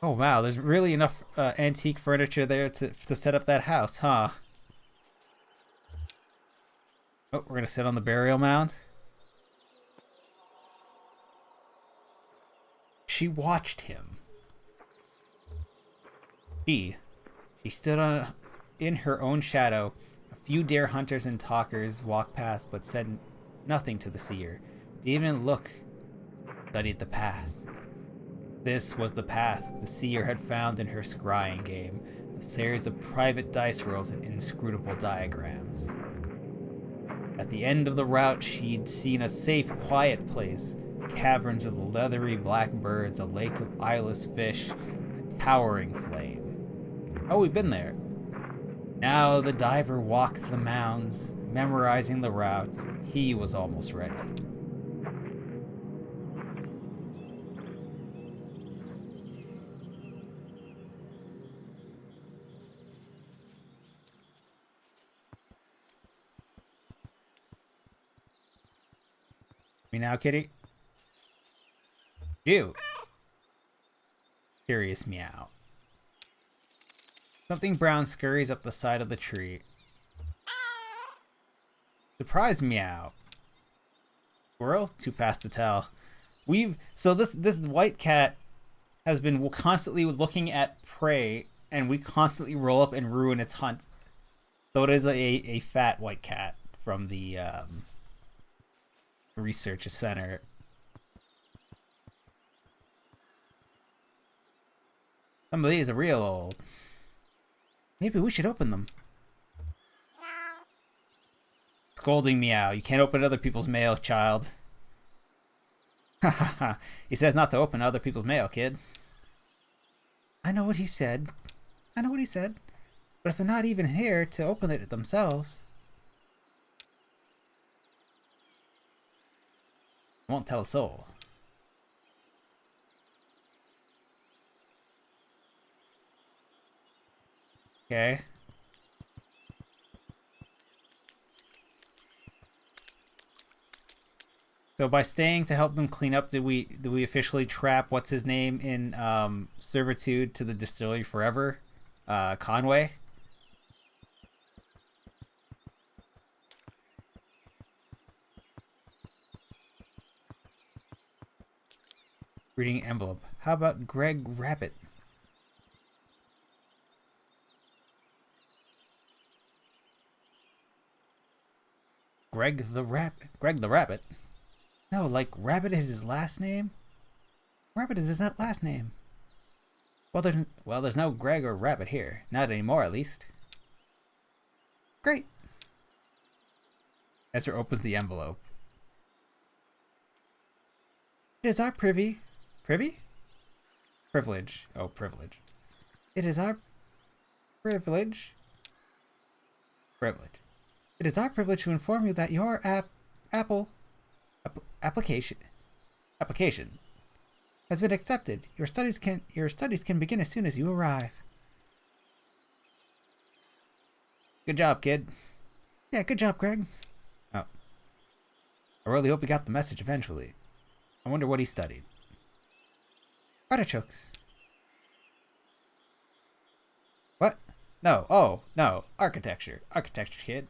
Oh wow, there's really enough antique furniture there to set up that house, huh? Oh, we're gonna sit on the burial mound. She watched him. She stood in her own shadow. A few deer hunters and talkers walked past, but said nothing to the seer. Didn't even look. Studied the path. This was the path the seer had found in her scrying game, a series of private dice rolls and inscrutable diagrams. At the end of the route, she'd seen a safe, quiet place, caverns of leathery black birds, a lake of eyeless fish, a towering flame. Oh, we've been there. Now the diver walked the mounds, memorizing the route. He was almost ready. Me now, kitty? You. Curious meow. Something brown scurries up the side of the tree. Surprise meow. Squirrel? Too fast to tell. So this white cat has been constantly looking at prey, and we constantly roll up and ruin its hunt. So it is a fat white cat from the research center. Some of these are real old. Maybe we should open them. Scolding meow. You can't open other people's mail, child. Ha ha ha. He says not to open other people's mail, kid. I know what he said. I know what he said. But if they're not even here to open it themselves, I won't tell a soul. Okay. So by staying to help them clean up, do we officially trap what's his name in servitude to the distillery forever? Conway? Reading envelope. How about Greg Rabbit? Greg the Rabbit? No, like Rabbit is his last name? Rabbit is his last name. Well, there's no Greg or Rabbit here. Not anymore, at least. Great. Ezra opens the envelope. It is our privilege. Oh, privilege. It is our privilege. It is our privilege to inform you that your application has been accepted. Your studies can begin as soon as you arrive. Good job, kid. Yeah, good job, Greg. Oh. I really hope he got the message eventually. I wonder what he studied. Artichokes. No. Oh, no. Architecture. Architecture, kid.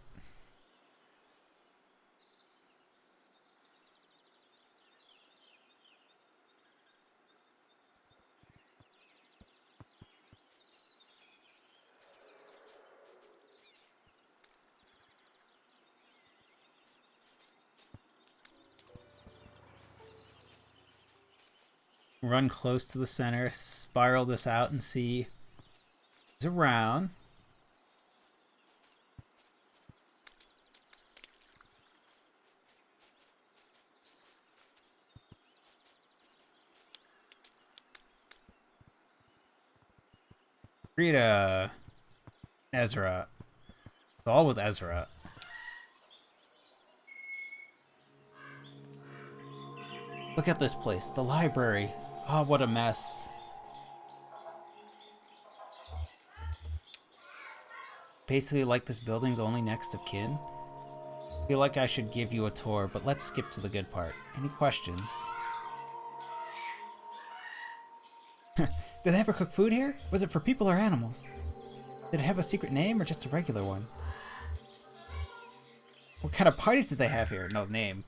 Run close to the center, spiral this out and see who's around. Rita. Ezra. It's all with Ezra. Look at this place, the library. Oh, what a mess. Basically like this building's only next of kin. Feel like I should give you a tour, but let's skip to the good part. Any questions? Did they ever cook food here? Was it for people or animals? Did it have a secret name or just a regular one? What kind of parties did they have here? No name.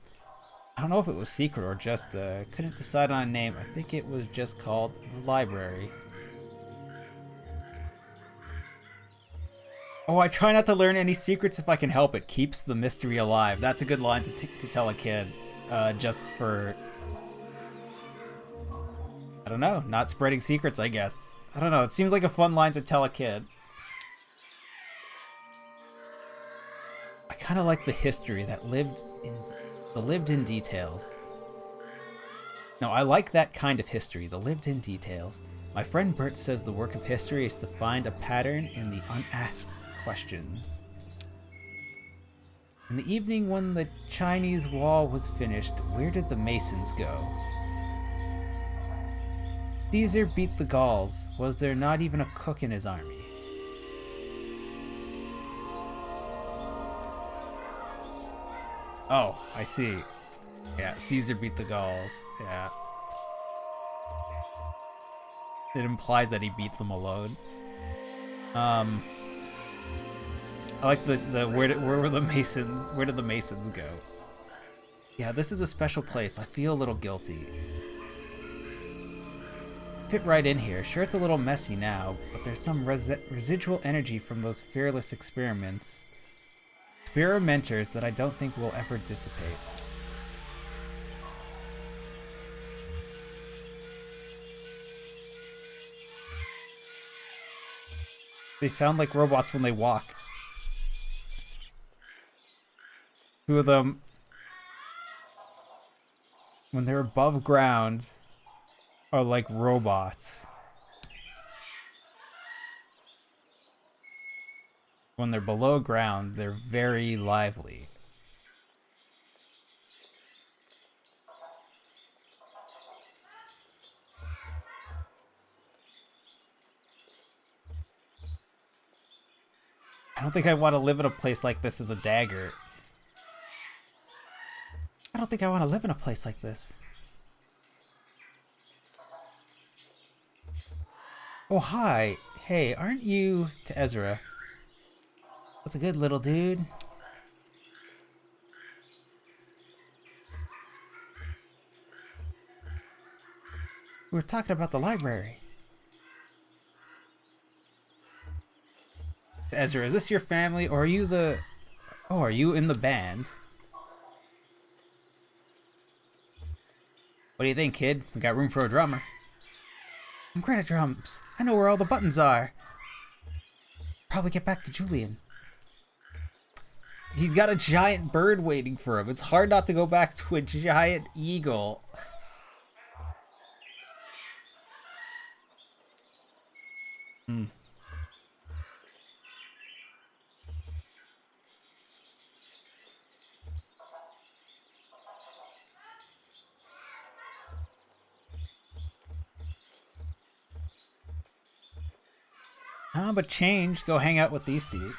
I don't know if it was secret or just, couldn't decide on a name. I think it was just called the library. Oh, I try not to learn any secrets if I can help it. Keeps the mystery alive. That's a good line to tell a kid. Just for... I don't know. Not spreading secrets, I guess. I don't know. It seems like a fun line to tell a kid. I kind of like the history that lived in details. No, I like that kind of history, the lived-in details. My friend Bert says the work of history is to find a pattern in the unasked questions. In the evening when the Chinese wall was finished, where did the Masons go? Caesar beat the Gauls. Was there not even a cook in his army? Oh, I see. Yeah, Caesar beat the Gauls. Yeah. It implies that he beat them alone. I like the where were the Masons? Where did the Masons go? Yeah, this is a special place. I feel a little guilty. Fit right in here. Sure, it's a little messy now, but there's some residual energy from those fearless experiments. Experimenters that I don't think will ever dissipate. They sound like robots when they walk. Two of them, when they're above ground, are like robots. When they're below ground, they're very lively. I don't think I want to live in a place like this as a dagger. I don't think I want to live in a place like this. Oh, hi. Hey, aren't you... to Ezra. What's a good little dude? We were talking about the library. Ezra, is this your family, or are you the... Oh, are you in the band? What do you think, kid? We got room for a drummer. I'm great at drums. I know where all the buttons are. Probably get back to Julian. He's got a giant bird waiting for him. It's hard not to go back to a giant eagle. But change. Go hang out with these two.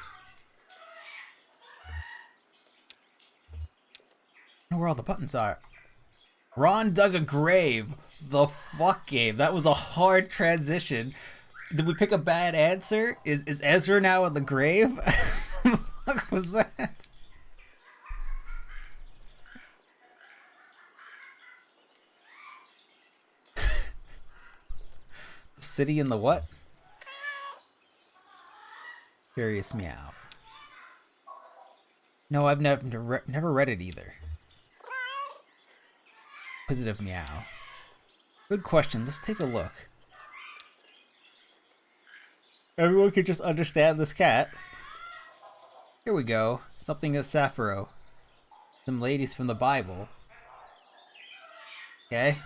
I know where all the buttons are. Ron dug a grave. The fuck game. That was a hard transition. Did we pick a bad answer? Is Ezra now in the grave? What the fuck was that? The city in the what? Curious meow. No, I've never read it either. Inquisitive meow. Good question. Let's take a look. Everyone could just understand this cat. Here we go. Something is Sappho. Some ladies from the Bible. Okay.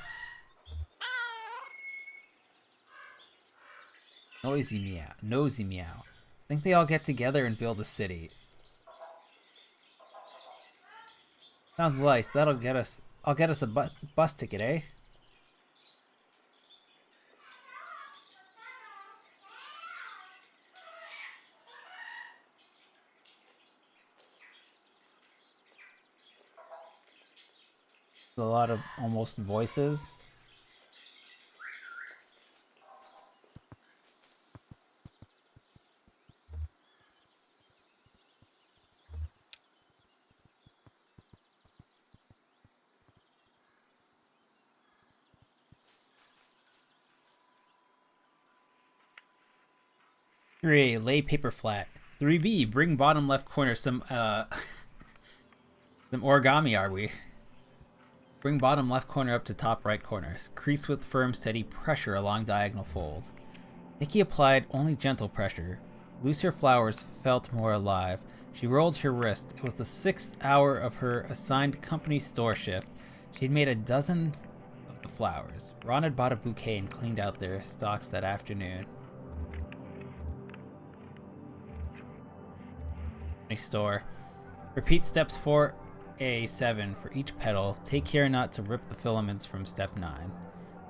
Noisy meow. Nosy meow. Think they all get together and build a city. Sounds nice. That'll get us. I'll get us a bus ticket, eh? A lot of almost voices. Three, lay paper flat. 3B, bring bottom left corner some some origami, are we? Bring bottom left corner up to top right corners. Crease with firm, steady pressure along diagonal fold. Nikki applied only gentle pressure. Looser flowers felt more alive. She rolled her wrist. It was the 6th hour of her assigned company store shift. She'd made a dozen of the flowers. Ron had bought a bouquet and cleaned out their stocks that afternoon. Store. Repeat steps 4A7 for each petal. Take care not to rip the filaments from step 9.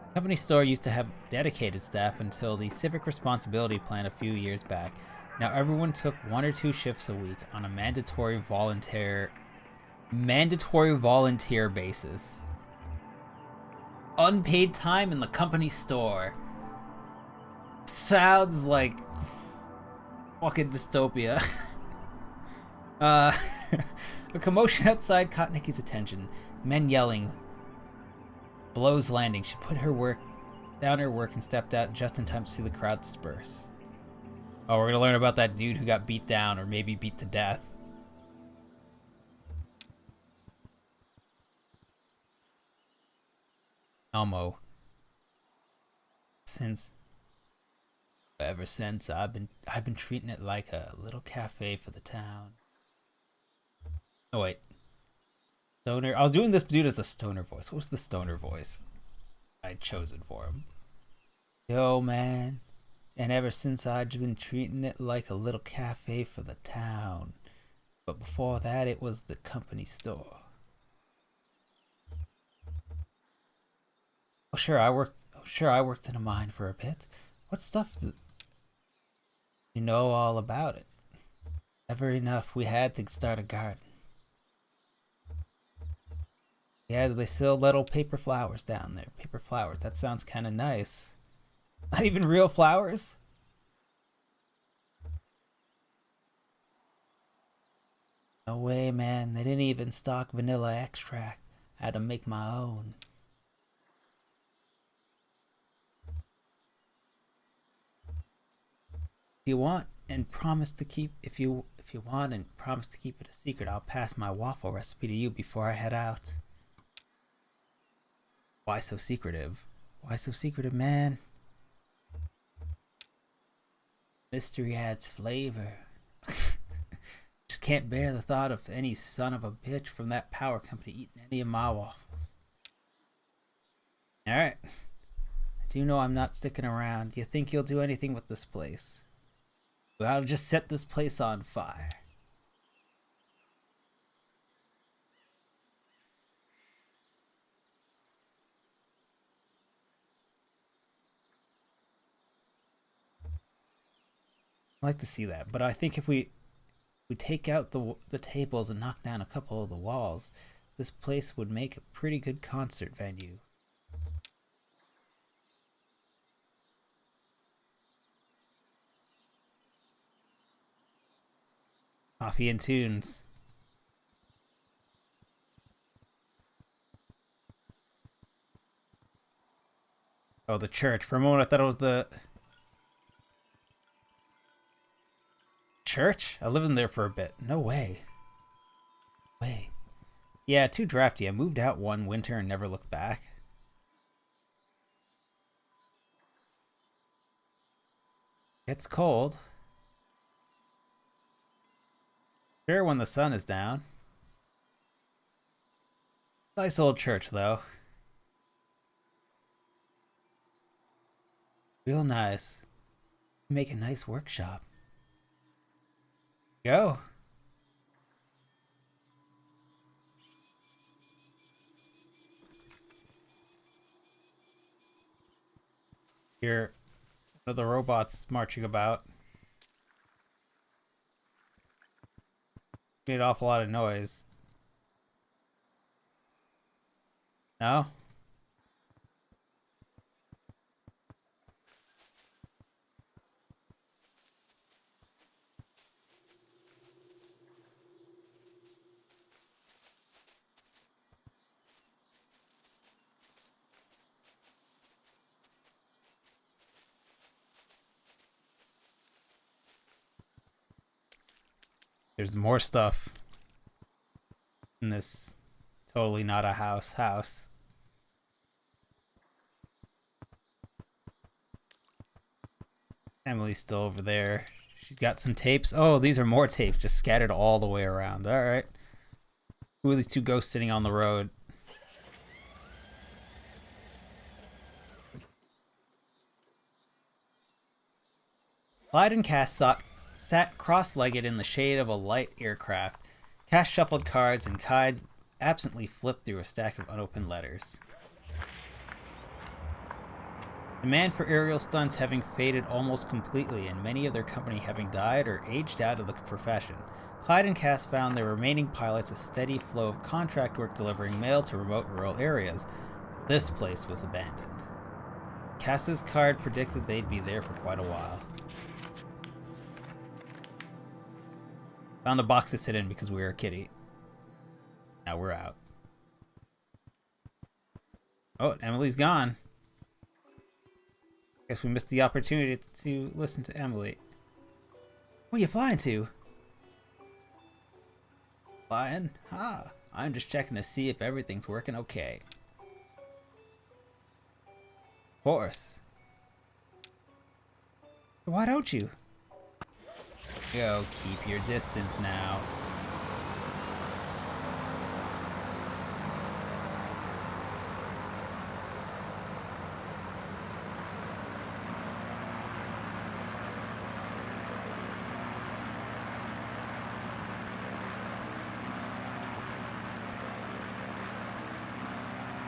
The company store used to have dedicated staff until the civic responsibility plan a few years back. Now everyone took 1 or 2 shifts a week on a mandatory volunteer basis. Unpaid time in the company store. Sounds like fucking dystopia. A commotion outside caught Nikki's attention. Men yelling. Blows landing. She put down her work and stepped out just in time to see the crowd disperse. Oh, we're gonna learn about that dude who got beat down or maybe beat to death. Elmo. Ever since I've been treating it like a little cafe for the town. Oh wait. Stoner. I was doing this dude as a stoner voice. What was the stoner voice I'd chosen for him? Yo, man. And ever since I'd been treating it like a little cafe for the town. But before that, it was the company store. Oh, sure, I worked in a mine for a bit. What stuff did you know all about it? Never enough. We had to start a garden. Yeah, they sell little paper flowers down there. Paper flowers. That sounds kind of nice. Not even real flowers? No way, man. They didn't even stock vanilla extract. I had to make my own. If you want and promise to keep if you want and promise to keep it a secret, I'll pass my waffle recipe to you before I head out. Why so secretive? Why so secretive, man? Mystery adds flavor. Just can't bear the thought of any son of a bitch from that power company eating any of my waffles. Alright. I do know I'm not sticking around. You think you'll do anything with this place? Well, I'll just set this place on fire. I like to see that, but I think if we take out the tables and knock down a couple of the walls, this place would make a pretty good concert venue. Coffee and tunes. Oh, the church. For a moment, I thought it was the church? I lived in there for a bit. No way. Way. Yeah, too drafty. I moved out one winter and never looked back. It's cold. Sure, when the sun is down. Nice old church, though. Real nice. Make a nice workshop. Go. Hear one of the robots marching about. Made an awful lot of noise. No? There's more stuff in this totally not a house. Emily's still over there. She's got some tapes. Oh, these are more tapes just scattered all the way around. All right. Who are these two ghosts sitting on the road? Clyde and Cass sat cross-legged in the shade of a light aircraft. Cass shuffled cards and Clyde absently flipped through a stack of unopened letters. Demand for aerial stunts having faded almost completely, and many of their company having died or aged out of the profession, Clyde and Cass found their remaining pilots a steady flow of contract work delivering mail to remote rural areas, but this place was abandoned. Cass's card predicted they'd be there for quite a while. Found a box to sit in because we were a kitty. Now we're out. Oh, Emily's gone. Guess we missed the opportunity to listen to Emily. Where you flying to? Flying? Ah, I'm just checking to see if everything's working okay. Of course. Why don't you? Go, keep your distance now.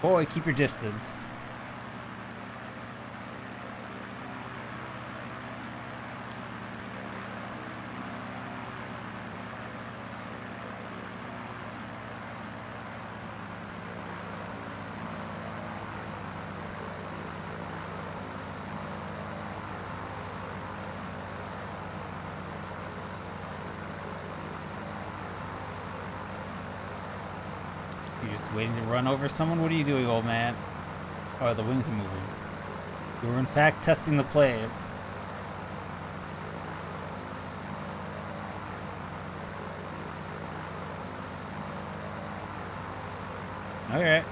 Boy, keep your distance. You're just waiting to run over someone? What are you doing, old man? Oh, the wings are moving. You were in fact testing the plane. Alright.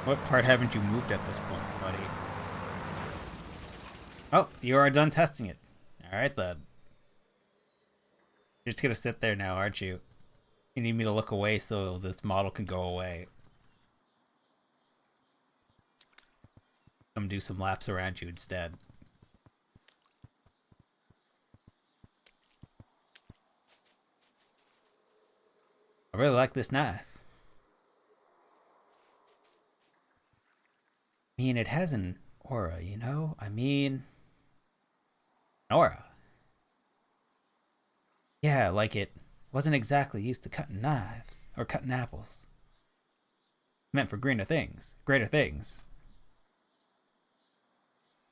What part haven't you moved at this point, buddy? Oh, you are done testing it. Alright then. You're just gonna sit there now, aren't you? You need me to look away so this model can go away. Come do some laps around you instead. I really like this knife. I mean, it has an aura, you know? I mean, Nora. Yeah, like it wasn't exactly used to cutting knives or cutting apples. Meant for greener things. Greater things.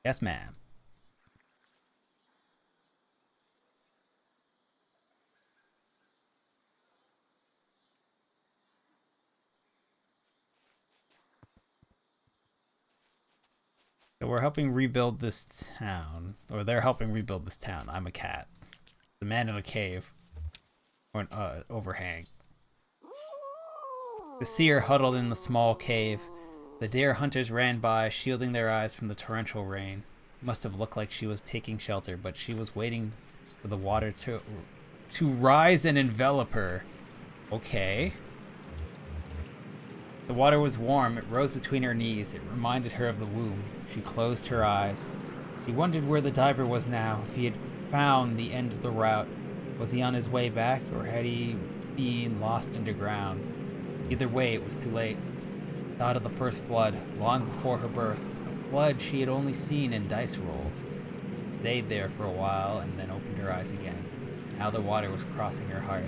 Yes, ma'am. So we're helping rebuild this town. Or they're helping rebuild this town. I'm a cat. The man in a cave. Or an overhang. The seer huddled in the small cave. The deer hunters ran by, shielding their eyes from the torrential rain. It must have looked like she was taking shelter, but she was waiting for the water to rise and envelop her. Okay. The water was warm. It rose between her knees. It reminded her of the womb. She closed her eyes. She wondered where the diver was now, if he had found the end of the route. Was he on his way back, or had he been lost underground? Either way, it was too late. She thought of the first flood, long before her birth. A flood she had only seen in dice rolls. She stayed there for a while, and then opened her eyes again. Now the water was crossing her heart.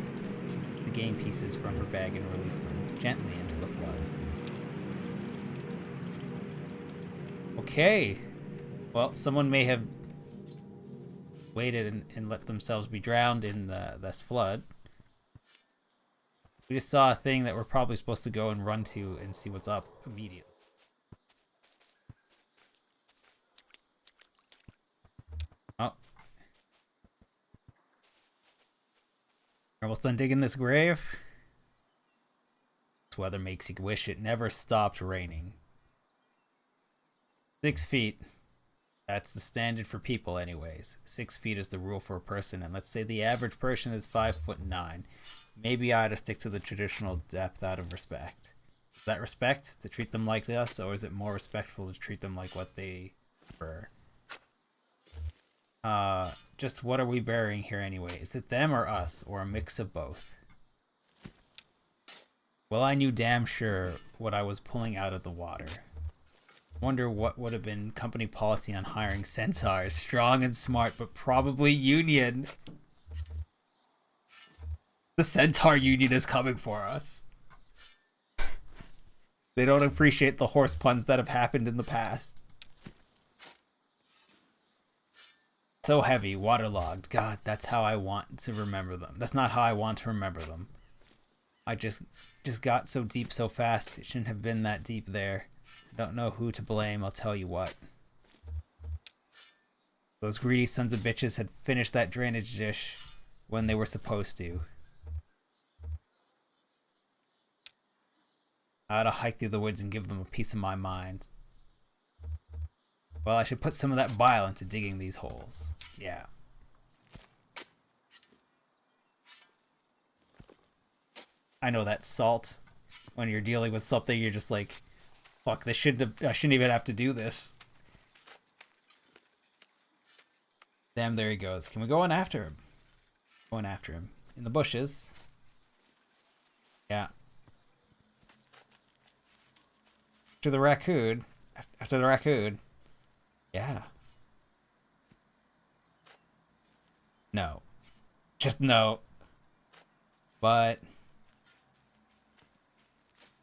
She took the game pieces from her bag and released them, gently into the flood. Okay. Well, someone may have waited and let themselves be drowned in this flood. We just saw a thing that we're probably supposed to go and run to and see what's up immediately. Oh. We're almost done digging this grave. This weather makes you wish it never stopped raining. 6 feet. That's the standard for people anyways. 6 feet is the rule for a person, and let's say the average person is 5'9". Maybe I ought to stick to the traditional depth out of respect. Is that respect to treat them like us, or is it more respectful to treat them like what they prefer? Just what are we burying here anyway? Is it them or us, or a mix of both? Well, I knew damn sure what I was pulling out of the water. Wonder what would have been company policy on hiring centaurs. Strong and smart, but probably union. The centaur union is coming for us. They don't appreciate the horse puns that have happened in the past. So heavy, waterlogged. God, that's how I want to remember them. That's not how I want to remember them. I just got so deep so fast. It shouldn't have been that deep there. I don't know who to blame, I'll tell you what. Those greedy sons of bitches had finished that drainage dish when they were supposed to. I ought to hike through the woods and give them a piece of my mind. Well, I should put some of that bile into digging these holes. Yeah. I know that salt. When you're dealing with something, you're just like, fuck, I shouldn't even have to do this. Damn, there he goes. Can we go on after him? Going after him. In the bushes. Yeah. After the raccoon. After the raccoon. Yeah. No. Just no. But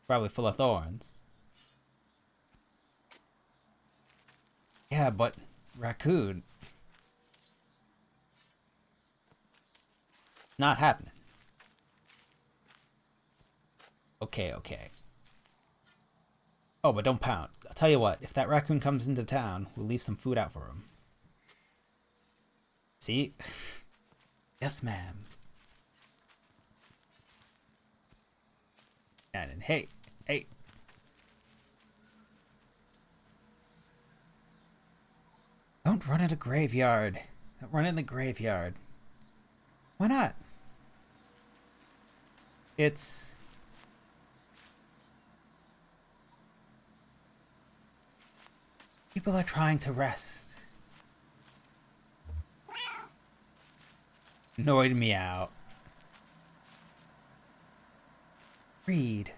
probably full of thorns. Yeah, but raccoon. Not happening. Okay, okay. Oh, but don't pound. I'll tell you what, if that raccoon comes into town, we'll leave some food out for him. See? Yes, ma'am. And hey, hey. Don't run in a graveyard. Don't run in the graveyard. Why not? It's... people are trying to rest. Annoyed me out. Read.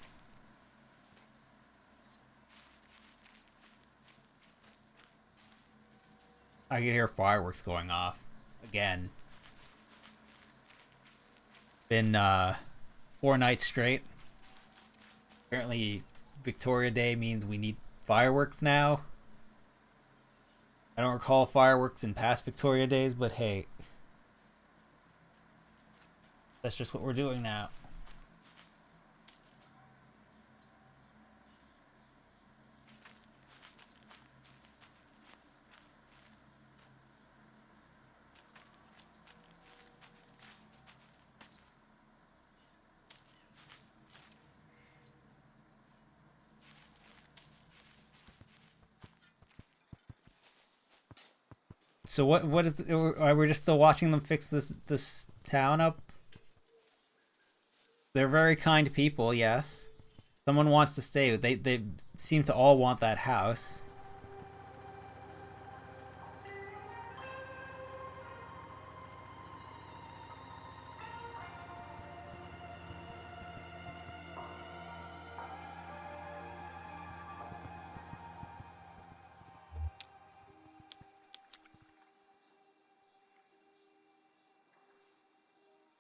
I can hear fireworks going off. Again. Been 4 nights straight. Apparently Victoria Day means we need fireworks now. I don't recall fireworks in past Victoria Days, but hey. That's just what we're doing now. So what is we're just still watching them fix this town up? They're very kind people, yes. Someone wants to stay. They seem to all want that house.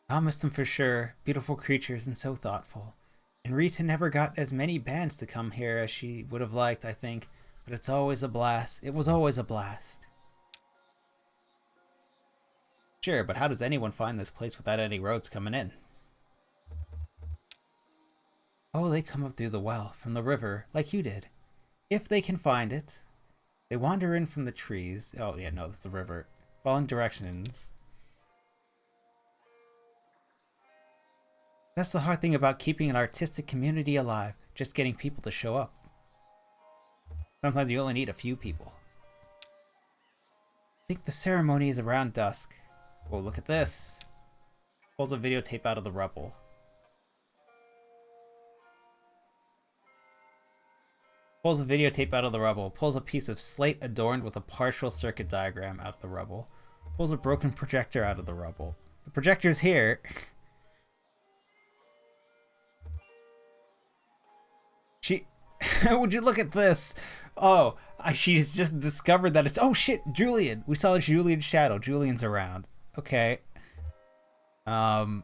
I'll miss them for sure. Beautiful creatures and so thoughtful. And Rita never got as many bands to come here as she would have liked, I think. But it's always a blast. It was always a blast. Sure, but how does anyone find this place without any roads coming in? Oh, they come up through the well, from the river, like you did. If they can find it. They wander in from the trees. Oh, yeah, no, that's the river. Following directions. That's the hard thing about keeping an artistic community alive, just getting people to show up. Sometimes you only need a few people. I think the ceremony is around dusk. Whoa, look at this. Pulls a videotape out of the rubble. Pulls a videotape out of the rubble. Pulls a piece of slate adorned with a partial circuit diagram out of the rubble. Pulls a broken projector out of the rubble. The projector's here. Would you look at this? Oh, she's just discovered that it's... Oh shit, Julian! We saw Julian's shadow. Julian's around. Okay. Videotape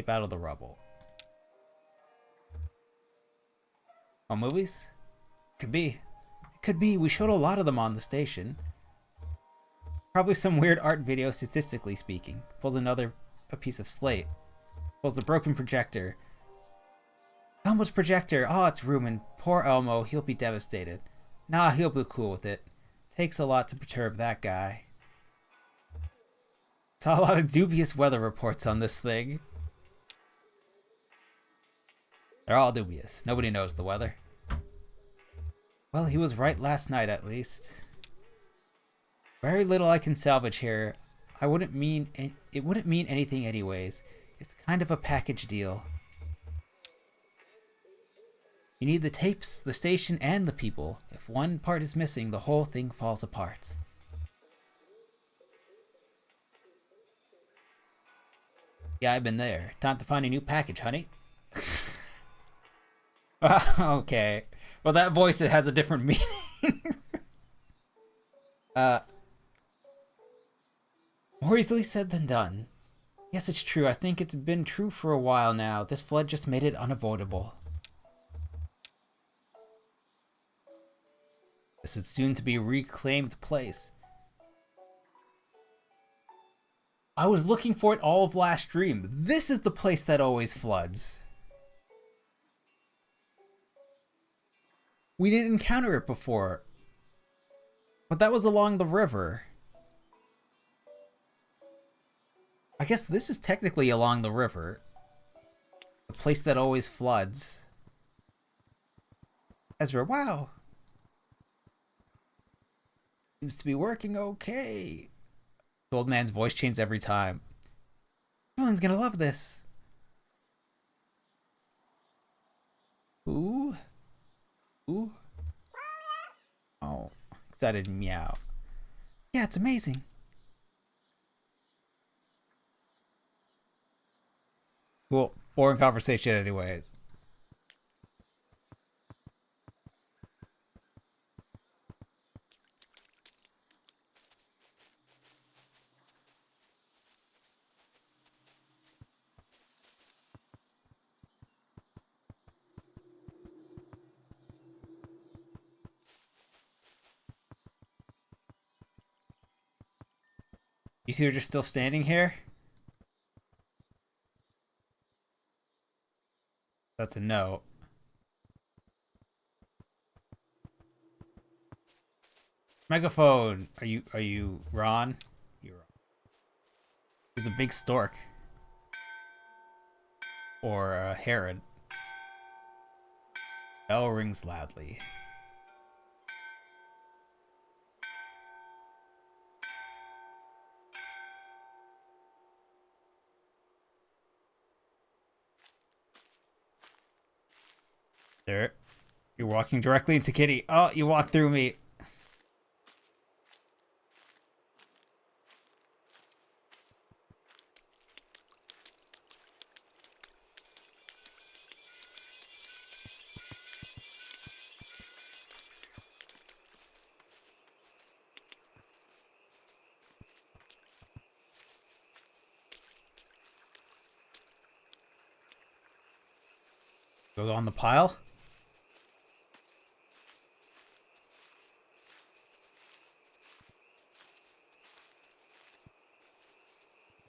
out of the rubble. Oh, movies? Could be. It could be. We showed a lot of them on the station. Probably some weird art video, statistically speaking. Pulls a piece of slate. Pulls the broken projector. Elmo's projector. Oh, it's ruined. Poor Elmo. He'll be devastated. Nah, he'll be cool with it. Takes a lot to perturb that guy. Saw a lot of dubious weather reports on this thing. They're all dubious. Nobody knows the weather. Well, he was right last night, at least. Very little I can salvage here. It wouldn't mean anything anyways. It's kind of a package deal. You need the tapes, the station, and the people. If one part is missing, the whole thing falls apart. Yeah, I've been there. Time to find a new package, honey. Okay. Well, that voice, it has a different meaning. More easily said than done. Yes, it's true. I think it's been true for a while now. This flood just made it unavoidable. This is soon to be reclaimed place. I was looking for it all of last stream. This is the place that always floods. We didn't encounter it before. But that was along the river. I guess this is technically along the river. The place that always floods. Ezra, wow. Seems to be working okay. The old man's voice changed every time. Everyone's gonna love this. Ooh. Ooh. Oh, excited meow. Yeah, it's amazing. Cool. Boring conversation anyways. You two are just still standing here? That's a no. Megaphone! Are you Ron? You're Ron. It's a big stork. Or a heron. Bell rings loudly. There. You're walking directly into Kitty. Oh, you walked through me. Go on the pile.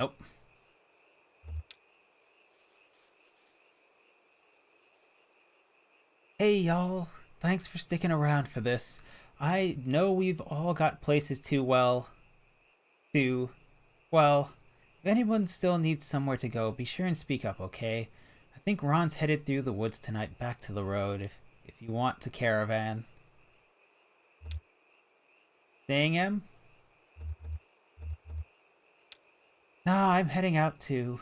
Nope. Hey y'all, thanks for sticking around for this. I know we've all got places well, if anyone still needs somewhere to go, be sure and speak up, okay? I think Ron's headed through the woods tonight back to the road if you want to caravan. Staying, Em? Nah, I'm heading out too.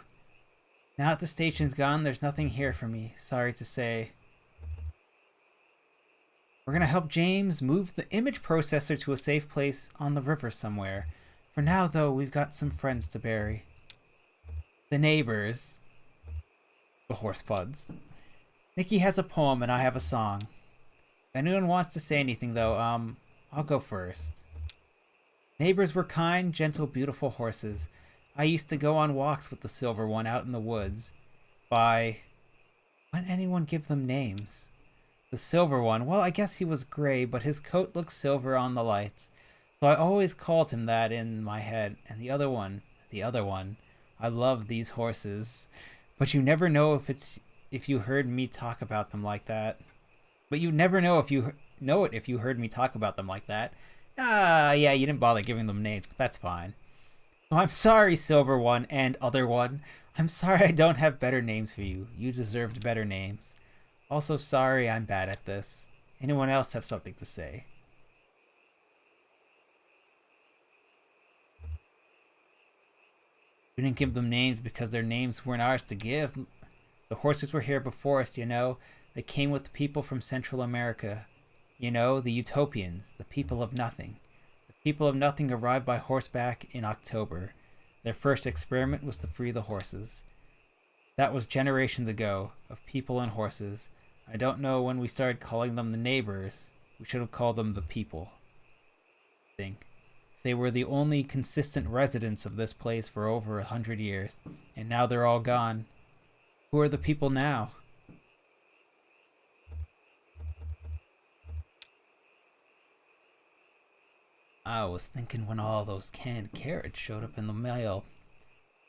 Now that the station's gone, there's nothing here for me, sorry to say. We're gonna help James move the image processor to a safe place on the river somewhere. For now, though, we've got some friends to bury. The neighbors. The horsepuds. Nikki has a poem and I have a song. If anyone wants to say anything, though, I'll go first. Neighbors were kind, gentle, beautiful horses. I used to go on walks with the silver one out in the woods. Why didn't anyone give them names? The silver one, well, I guess he was gray, but his coat looked silver on the lights. So I always called him that in my head. And the other one, I love these horses. But you never know if you heard me talk about them like that. But you never know if you heard me talk about them like that. Ah, yeah, you didn't bother giving them names, but that's fine. So I'm sorry, Silver One and Other One. I'm sorry I don't have better names for you. You deserved better names. Also sorry I'm bad at this. Anyone else have something to say? We didn't give them names because their names weren't ours to give. The horses were here before us, you know. They came with the people from Central America. You know, the Utopians, the people of nothing. The people of nothing arrived by horseback in October. Their first experiment was to free the horses. That was generations ago, of people and horses. I don't know when we started calling them the neighbors. We should have called them the people. They were the only consistent residents of this place for over 100 years, and now they're all gone. Who are the people now? I was thinking when all those canned carrots showed up in the mail.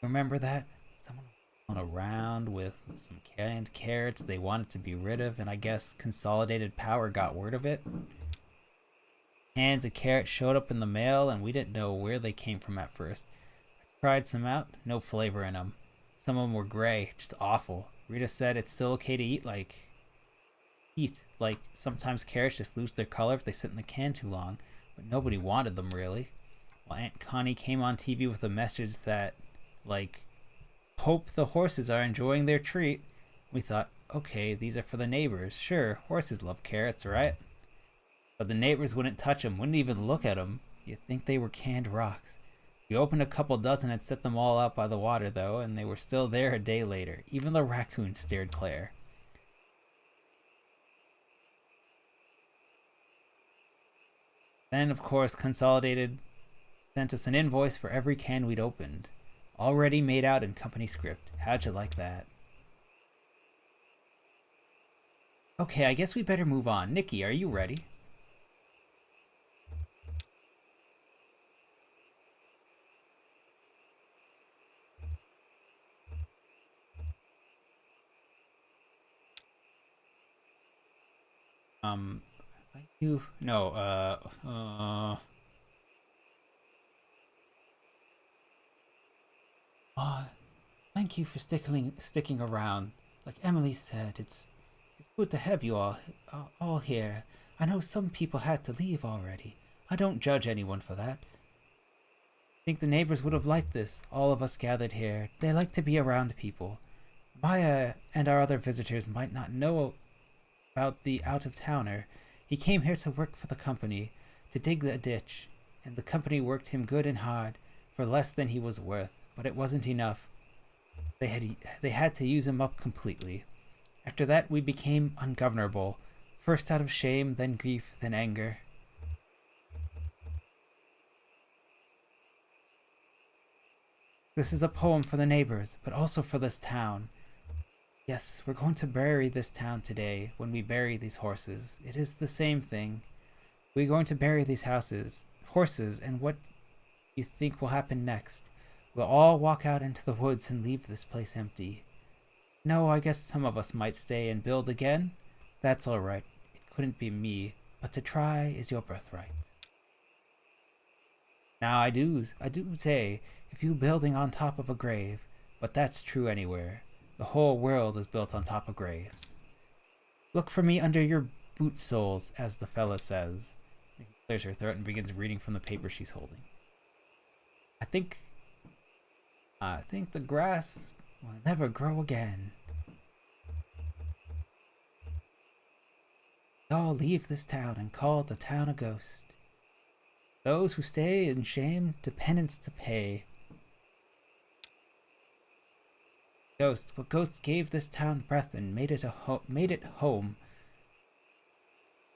Remember that? Someone went around with some canned carrots they wanted to be rid of, and I guess Consolidated Power got word of it. Cans of carrots showed up in the mail, and we didn't know where they came from at first. I tried some out, no flavor in them. Some of them were gray, just awful. Rita said it's still okay to eat, like sometimes carrots just lose their color if they sit in the can too long, but nobody wanted them really. Well, Aunt Connie came on TV with a message that, hope the horses are enjoying their treat. We thought, okay, these are for the neighbors. Sure, horses love carrots, right? But the neighbors wouldn't touch them, wouldn't even look at them. You'd think they were canned rocks. We opened a couple dozen and set them all out by the water, though, and they were still there a day later. Even the raccoons stared clear. Then, of course, Consolidated sent us an invoice for every can we'd opened. Already made out in company script. How'd you like that? Okay, I guess we better move on. Nikki, are you ready? Um, thank you. No, uh, thank you for sticking around. Like Emily said, it's good to have you all here. I know some people had to leave already. I don't judge anyone for that. I think the neighbors would have liked this. All of us gathered here. They like to be around people. Maya and our other visitors might not know about the out-of-towner. He came here to work for the company, to dig the ditch, and the company worked him good and hard for less than he was worth, but it wasn't enough. They had to use him up completely. After that, we became ungovernable, first out of shame, then grief, then anger. This is a poem for the neighbors, but also for this town. Yes, we're going to bury this town today when we bury these horses. It is the same thing. We're going to bury these horses, and what do you think will happen next? We'll all walk out into the woods and leave this place empty. No, I guess some of us might stay and build again. That's all right. It couldn't be me, but to try is your birthright. Now I do say, if you building on top of a grave, but that's true anywhere. The whole world is built on top of graves. Look for me under your boot soles, as the fella says. He clears her throat and begins reading from the paper she's holding. I think the grass will never grow again. We all leave this town and call the town a ghost. Those who stay in shame to penance to pay. Ghost, but ghosts gave this town breath and made it home.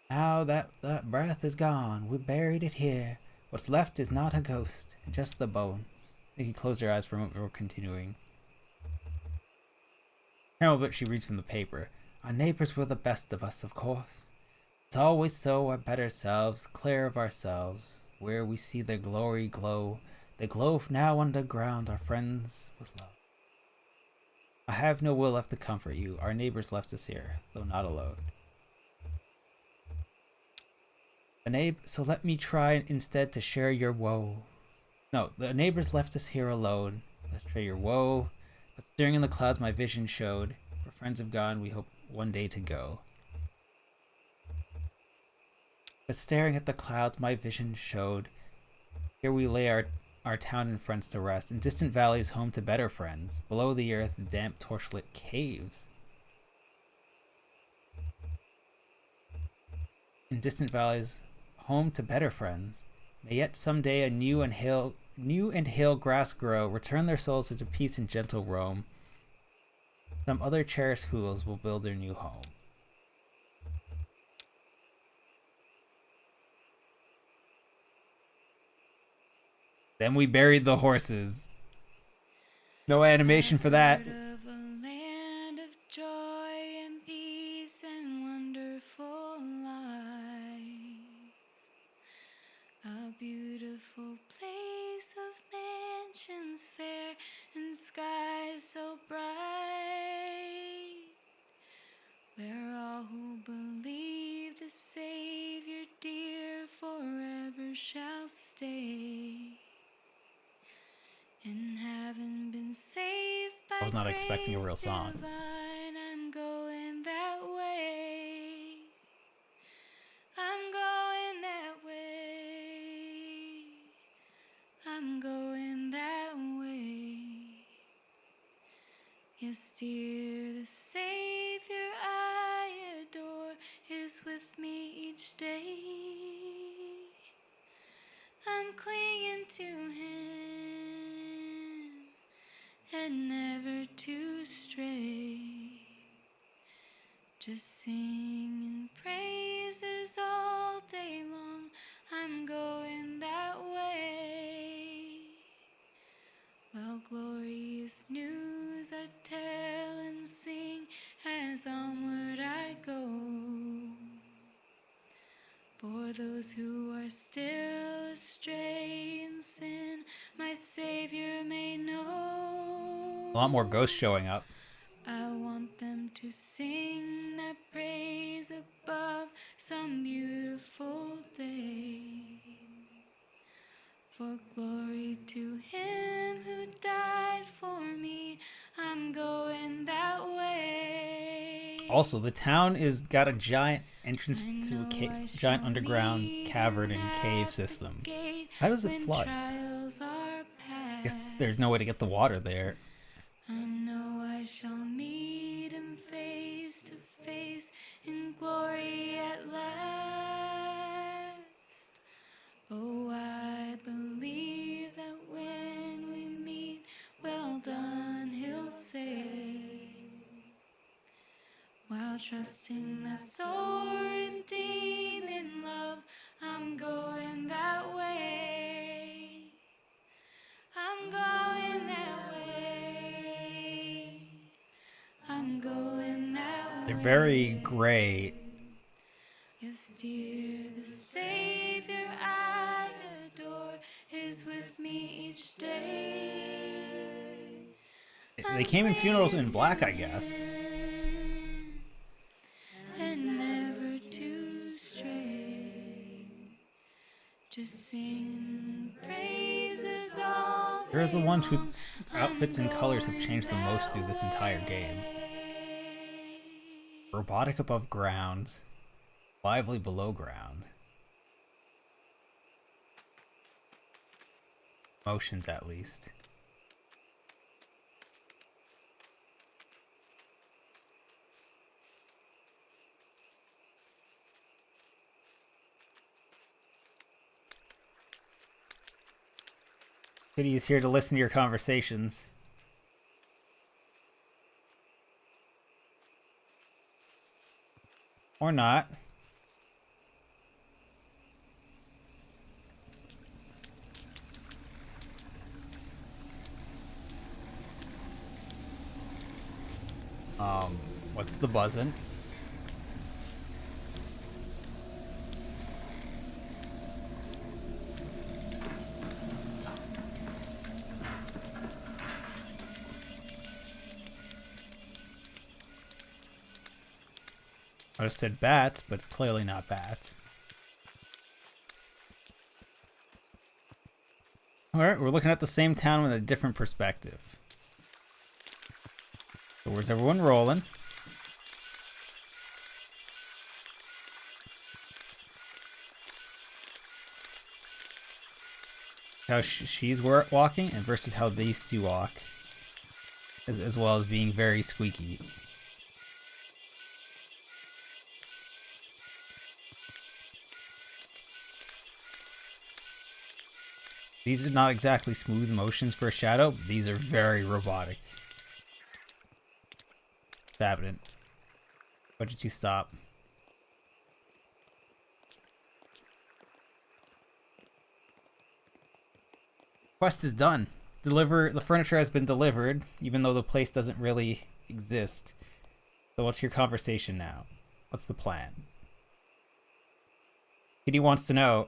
Now that breath is gone, we buried it here. What's left is not a ghost, just the bones. You can close your eyes for a moment before continuing. But she reads from the paper. Our neighbors were the best of us, of course. It's always so, our better selves, clear of ourselves, where we see their glory glow. They glow now underground, our friends with love. I have no will left to comfort you. Our neighbors left us here, though not alone. So let me try instead to share your woe. No, the neighbors left us here alone. Let's share your woe. But staring in the clouds, my vision showed. Where friends have gone, we hope one day to go. But staring at the clouds, my vision showed. Here we lay our town and friends to rest. In distant valleys, home to better friends. Below the earth, damp, torchlit caves. In distant valleys, home to better friends. May yet someday a new and hale grass grow, return their souls into peace and gentle roam. Some other cherished fools will build their new home. Then we buried the horses. No animation for that. Of a land of joy and peace and wonderful life. A beautiful place of mansions fair and skies so bright, where all who believe the Savior dear forever shall stay. And having been saved by I was not expecting a real song. divine, I'm going that way. I'm going that way. I'm going that way. Yes, dear, the Savior I adore is with me each day. I'm clinging to him and never to stray, just singing praises all day long. I'm going that way. Well, glorious news I tell and sing as onward I go. For those who are still astray in sin, my Savior may know. A lot more ghosts showing up. I want them to sing that praise above, for glory to him who died for me. I'm going that way. Also, the town is got a giant entrance to a giant underground cavern and cave system. How does it flood? I guess there's no way to get the water there. I know I shall meet him face to face in glory at last. Oh, I believe that when we meet, well done, he'll say, while trusting that soul redeemed in love, I'm going that way. I'm going that way. I'm going that way. They're very gray. Yes, dear, the Savior I adore is with me each day. They came in funerals in black, I guess. And never to stray. Just sing praises all They're the day ones long. whose outfits and colors have changed the most through this entire game. Robotic above ground, lively below ground. Motions, at least. Kitty is here to listen to your conversations. Or not. What's the buzzin'? I would have said bats, but it's clearly not bats. Alright, we're looking at the same town with a different perspective. So where's everyone rolling? How she's walking and versus how these two walk. As well as being very squeaky. These are not exactly smooth motions for a shadow, but these are very robotic. Stop it. Why did you stop? Quest is done. The furniture has been delivered, even though the place doesn't really exist. So what's your conversation now? What's the plan? Kitty wants to know.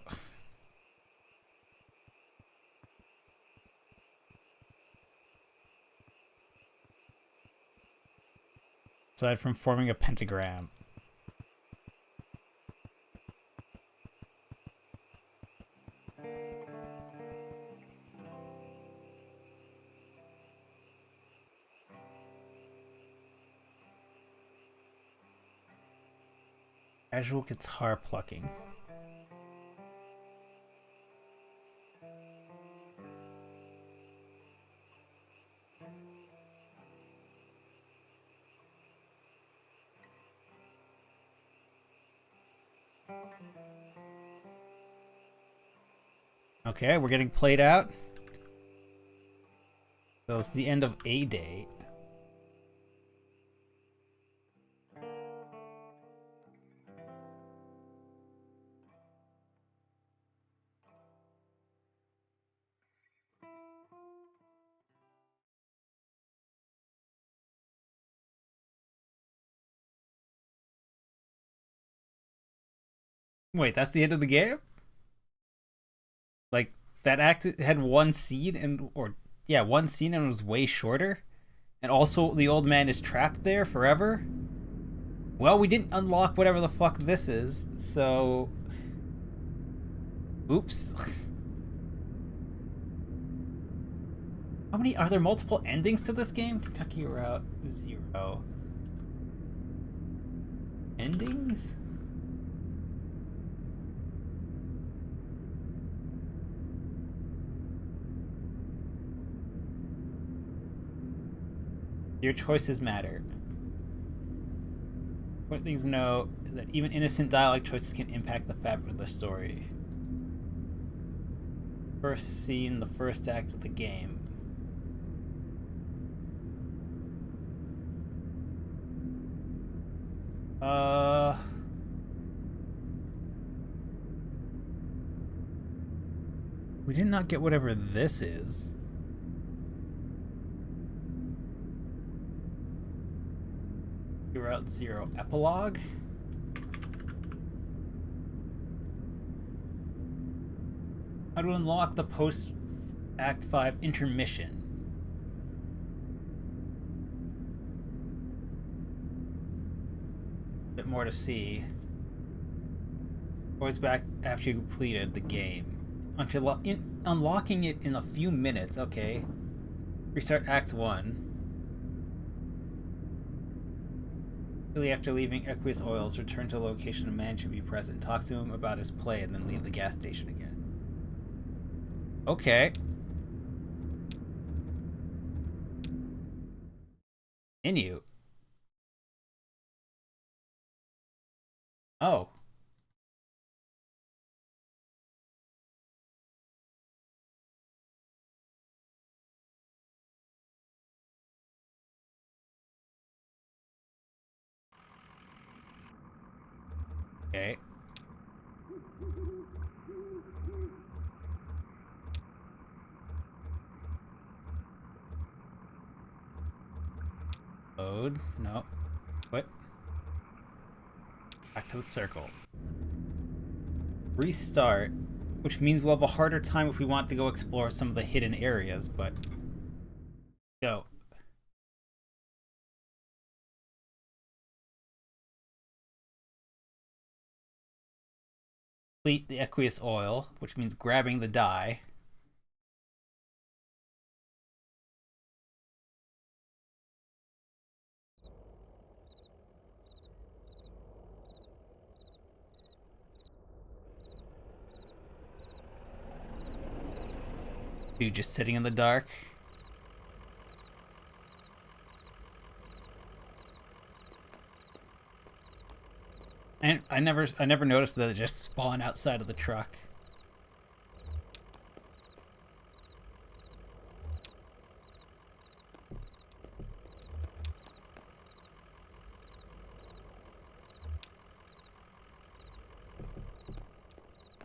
Aside from forming a pentagram. Casual guitar plucking. Okay, we're getting played out. So it's the end of a day. Wait, that's the end of the game? Like, that act had one scene and one scene and was way shorter? And also the old man is trapped there forever? Well, we didn't unlock whatever the fuck this is, so oops. How many are there? Multiple endings to this game? Kentucky Route 0. Endings? Your choices matter. Important things to know is that even innocent dialogue choices can impact the fabric of the story. First scene, the first act of the game. We did not get whatever this is. Route 0 epilogue. How to unlock the post Act 5 intermission. A bit more to see. Always back after you completed the game. Until unlocking it in a few minutes. Okay. Restart Act 1. After leaving Aqueous Oils, return to a location a man should be present. Talk to him about his play and then leave the gas station again. Okay. Continue. Oh. Okay. Load. No. Quit. Back to the circle. Restart. Which means we'll have a harder time if we want to go explore some of the hidden areas, but... Go. Complete the aqueous oil, which means grabbing the dye. Dude just sitting in the dark. And I never noticed that it just spawned outside of the truck.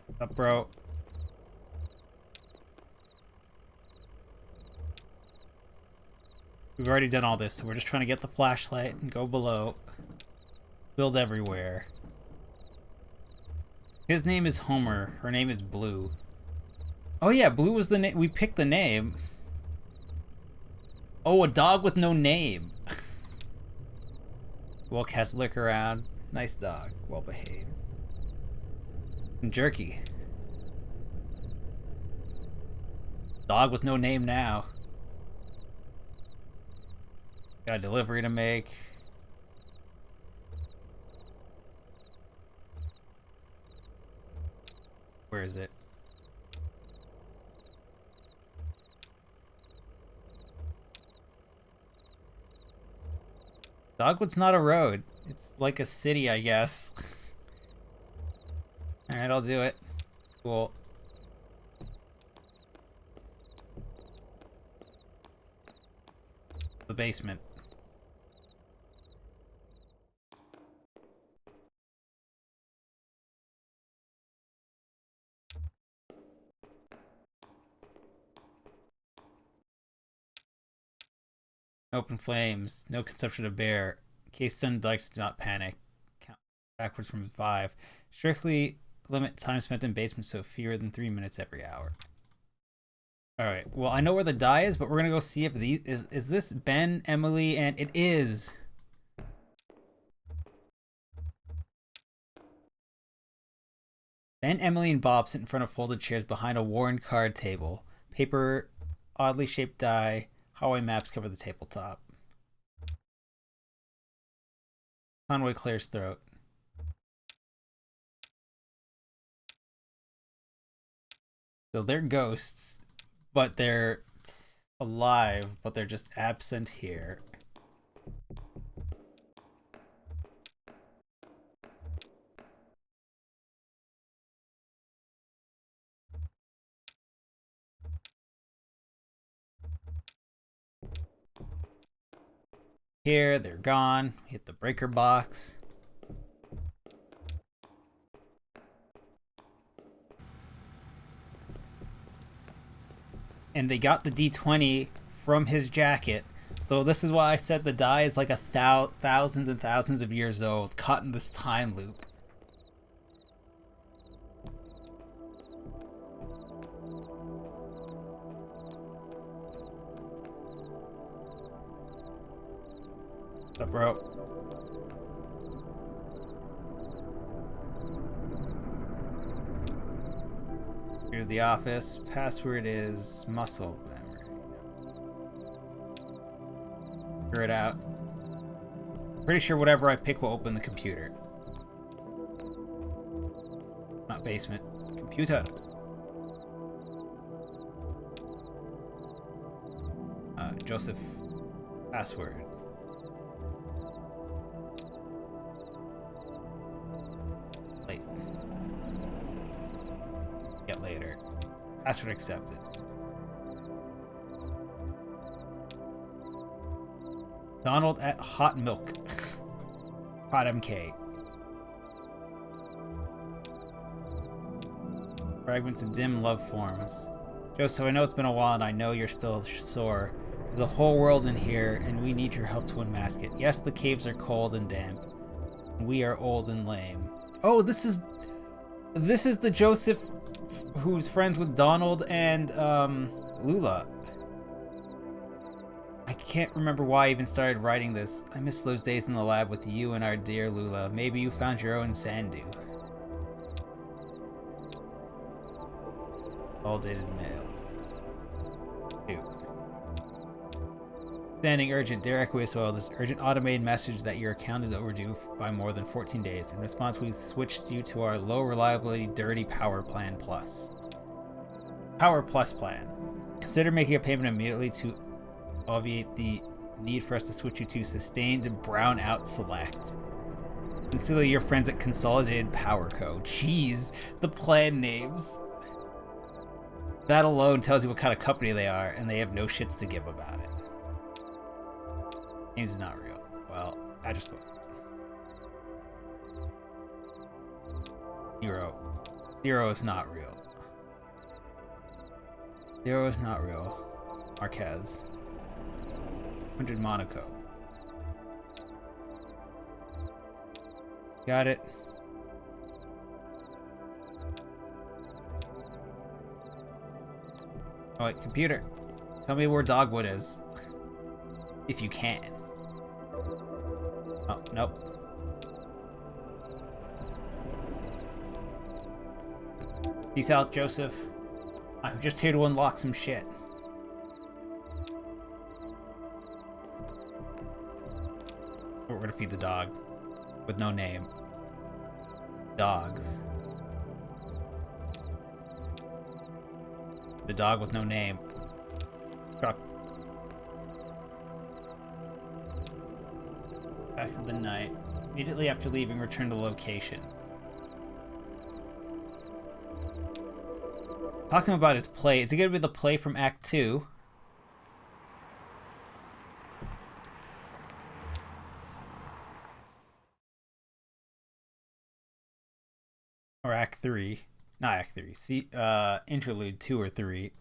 What's up, bro? We've already done all this, so we're just trying to get the flashlight and go below. Build everywhere. His name is Homer. Her name is Blue. Oh yeah, Blue was the name. We picked the name. Oh, a dog with no name. Well, cast lick around. Nice dog. Well behaved. And jerky. Dog with no name now. Got a delivery to make. Where is it? Dogwood's not a road. It's like a city, I guess. Alright, I'll do it. Cool. The basement. Open flames. No consumption of bear. In case sun dykes, do not panic. Count backwards from 5. Strictly limit time spent in basement, so fewer than 3 minutes every hour. Alright, well, I know where the dye is, but we're gonna go see if these... Is this Ben, Emily, and... It is! Ben, Emily, and Bob sit in front of folded chairs behind a worn card table. Paper oddly shaped die. Hallway maps cover the tabletop. Conway clears throat. So they're ghosts, but they're alive, but they're just absent here. Here, they're gone. Hit the breaker box. And they got the D20 from his jacket. So this is why I said the die is like thousands and thousands of years old, caught in this time loop. What's up, bro? Here to the office. Password is muscle memory. Figure it out. Pretty sure whatever I pick will open the computer. Not basement. Computer. Joseph. Password. Late. Get later. Password accepted. Donald at Hot Milk. Hot MK. Fragments of dim love forms. Joseph, I know it's been a while and I know you're still sore. There's a whole world in here and we need your help to unmask it. Yes, the caves are cold and damp. We are old and lame. Oh, this is the Joseph who's friends with Donald and Lula. I can't remember why I even started writing this. I miss those days in the lab with you and our dear Lula. Maybe you found your own Sandu. All dated mail. 2. Standing urgent, dear Aqueous Oil, this urgent automated message that your account is overdue by more than 14 days. In response, we switched you to our low reliability, dirty Power Plan Plus. Power Plus plan. Consider making a payment immediately to obviate the need for us to switch you to Sustained Brown Out Select. Sincerely, your friends at Consolidated Power Co. Jeez, the plan names. That alone tells you what kind of company they are, and they have no shits to give about it. Names is not real. Well, I just spoke. 0. 0 is not real. 0 is not real. Marquez. 100 Monaco. Got it. Oh wait, computer. Tell me where Dogwood is. If you can. Oh, nope. Peace out, Joseph. I'm just here to unlock some shit. We're gonna feed the dog. With no name. Dogs. The dog with no name. Truck. Back of the night. Immediately after leaving, return to location. Talking about his play. Is it gonna be the play from Act 2? Or Act 3. Not Act 3. See, Interlude 2 or 3.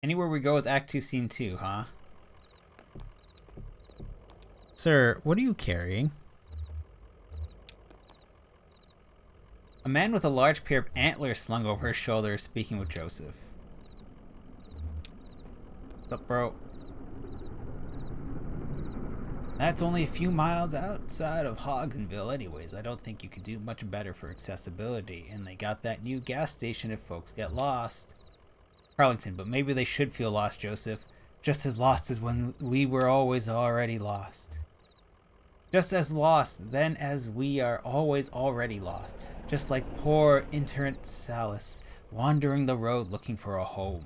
Anywhere we go is Act 2, Scene 2, huh? Sir, what are you carrying? A man with a large pair of antlers slung over his shoulder is speaking with Joseph. What's up, bro? That's only a few miles outside of Hoggenville anyways. I don't think you could do much better for accessibility. And they got that new gas station if folks get lost. Carlington, but maybe they should feel lost, Joseph. Just as lost as when we were always already lost. Just as lost then as we are always already lost. Just like poor internet Salis wandering the road looking for a home.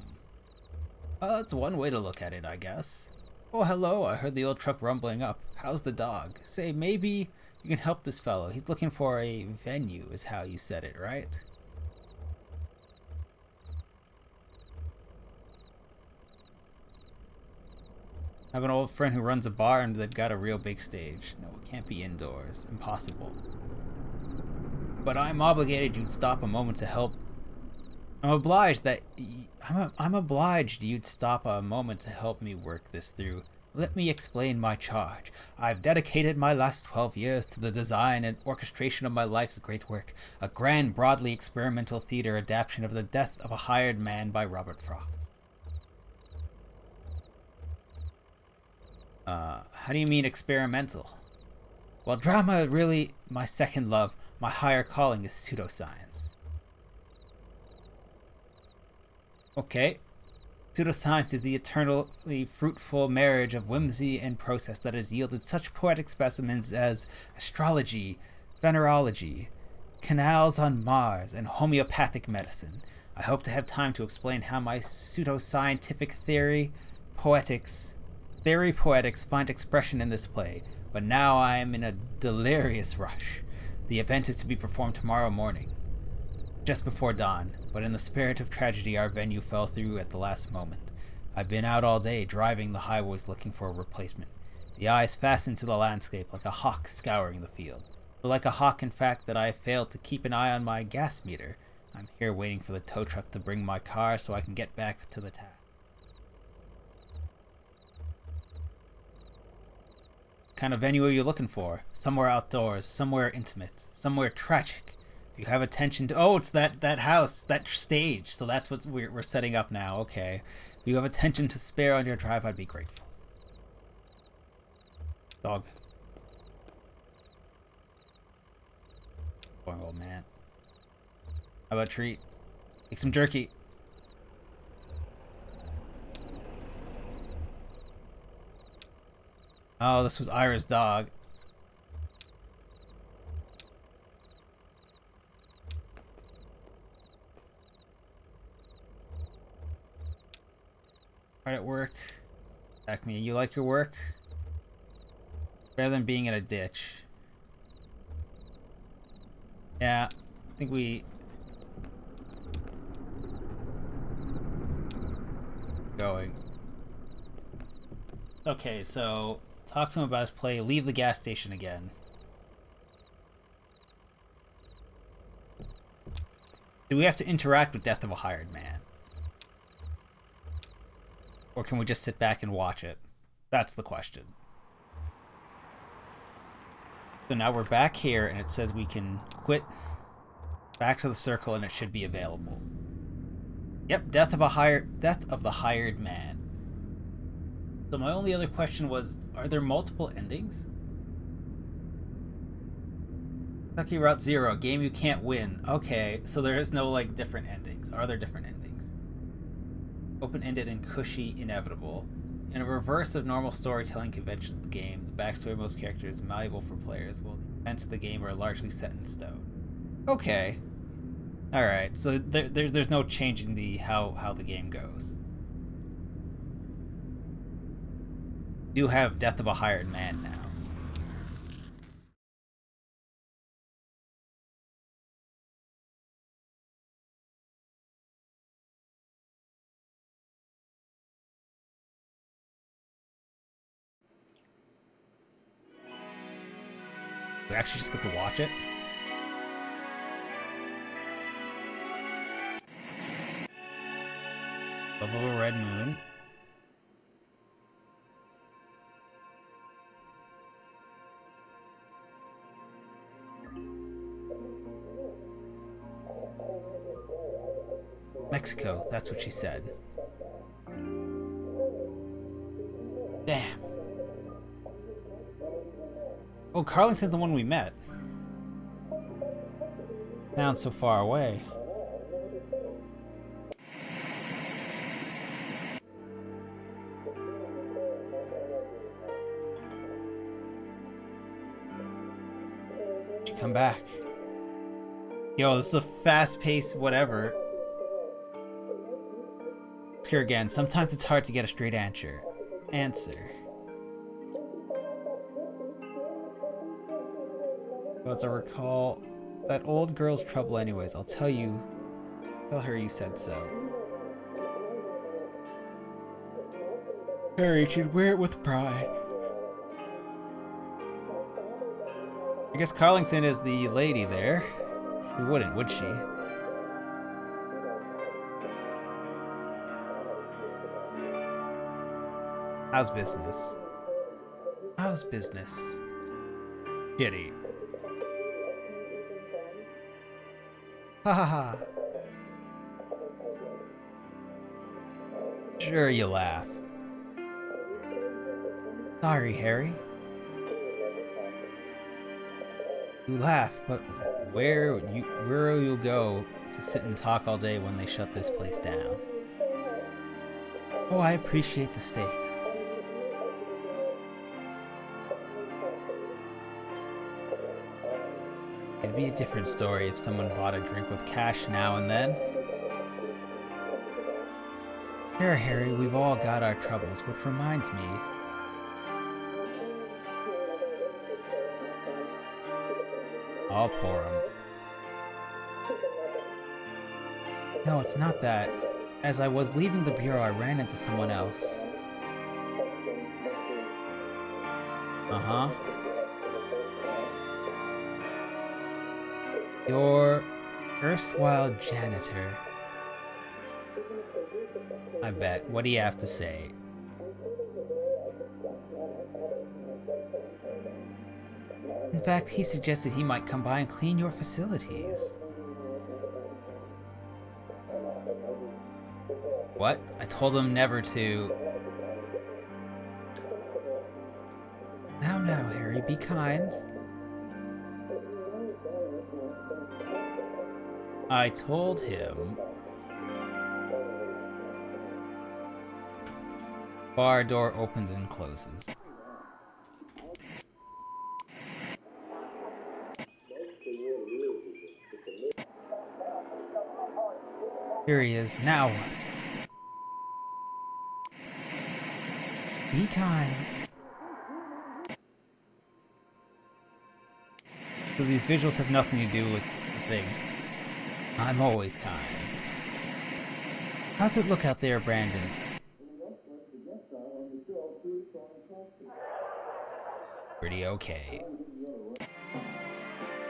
That's one way to look at it, I guess. Oh, hello, I heard the old truck rumbling up. How's the dog? Say, maybe you can help this fellow. He's looking for a venue, is how you said it, right? I have an old friend who runs a bar and they've got a real big stage. No, it can't be indoors. Impossible. But I'm obligated you'd stop a moment to help. I'm obliged you'd stop a moment to help me work this through. Let me explain my charge. I've dedicated my last 12 years to the design and orchestration of my life's great work, a grand, broadly experimental theater adaptation of The Death of a Hired Man by Robert Frost. How do you mean experimental? Well, drama really my second love. My higher calling is pseudoscience. Okay. Pseudoscience is the eternally fruitful marriage of whimsy and process that has yielded such poetic specimens as astrology, venerology, canals on Mars, and homeopathic medicine. I hope to have time to explain how my pseudoscientific poetics find expression in this play, but now I am in a delirious rush. The event is to be performed tomorrow morning, just before dawn, but in the spirit of tragedy our venue fell through at the last moment. I've been out all day driving the highways looking for a replacement. The eye is fastened to the landscape like a hawk scouring the field. But like a hawk, in fact, that I have failed to keep an eye on my gas meter. I'm here waiting for the tow truck to bring my car so I can get back to the task. What kind of venue are you looking for? Somewhere outdoors, somewhere intimate, somewhere tragic. If you have attention to... Oh, it's that house, that stage. So that's what we're setting up now. Okay. If you have attention to spare on your drive, I'd be grateful. Dog. Boy, old man. How about a treat? Take some jerky. Oh, this was Ira's dog. Hard at work. Back me. You like your work? Better than being in a ditch. Yeah, I think we... Going. Okay, so... Talk to him about his play. Leave the gas station again. Do we have to interact with Death of a Hired Man? Or can we just sit back and watch it? That's the question. So now we're back here, and it says we can quit. Back to the circle, and it should be available. Yep, Death of the Hired Man. So my only other question was, are there multiple endings? Kentucky Route Zero, game you can't win. Okay, so there is no, like, different endings. Are there different endings? Open-ended and cushy, inevitable. In a reverse of normal storytelling conventions of the game, the backstory of most characters is malleable for players, while the events of the game are largely set in stone. Okay. Alright, so there's no changing the how the game goes. We do have Death of a Hired Man now. We actually just get to watch it. Love of a Red Moon. Mexico, that's what she said. Damn. Carlington's the one we met. Sounds so far away. She come back. Yo, this is a fast-paced whatever. It's here again. Sometimes it's hard to get a straight answer. Well, as I recall, that old girl's trouble anyways. I'll tell her you said so. Harry should wear it with pride. I guess Carlington is the lady there. She wouldn't, would she? How's business? How's business? Shitty. Ha ha ha. Sure, you laugh. Sorry, Harry. You laugh, but where will you go to sit and talk all day when they shut this place down? Oh, I appreciate the stakes. It'd be a different story if someone bought a drink with cash now and then. Sure, Harry, we've all got our troubles, which reminds me. I'll pour 'em. No, it's not that. As I was leaving the bureau, I ran into someone else. Uh-huh. Your erstwhile janitor. I bet. What do you have to say? In fact, he suggested he might come by and clean your facilities. What? I told him never to. Now, Harry, be kind. I told him. Bar door opens and closes. Here he is. Now what? Be kind. So these visuals have nothing to do with the thing. I'm always kind. How's it look out there, Brandon? Pretty okay.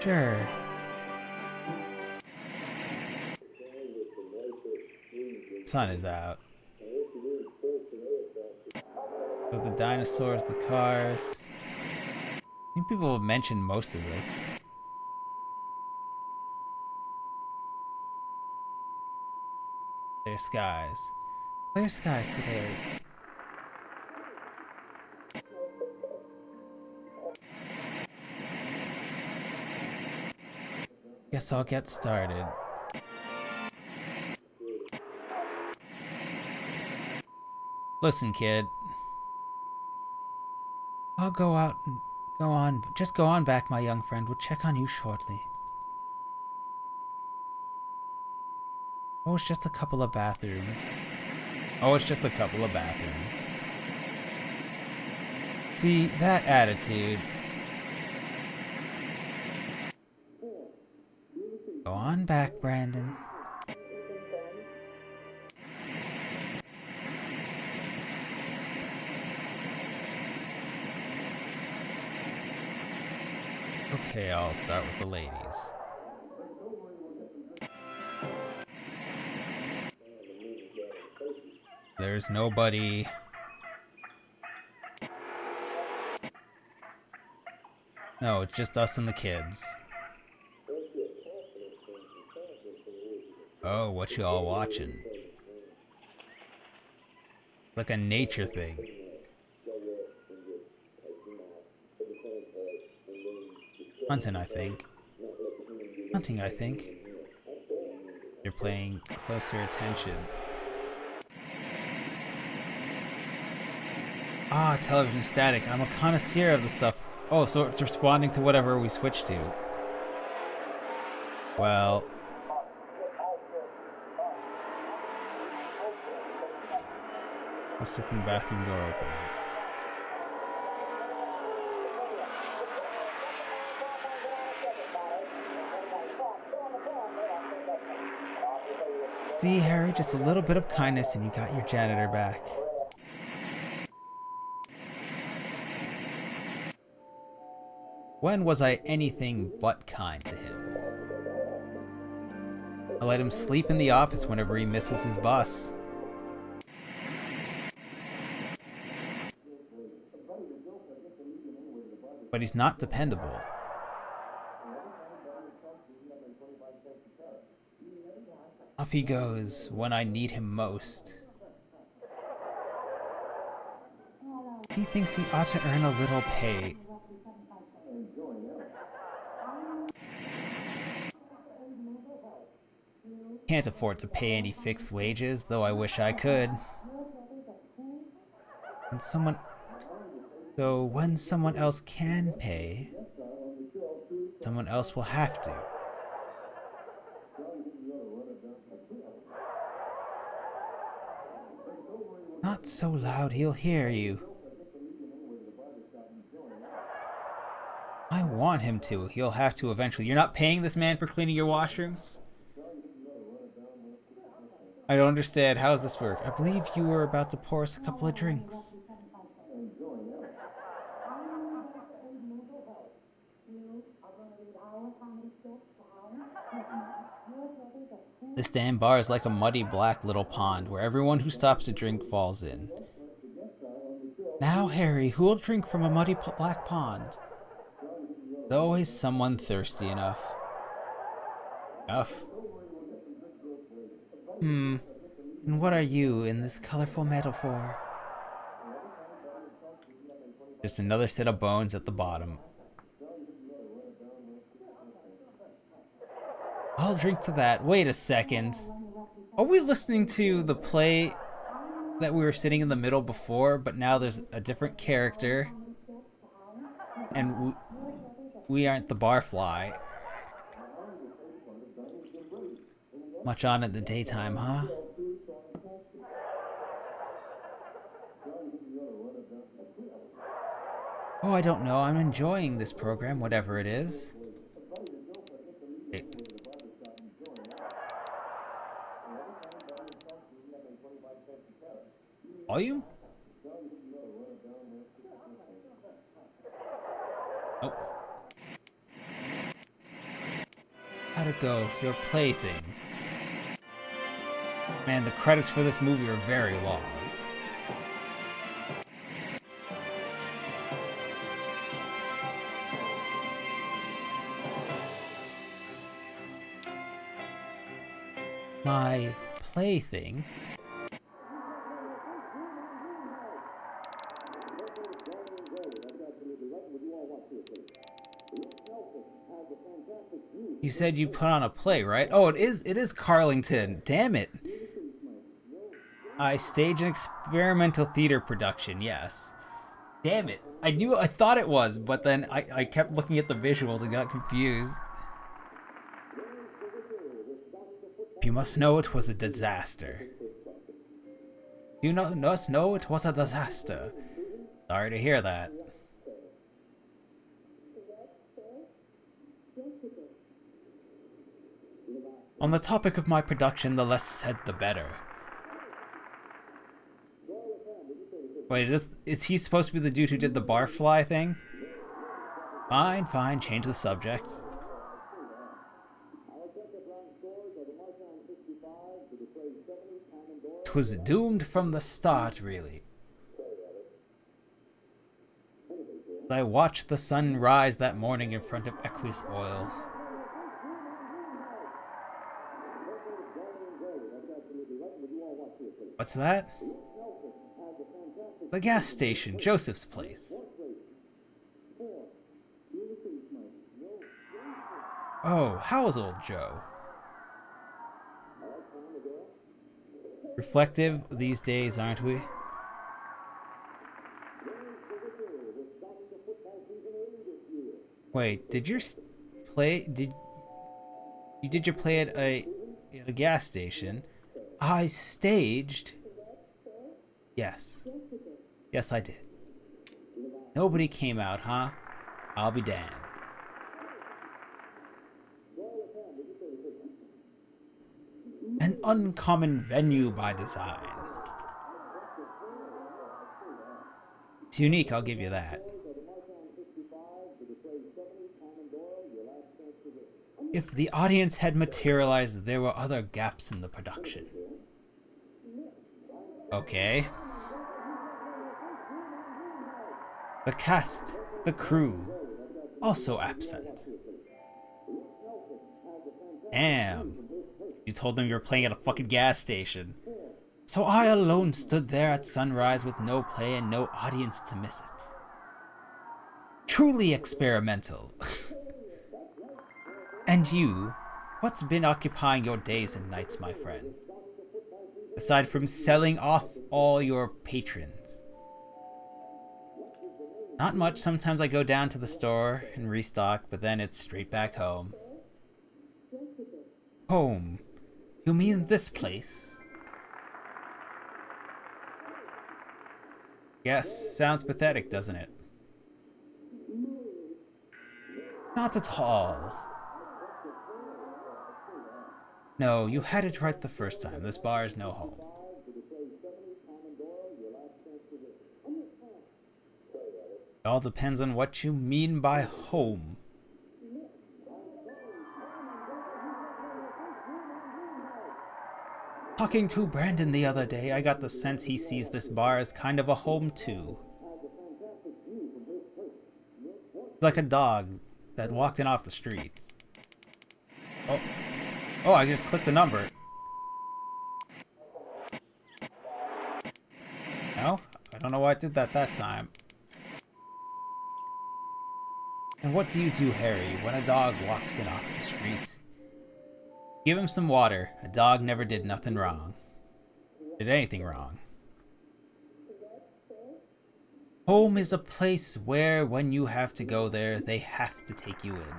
Sure. Sun is out. With the dinosaurs, the cars. I think people have mentioned most of this. Clear skies. Clear skies today. Guess I'll get started. Listen, kid. I'll go out and go on. Just go on back, my young friend. We'll check on you shortly. Oh, it's just a couple of bathrooms. Oh, it's just a couple of bathrooms. See, that attitude. Go on back, Brandon. Okay, I'll start with the ladies. There's nobody. No, it's just us and the kids. Oh, what you all watching? Like a nature thing. Hunting, I think. Hunting, I think. You're paying closer attention. Ah, television static. I'm a connoisseur of the stuff. Oh, so it's responding to whatever we switch to. Well... What's the bathroom door opening? See, Harry, just a little bit of kindness and you got your janitor back. When was I anything but kind to him? I let him sleep in the office whenever he misses his bus. But he's not dependable. Off he goes when I need him most. He thinks he ought to earn a little pay. Can't afford to pay any fixed wages, though I wish I could. And so when someone else can pay, someone else will have to. Not so loud he'll hear you. I want him to. He'll have to eventually. You're not paying this man for cleaning your washrooms? I don't understand. How does this work? I believe you were about to pour us a couple of drinks. This damn bar is like a muddy black little pond where everyone who stops to drink falls in. Now, Harry, who'll drink from a muddy black pond? There's always someone thirsty enough. And what are you in this colorful metaphor? Just another set of bones at the bottom. I'll drink to that. Wait a second. Are we listening to the play that we were sitting in the middle before, but now there's a different character? And we aren't the barfly. Much on in the daytime, huh? Oh, I don't know. I'm enjoying this program, whatever it is. Volume? Oh. How'd it go? Your plaything. Man, the credits for this movie are very long. My plaything? You said you put on a play, right? Oh, it is Carlington. Damn it. I stage an experimental theater production, yes. Damn it. I thought it was, but then I kept looking at the visuals and got confused. You must know it was a disaster. You must know it was a disaster. Sorry to hear that. On the topic of my production, the less said the better. Wait, is he supposed to be the dude who did the barfly thing? Fine, change the subject. 'Twas doomed from the start, really. I watched the sun rise that morning in front of Equus Oils. What's that? The gas station, Joseph's place. Oh, how's old Joe? Reflective these days, aren't we? Wait, did your play? Did your play at a gas station? I staged. Yes, yes, I did. Nobody came out, huh? I'll be damned. An uncommon venue by design. It's unique, I'll give you that. If the audience had materialized, there were other gaps in the production. Okay. The cast, the crew, also absent. Damn. You told them you were playing at a fucking gas station. So I alone stood there at sunrise with no play and no audience to miss it. Truly experimental. And you, what's been occupying your days and nights, my friend? Aside from selling off all your patrons. Not much. Sometimes I go down to the store and restock, but then it's straight back home. Home? You mean this place? Yes, sounds pathetic, doesn't it? Not at all. No, you had it right the first time. This bar is no home. It all depends on what you mean by home. Talking to Brandon the other day, I got the sense he sees this bar as kind of a home too. Like a dog that walked in off the streets. Oh, I just clicked the number. No? I don't know why I did that time. And what do you do, Harry, when a dog walks in off the street? Give him some water. A dog never did nothing wrong. Did anything wrong. Home is a place where, when you have to go there, they have to take you in.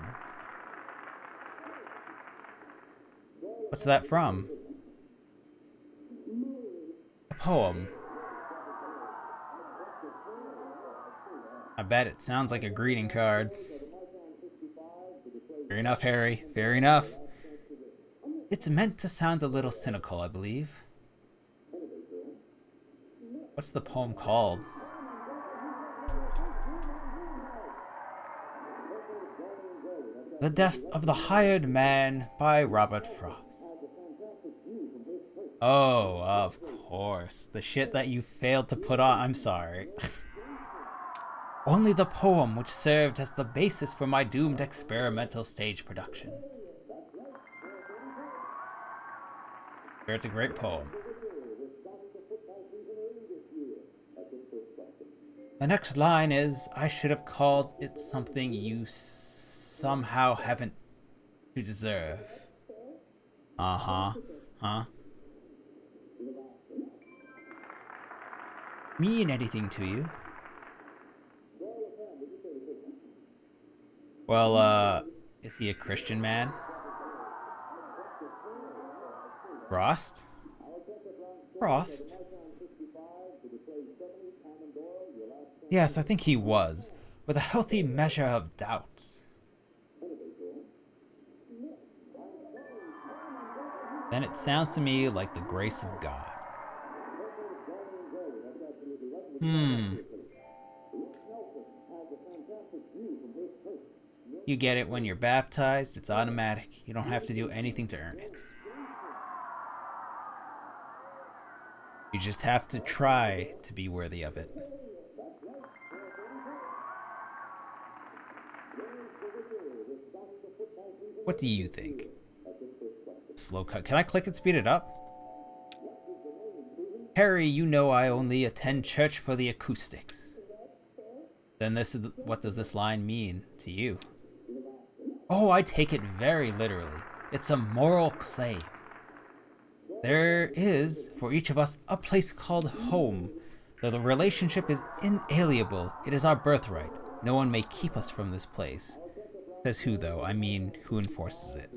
What's that from? A poem. I bet it sounds like a greeting card. Fair enough, Harry. Fair enough. It's meant to sound a little cynical, I believe. What's the poem called? The Death of the Hired Man by Robert Frost. Oh, of course. The shit that you failed to put on. I'm sorry. Only the poem which served as the basis for my doomed experimental stage production. Sure, it's a great poem. The next line is, I should have called it something you somehow haven't to deserve. Uh-huh. Huh? Mean anything to you? Well, is he a Christian man? Frost? Frost? Yes, I think he was, with a healthy measure of doubts. Then it sounds to me like the grace of God. You get it when you're baptized, it's automatic. You don't have to do anything to earn it. You just have to try to be worthy of it. What do you think? Slow cut. Can I click and speed it up? Harry, you know I only attend church for the acoustics. Then this is what does this line mean to you? Oh, I take it very literally. It's a moral claim. There is, for each of us, a place called home. Though the relationship is inalienable, it is our birthright. No one may keep us from this place. Says who, though? I mean, who enforces it?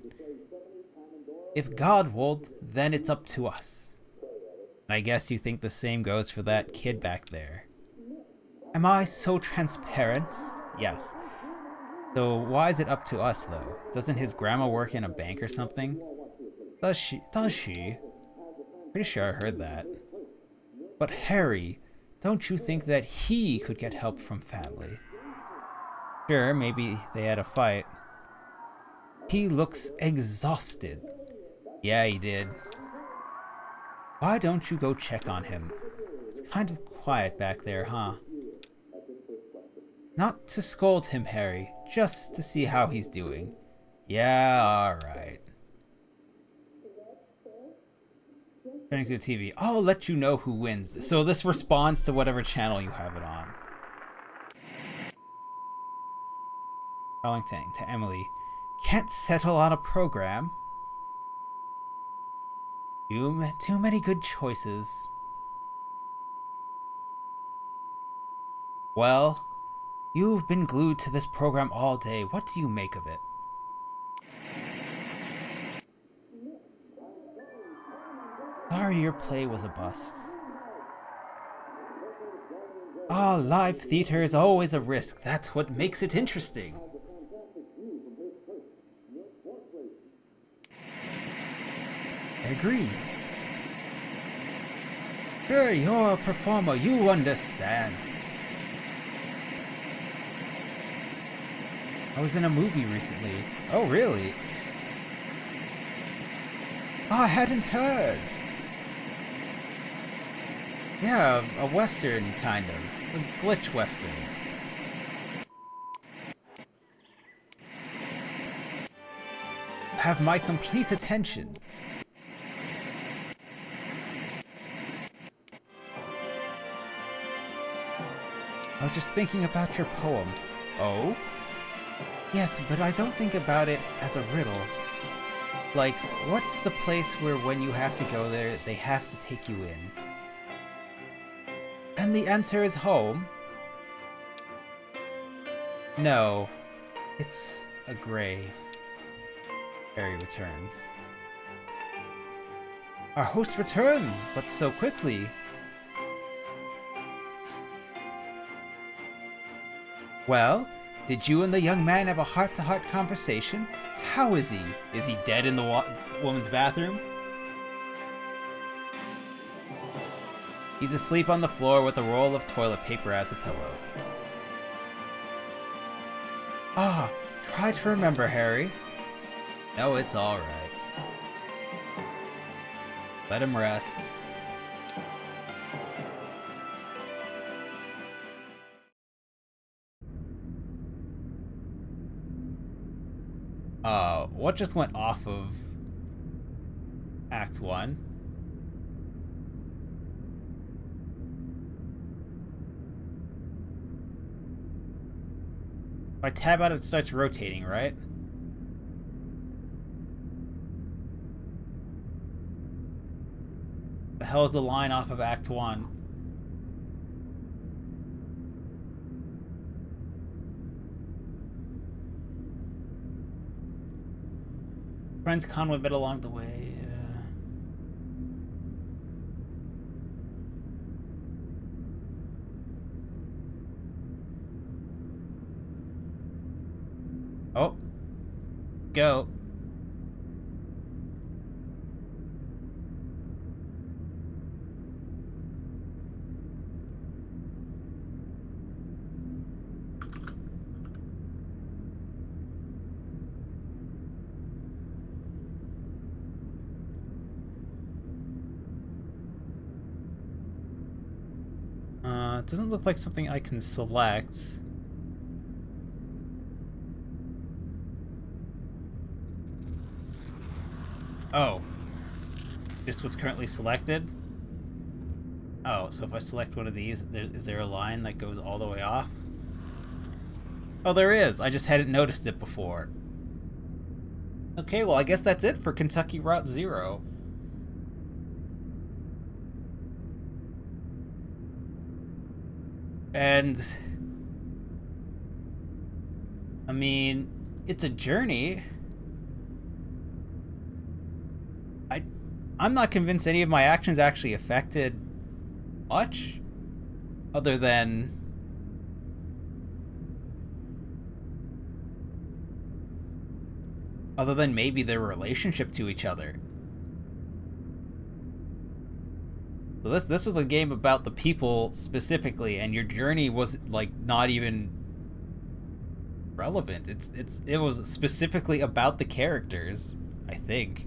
If God won't, then it's up to us. And I guess you think the same goes for that kid back there. Am I so transparent? Yes. So why is it up to us, though? Doesn't his grandma work in a bank or something? Does she? Pretty sure I heard that. But Harry, don't you think that he could get help from family? Sure, maybe they had a fight. He looks exhausted. Yeah, he did. Why don't you go check on him? It's kind of quiet back there, huh? Not to scold him, Harry, just to see how he's doing. Yeah, alright. Turning to the TV. I'll let you know who wins. So this responds to whatever channel you have it on. Darlington to Emily. Can't settle on a program. Too many good choices. Well, you've been glued to this program all day. What do you make of it? Sorry your play was a bust. Ah, live theater is always a risk. That's what makes it interesting. I agree. Sure, you're a performer. You understand. I was in a movie recently. Oh, really? Oh, I hadn't heard. Yeah, a western, kind of. A glitch western. Have my complete attention. I was just thinking about your poem. Oh? Yes, but I don't think about it as a riddle. Like, what's the place where when you have to go there, they have to take you in? And the answer is home? No, it's a grave. Harry returns. Our host returns, but so quickly. Well, did you and the young man have a heart-to-heart conversation? How is he? Is he dead in the woman's bathroom? He's asleep on the floor with a roll of toilet paper as a pillow. Ah, try to remember, Harry. No, it's alright. Let him rest. What just went off of Act 1? If I tab out, it starts rotating, right? The hell is the line off of Act 1? Friends con went bit along the way. Oh. Go. It doesn't look like something I can select. Oh. Just what's currently selected? Oh, so if I select one of these, is there a line that goes all the way off? Oh, there is! I just hadn't noticed it before. Okay, well, I guess that's it for Kentucky Route Zero. And I mean, it's a journey. I I'm not convinced any of my actions actually affected much other than maybe their relationship to each other. So this was a game about the people specifically, and your journey was like not even relevant. It was specifically about the characters, I think.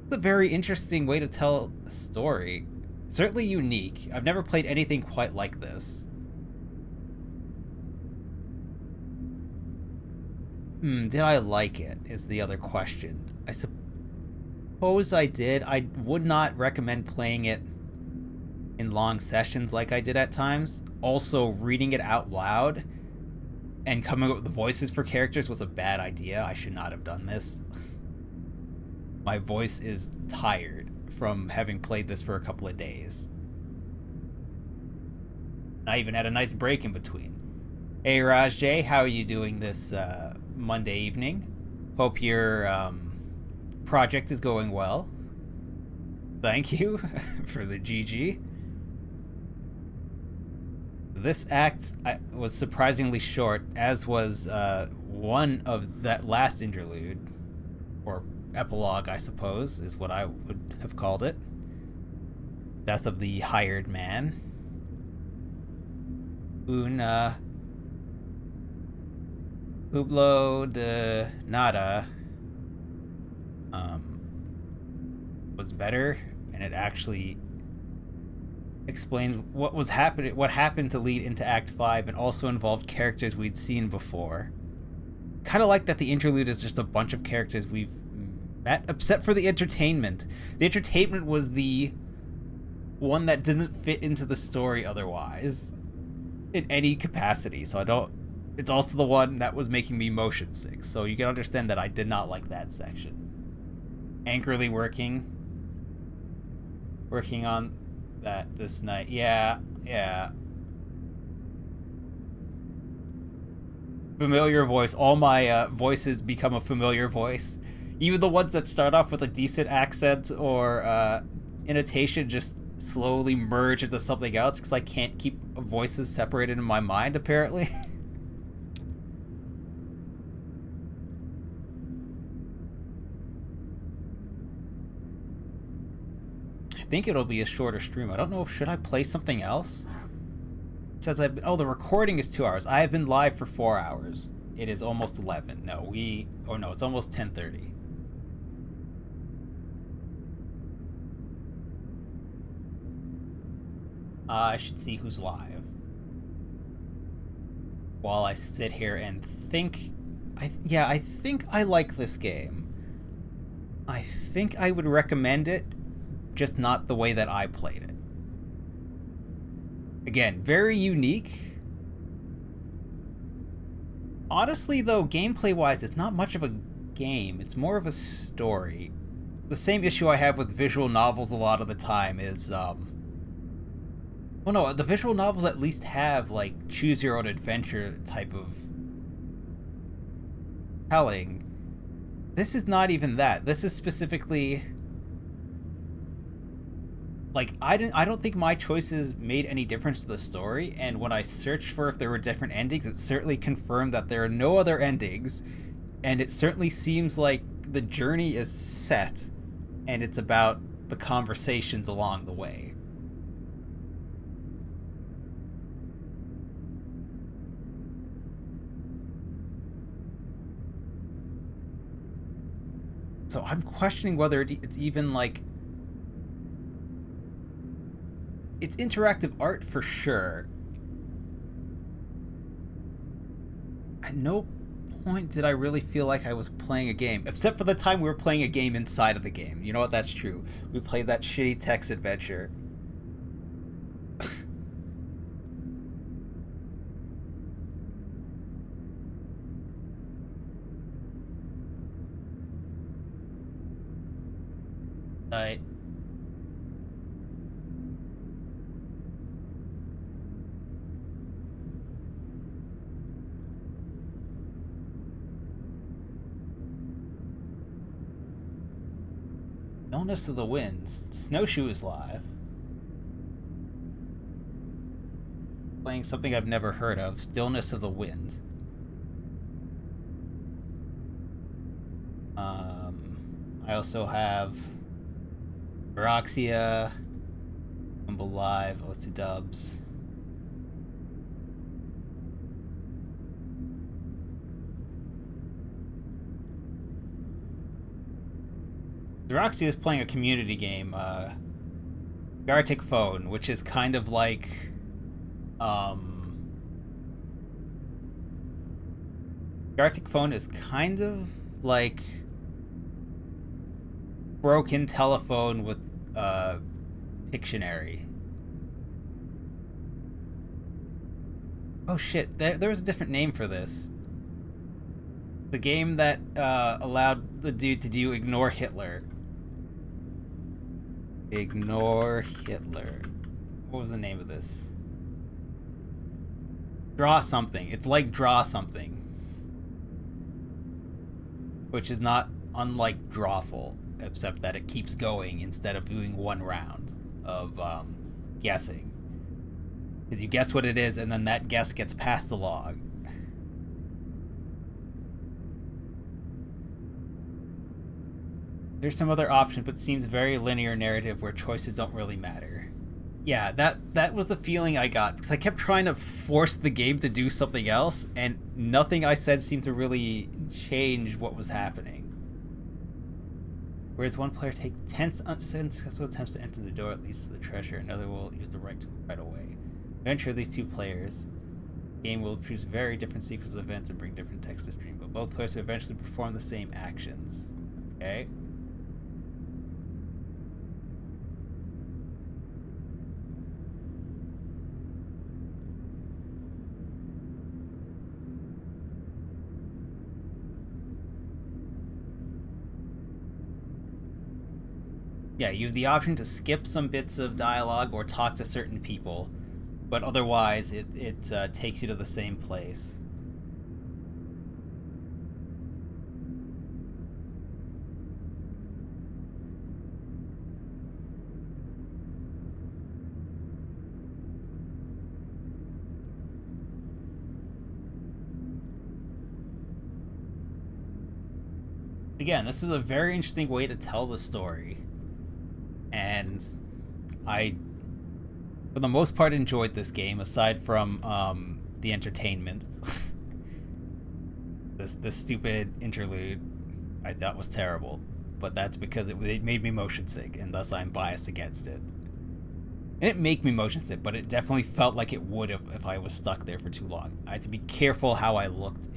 It's a very interesting way to tell a story. Certainly unique. I've never played anything quite like this. Did I like it? Is the other question. I suppose I did. I would not recommend playing it in long sessions like I did at times. Also, reading it out loud and coming up with the voices for characters was a bad idea. I should not have done this. My voice is tired from having played this for a couple of days. I even had a nice break in between. Hey Raj J, how are you doing this Monday evening? Hope your project is going well. Thank you for the GG. This act was surprisingly short, as was one of that last interlude, or epilogue, I suppose, is what I would have called it. Death of the Hired Man. Una Hublo de Nada was better, and it actually explains what happened to lead into Act 5, and also involved characters we'd seen before. Kind of like that the interlude is just a bunch of characters we've met, except for the entertainment. The entertainment was the one that didn't fit into the story otherwise in any capacity, so I don't... It's also the one that was making me motion sick, so you can understand that I did not like that section. Angrily working on that this night. Yeah. Familiar voice. All my voices become a familiar voice. Even the ones that start off with a decent accent or intonation just slowly merge into something else because I can't keep voices separated in my mind, apparently. I think it'll be a shorter stream. I don't know. Should I play something else? It says the recording is 2 hours. I have been live for 4 hours. It is almost 11. No, it's almost 10:30. I should see who's live. While I sit here and think... I think I like this game. I think I would recommend it, just not the way that I played it. Again, very unique. Honestly, though, gameplay-wise, it's not much of a game. It's more of a story. The same issue I have with visual novels a lot of the time is, well, no, the visual novels at least have, like, choose-your-own-adventure type of telling. This is not even that. This is specifically... Like, I don't think my choices made any difference to the story, and when I searched for if there were different endings, it certainly confirmed that there are no other endings, and it certainly seems like the journey is set, and it's about the conversations along the way. So I'm questioning whether it's even, like... It's interactive art for sure. At no point did I really feel like I was playing a game, except for the time we were playing a game inside of the game. You know what? That's true. We played that shitty text adventure. Right. Illness of the Winds. Snowshoe is live. Playing something I've never heard of. Stillness of the Wind. I also have Viraxia, Humble Live, Osu Dubs. Viraxia is playing a community game, Arctic Phone, which is kind of like, Arctic Phone is kind of like broken telephone with Pictionary. Oh shit, there was a different name for this. The game that allowed the dude to do Ignore Hitler. Ignore Hitler. What was the name of this? Draw Something. It's like Draw Something. Which is not unlike Drawful, except that it keeps going instead of doing one round of guessing. Because you guess what it is, and then that guess gets passed along. There's some other option, but seems very linear narrative where choices don't really matter. Yeah, that was the feeling I got, because I kept trying to force the game to do something else, and nothing I said seemed to really change what was happening. Whereas one player takes 10 unsuccessful attempts to enter the door that leads to the treasure, another will use the right tool right away. Eventually, these two players, the game will choose very different sequences of events and bring different text to stream, but both players will eventually perform the same actions. Okay? Yeah, you have the option to skip some bits of dialogue or talk to certain people, but otherwise it takes you to the same place. Again, this is a very interesting way to tell the story. And I, for the most part, enjoyed this game, aside from the entertainment. this stupid interlude I thought was terrible, but that's because it made me motion sick, and thus I'm biased against it. It didn't make me motion sick, but it definitely felt like it would have if I was stuck there for too long. I had to be careful how I looked